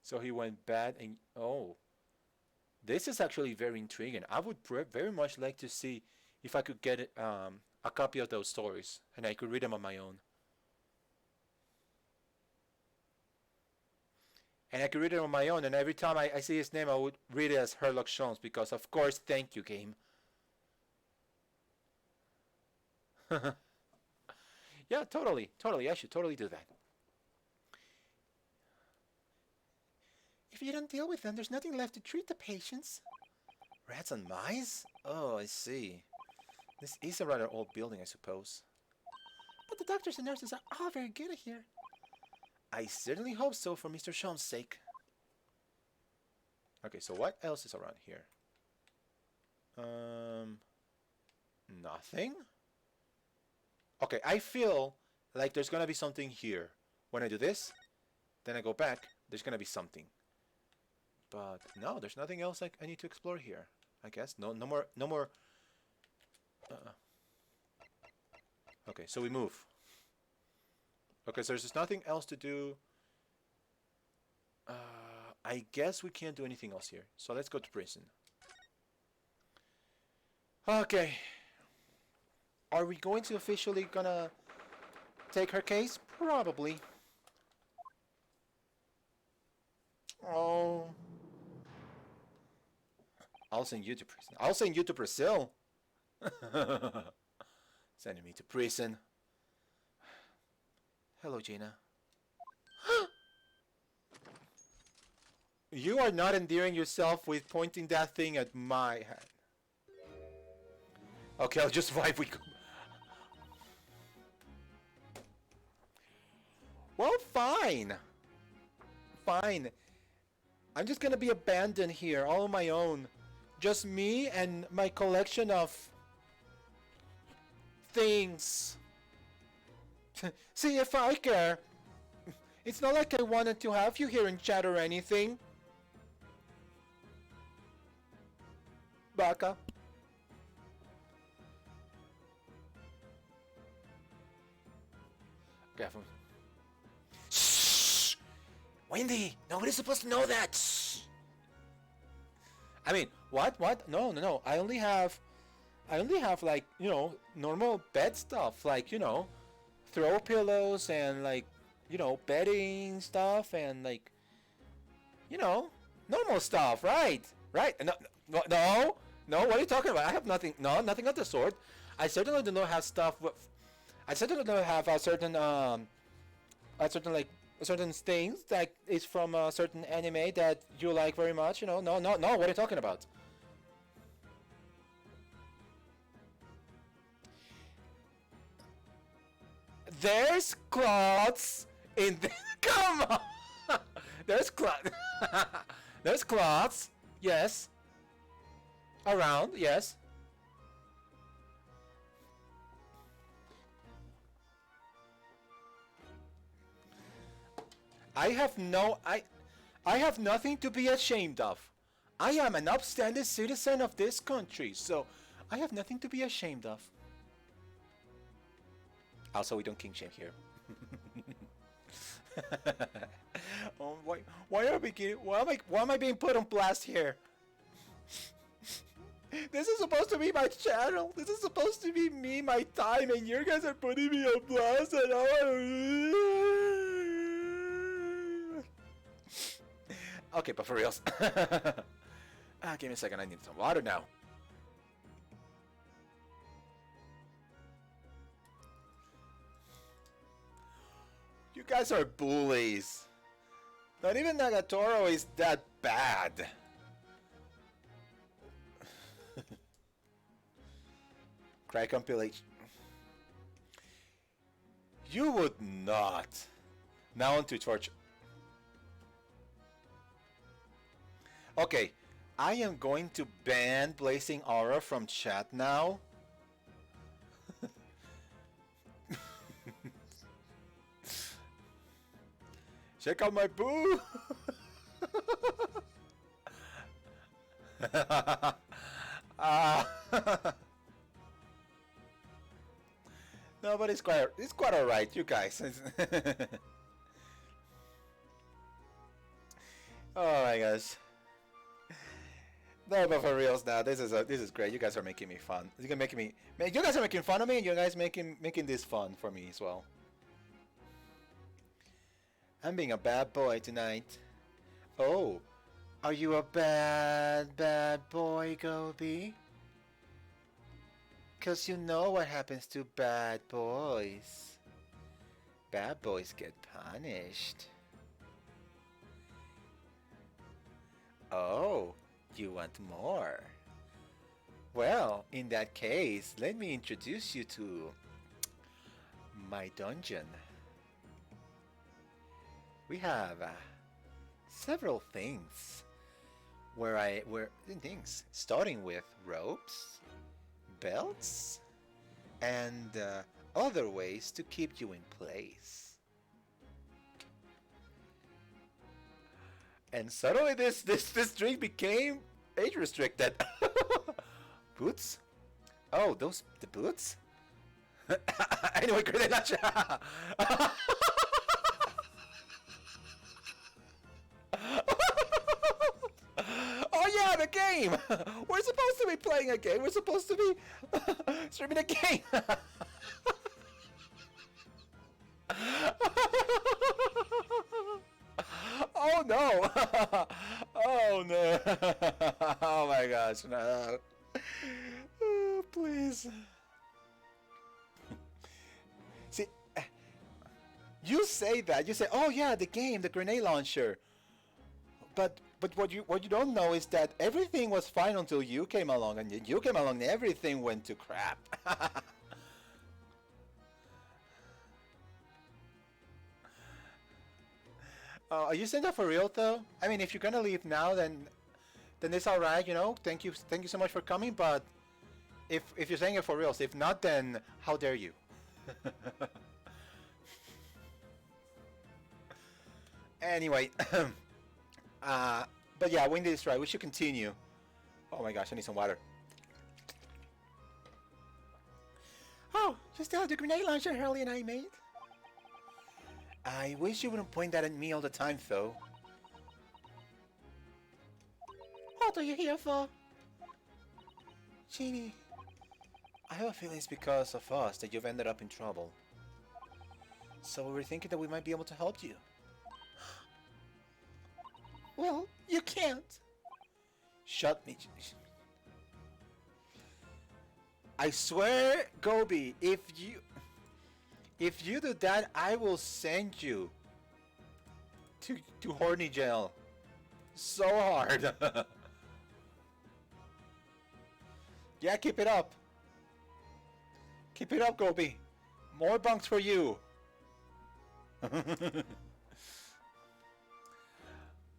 So he went bad and oh, this is actually very intriguing. I would very much like to see if I could get a copy of those stories and I could read them on my own. And I could read it on my own, and every time I see his name, I would read it as Sherlock Holmes because, of course, thank you, game. Yeah, totally, totally. I should totally do that. If you don't deal with them, there's nothing left to treat the patients. Rats and mice? Oh, I see. This is a rather old building, I suppose. But the doctors and nurses are all very good here. I certainly hope so for Mr. Sholmes' sake. Okay, so what else is around here? Nothing? Okay, I feel like there's gonna be something here. When I do this, then I go back, there's gonna be something. But no, there's nothing else I need to explore here. I guess no more. Okay, so we move. Okay, so there's just nothing else to do. I guess we can't do anything else here. So let's go to prison. Okay. Are we going to officially gonna take her case? Probably. Oh. I'll send you to prison. I'll send you to Brazil. Sending me to prison. Hello, Gina. You are not endearing yourself with pointing that thing at my head. Okay, I'll just vibe with. Well, fine. Fine. I'm just gonna be abandoned here, all on my own. Just me and my collection of things. See, if I care, it's not like I wanted to have you here in chat or anything. Baka. Okay, shh! Wendy! Nobody's supposed to know that! Shh! I mean, what? What? No, no, no. I only have like, normal bed stuff, like, throw pillows and like, bedding stuff and like, you know, normal stuff, right? Right? No, no, no, no. What are you talking about? I have nothing. No, nothing of the sort. I certainly do not have stuff. I certainly don't have a certain like certain things that is from a certain anime that you like very much. No, no, no. What are you talking about? There's cloths in the come on. There's cloth. There's cloths. Yes. Around. Yes. I have no. I have nothing to be ashamed of. I am an upstanding citizen of this country, so I have nothing to be ashamed of. Also, we don't king shame here. Oh, why are we getting, why am I being put on blast here? This is supposed to be my channel. This is supposed to be me, my time, and you guys are putting me on blast and okay, but for reals. Give me a second, I need some water now. You guys are bullies. Not even Nagatoro is that bad. Cry compilation. You would not. Now on to torture. Okay, I am going to ban Blazing Aura from chat now. Check out my boo! No, but it's quite alright, you guys. Oh my gosh. No, but for reals now, this is great. You guys are making me fun. You guys are making fun of me, and you guys making this fun for me as well. I'm being a bad boy tonight. Oh, are you a bad boy, Gobi? 'Cause you know what happens to bad boys. Bad boys get punished. Oh, you want more? Well, in that case, let me introduce you to my dungeon. We have several things starting with ropes, belts, and other ways to keep you in place. And suddenly this drink became age restricted. Boots? Oh, the boots? Anyway, grenade launcher. Oh yeah, the game! We're supposed to be playing a game. We're supposed to be streaming a game. Oh no! Oh no! Oh my gosh, no! Oh, please. See, you say that. You say, "Oh yeah, the game, the grenade launcher." But what you don't know is that everything was fine until you came along, and you came along, and everything went to crap. Are you saying that for real though? I mean, if you're gonna leave now, then it's all right, you know. Thank you so much for coming. But if you're saying it for real, if not, then how dare you? Anyway, but yeah, Windy is right. We should continue. Oh my gosh, I need some water. Oh, you still have the grenade launcher Harley and I made? I wish you wouldn't point that at me all the time, though. What are you here for? Genie, I have a feeling it's because of us that you've ended up in trouble. So we were thinking that we might be able to help you. well, you can't. Shut me. I swear, Gobi, if you do that, I will send you to horny jail. So hard. Yeah, keep it up. Keep it up, Gobi. More bunks for you.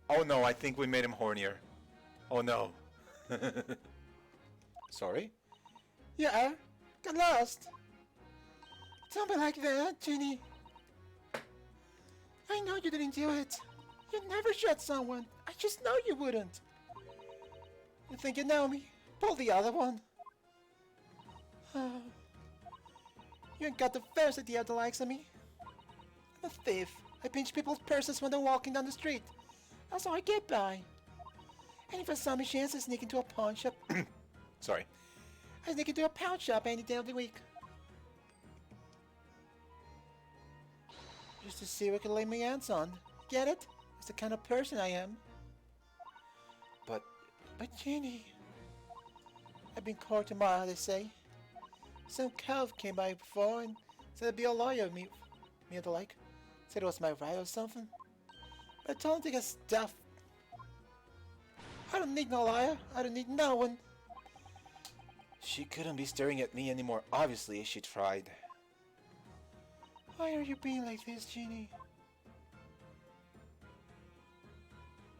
Oh no, I think we made him hornier. Oh no. Sorry? Yeah, got lost. Don't be like that, Genie. I know you didn't do it. You never shot someone. I just know you wouldn't. You think you know me? Pull the other one. You ain't got the fairest idea of the likes of me. I'm a thief. I pinch people's purses when they're walking down the street. That's how I get by. And if I saw me chance, I sneak into a pawn shop. Sorry. I sneak into a pound shop any day of the week. Just to see what I can lay my hands on. Get it? It's the kind of person I am. But Genie, I've been court tomorrow, they say. Some cove came by before and said I'd be a lawyer, me and the like. Said it was my right or something. But I told him to get stuff. I don't need no lawyer. I don't need no one. she couldn't be staring at me anymore. Obviously, she tried. Why are you being like this, Genie?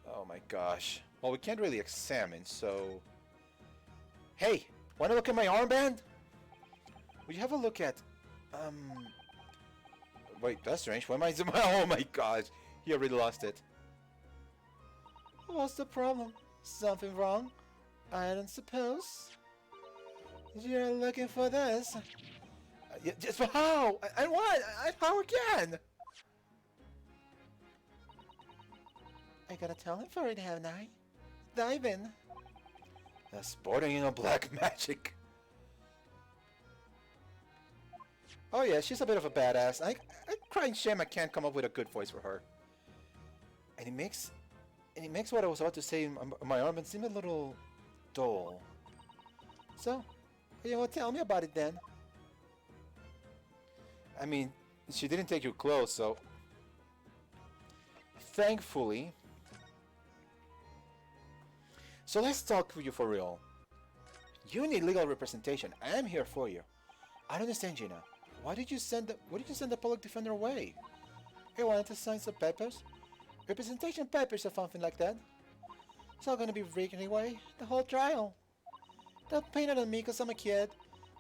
Oh my gosh. Well, we can't really examine, so... Hey! Wanna look at my armband? Will you have a look at... Wait, that's strange. Why am I... Oh my gosh! You already lost it. What's the problem? Something wrong? I don't suppose. You're looking for this. Yeah, just how? And what? How again? I got a talent for it, haven't I? Dive in. Sporting in a black magic. Oh yeah, she's a bit of a badass. I crying shame I can't come up with a good voice for her. And it makes what I was about to say in my armband seem a little dull. So, you want to tell me about it then? I mean, she didn't take your clothes, so... Thankfully... So let's talk with you for real. You need legal representation. I am here for you. I don't understand, Gina. Why did you send the public defender away? He wanted to sign some papers. Representation papers or something like that. It's all gonna be rigged anyway. The whole trial. They'll paint it on me because I'm a kid.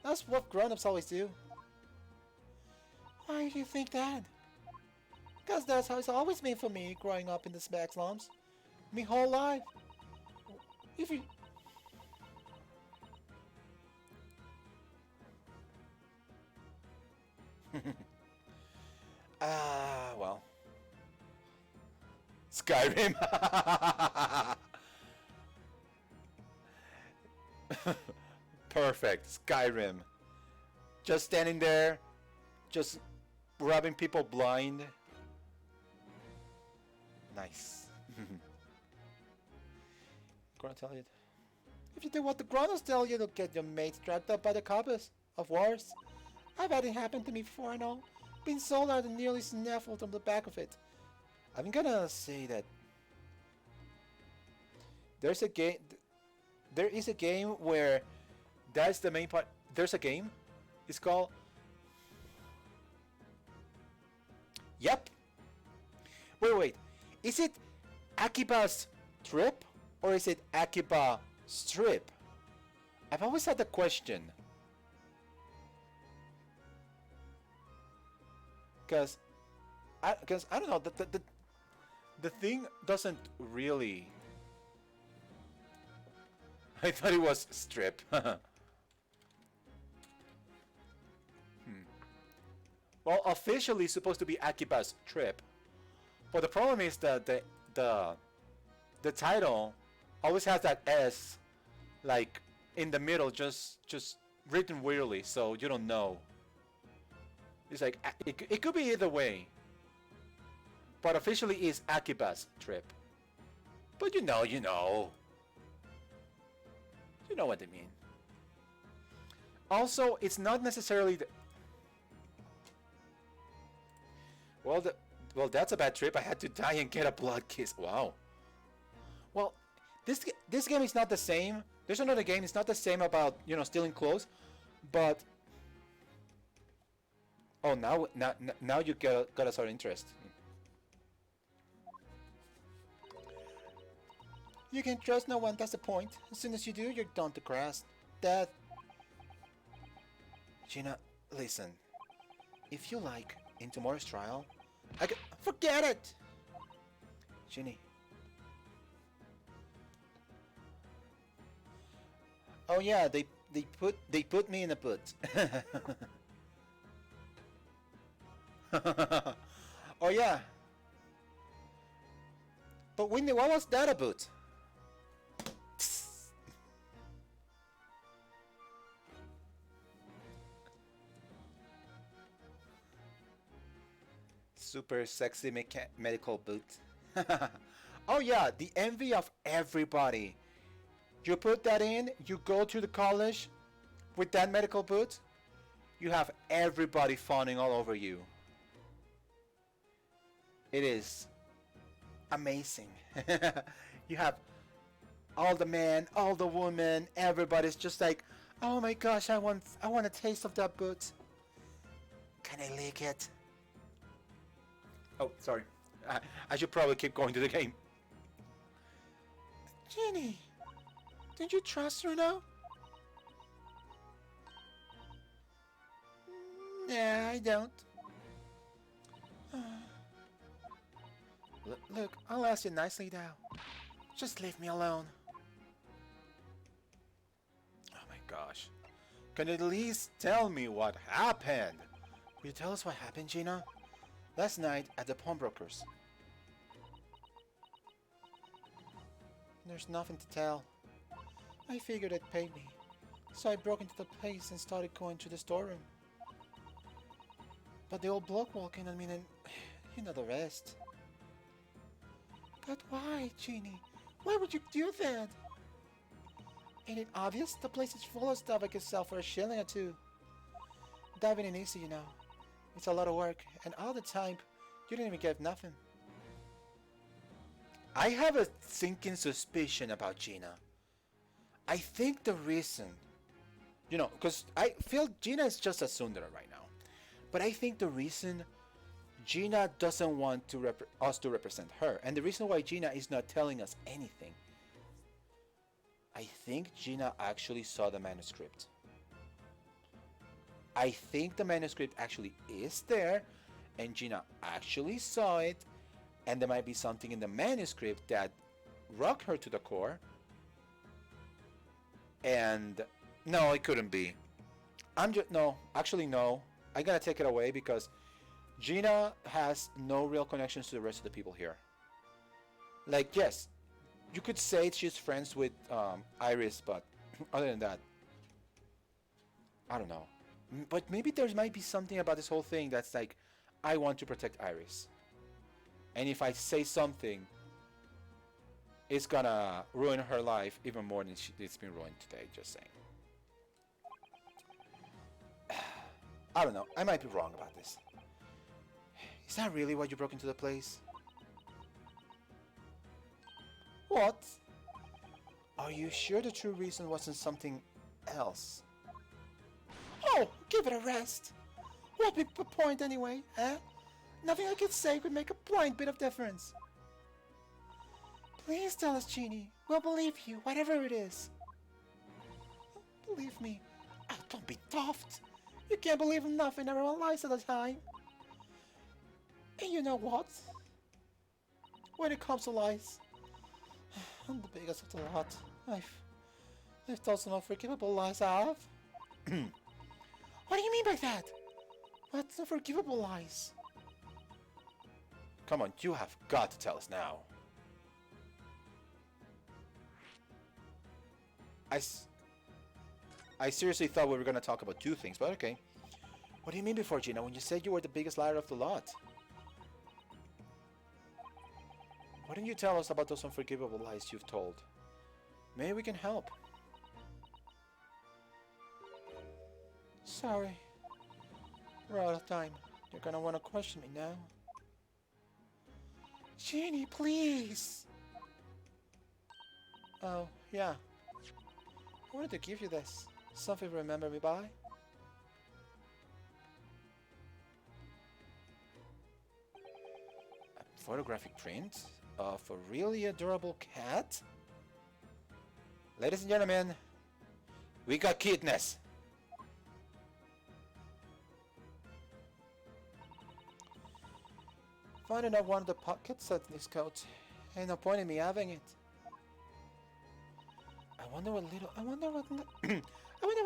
That's what grown-ups always do. Why do you think that? Because that's how it's always been for me growing up in the smack slums. Me whole life. If you... Well. Skyrim. Perfect. Skyrim. Just standing there, just robbing people blind. Nice. Gonna tell you. If you do what the grown-ups tell you, you'll get your mates dragged up by the coppers. Of worse. I've had it happen to me before and all. Been sold out and nearly snaffled on the back of it. I'm gonna say that there's a game. There is a game where that's the main part. There's a game. It's called. Yep. Wait. Is it Akiba's Trip or is it Akiba Strip? I've always had the question. Because I don't know, the thing doesn't really... I thought it was strip. Well, officially it's supposed to be Akiba's Trip. But the problem is that the title always has that S, like in the middle, just written weirdly, so you don't know. It's like it could be either way, but officially is Akiba's trip. But you know what they mean. Also, it's not necessarily the well, that's a bad trip. I had to die and get a blood kiss. Wow. Well, this game is not the same. There's another game. It's not the same about stealing clothes, but oh now you got us our interest. You can trust no one, that's the point. As soon as you do, you're done to grass. That... Gina, listen. If you like, in tomorrow's trial, I can... Forget it! Ginny. Oh yeah, they put me in a put. Oh yeah. But Winnie, what was that about? Super sexy medical boot. Oh yeah, the envy of everybody. You put that in, you go to the college with that medical boot, you have everybody fawning all over you. It is amazing. You have all the men, all the women, everybody's just like, oh my gosh, I want a taste of that boot. Can I lick it? Oh, sorry. I should probably keep going to the game. Ginny, don't you trust her now? Nah, I don't. Look, I'll ask you nicely now. Just leave me alone. Oh my gosh. Can you at least tell me what happened? Will you tell us what happened, Gina? Last night at the pawnbroker's. There's nothing to tell. I figured they'd pay me. So I broke into the place and started going to the storeroom. But the old bloke walked in on me and you know the rest. But why, Jeannie? Why would you do that? Ain't it obvious? The place is full of stuff I could sell for $1 or $2. Diving in easy, you know. It's a lot of work, and all the time, you didn't even get nothing. I have a sinking suspicion about Gina. I think the reason, because I feel Gina is just a tsundere right now. But I think the reason Gina doesn't want us to represent her, and the reason why Gina is not telling us anything, I think Gina actually saw the manuscript. I think the manuscript actually is there, and Gina actually saw it, and there might be something in the manuscript that rocked her to the core. And no, it couldn't be. No, I gotta take it away because Gina has no real connections to the rest of the people here. Like, yes, you could say she's friends with Iris, but other than that, I don't know. But maybe there might be something about this whole thing that's like, I want to protect Iris. And if I say something, it's gonna ruin her life even more than it's been ruined today, just saying. I don't know, I might be wrong about this. Is that really why you broke into the place? What? Are you sure the true reason wasn't something else? Oh, give it a rest. What would be the point anyway, eh? Nothing I could say could make a blind bit of difference. Please tell us, Jeannie. We'll believe you, whatever it is. Believe me. Oh, don't be daft. You can't believe in nothing. Everyone lies all the time. And you know what? When it comes to lies, I'm the biggest of the lot. I've told some unforgivable lies, I have. What do you mean by that? What's unforgivable lies? Come on, you have got to tell us now. I seriously thought we were gonna talk about two things, but okay. What do you mean before, Gina? When you said you were the biggest liar of the lot? Why don't you tell us about those unforgivable lies you've told? Maybe we can help. Sorry. We're out of time. You're gonna wanna question me now. Jeannie, please. Oh, yeah. I wanted to give you this. Something to remember me by. A photographic print of a really adorable cat? Ladies and gentlemen, we got cuteness. Finding out one of the pockets of this coat. Ain't no point in me having it. I wonder what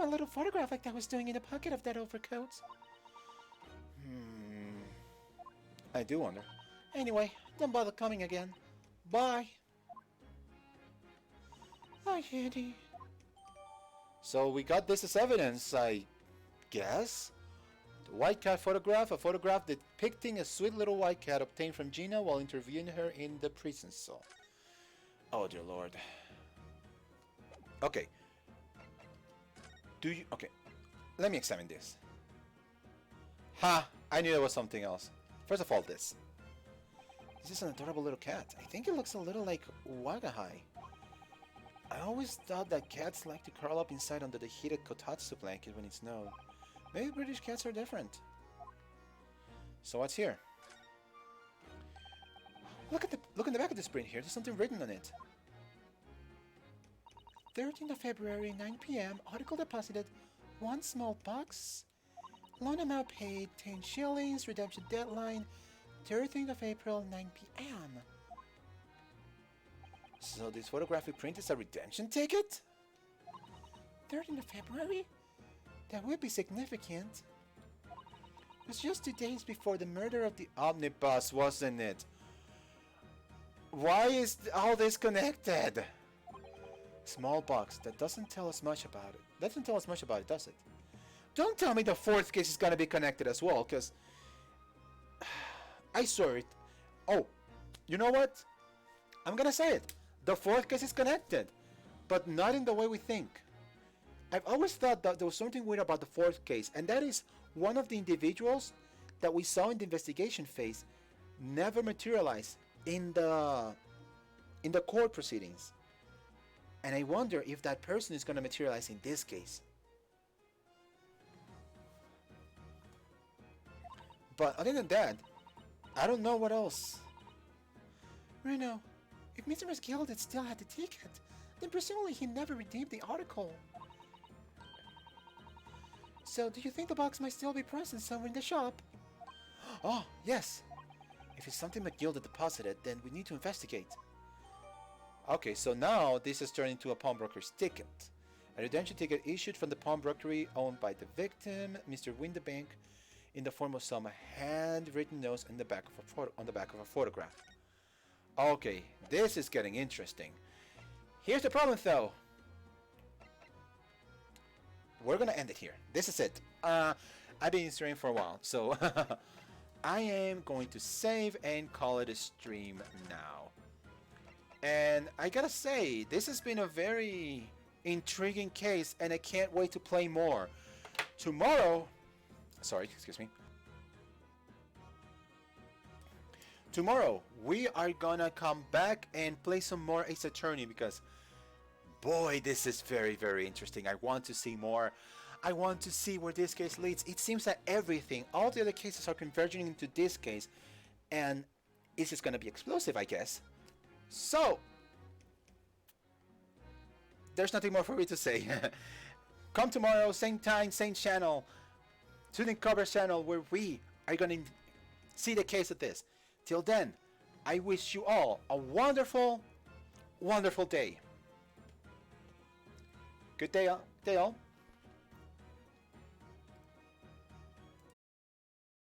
little photograph like that was doing in the pocket of that overcoat. I do wonder. Anyway, don't bother coming again. Bye. Hi, Andy. So we got this as evidence, I guess. The white cat photograph, a photograph depicting a sweet little white cat obtained from Gina while interviewing her in the prison cell. Oh dear lord. Okay. Okay. Let me examine this. Ha! I knew there was something else. First of all, this. This is an adorable little cat. I think it looks a little like Wagahai. I always thought that cats like to curl up inside under the heated kotatsu blanket when it snowed. Maybe British cats are different. So what's here? Look in the back of this print here. There's something written on it. 13th of February, 9 p.m. Article deposited. 1 small box. Loan amount paid 10 shillings. Redemption deadline 13th of April, 9 p.m. So this photographic print is a redemption ticket? 13th of February? That would be significant. It was just 2 days before the murder of the omnibus, wasn't it? Why is all this connected? Small box. That doesn't tell us much about it. Doesn't tell us much about it, does it? Don't tell me the fourth case is gonna be connected as well, because I saw it. Oh, you know what? I'm gonna say it. The fourth case is connected, but not in the way we think. I've always thought that there was something weird about the fourth case, and that is one of the individuals that we saw in the investigation phase never materialized in the court proceedings. And I wonder if that person is going to materialize in this case. But other than that, I don't know what else. Reno, if Mr. Misgilded still had the ticket, then presumably he never redeemed the article. So, do you think the box might still be present somewhere in the shop? Oh, yes. If it's something McGilda deposited, then we need to investigate. Okay, so now this has turned into a pawnbroker's ticket. A redemption ticket issued from the pawnbrokery owned by the victim, Mr. Windebank, in the form of some handwritten notes on the back of a photograph. Okay, this is getting interesting. Here's the problem, though. We're gonna end it here. This is it. I've been streaming for a while, so I am going to save and call it a stream now. And I gotta say, this has been a very intriguing case, and I can't wait to play more. Tomorrow, excuse me. Tomorrow, we are gonna come back and play some more Ace Attorney because, boy, this is very, very interesting. I want to see more. I want to see where this case leads. It seems that all the other cases are converging into this case, and it's just gonna be explosive, I guess. So, there's nothing more for me to say. Come tomorrow, same time, same channel, Tune In Cover's channel, where we are going to see the case of this. Till then, I wish you all a wonderful, wonderful day. Good day, all.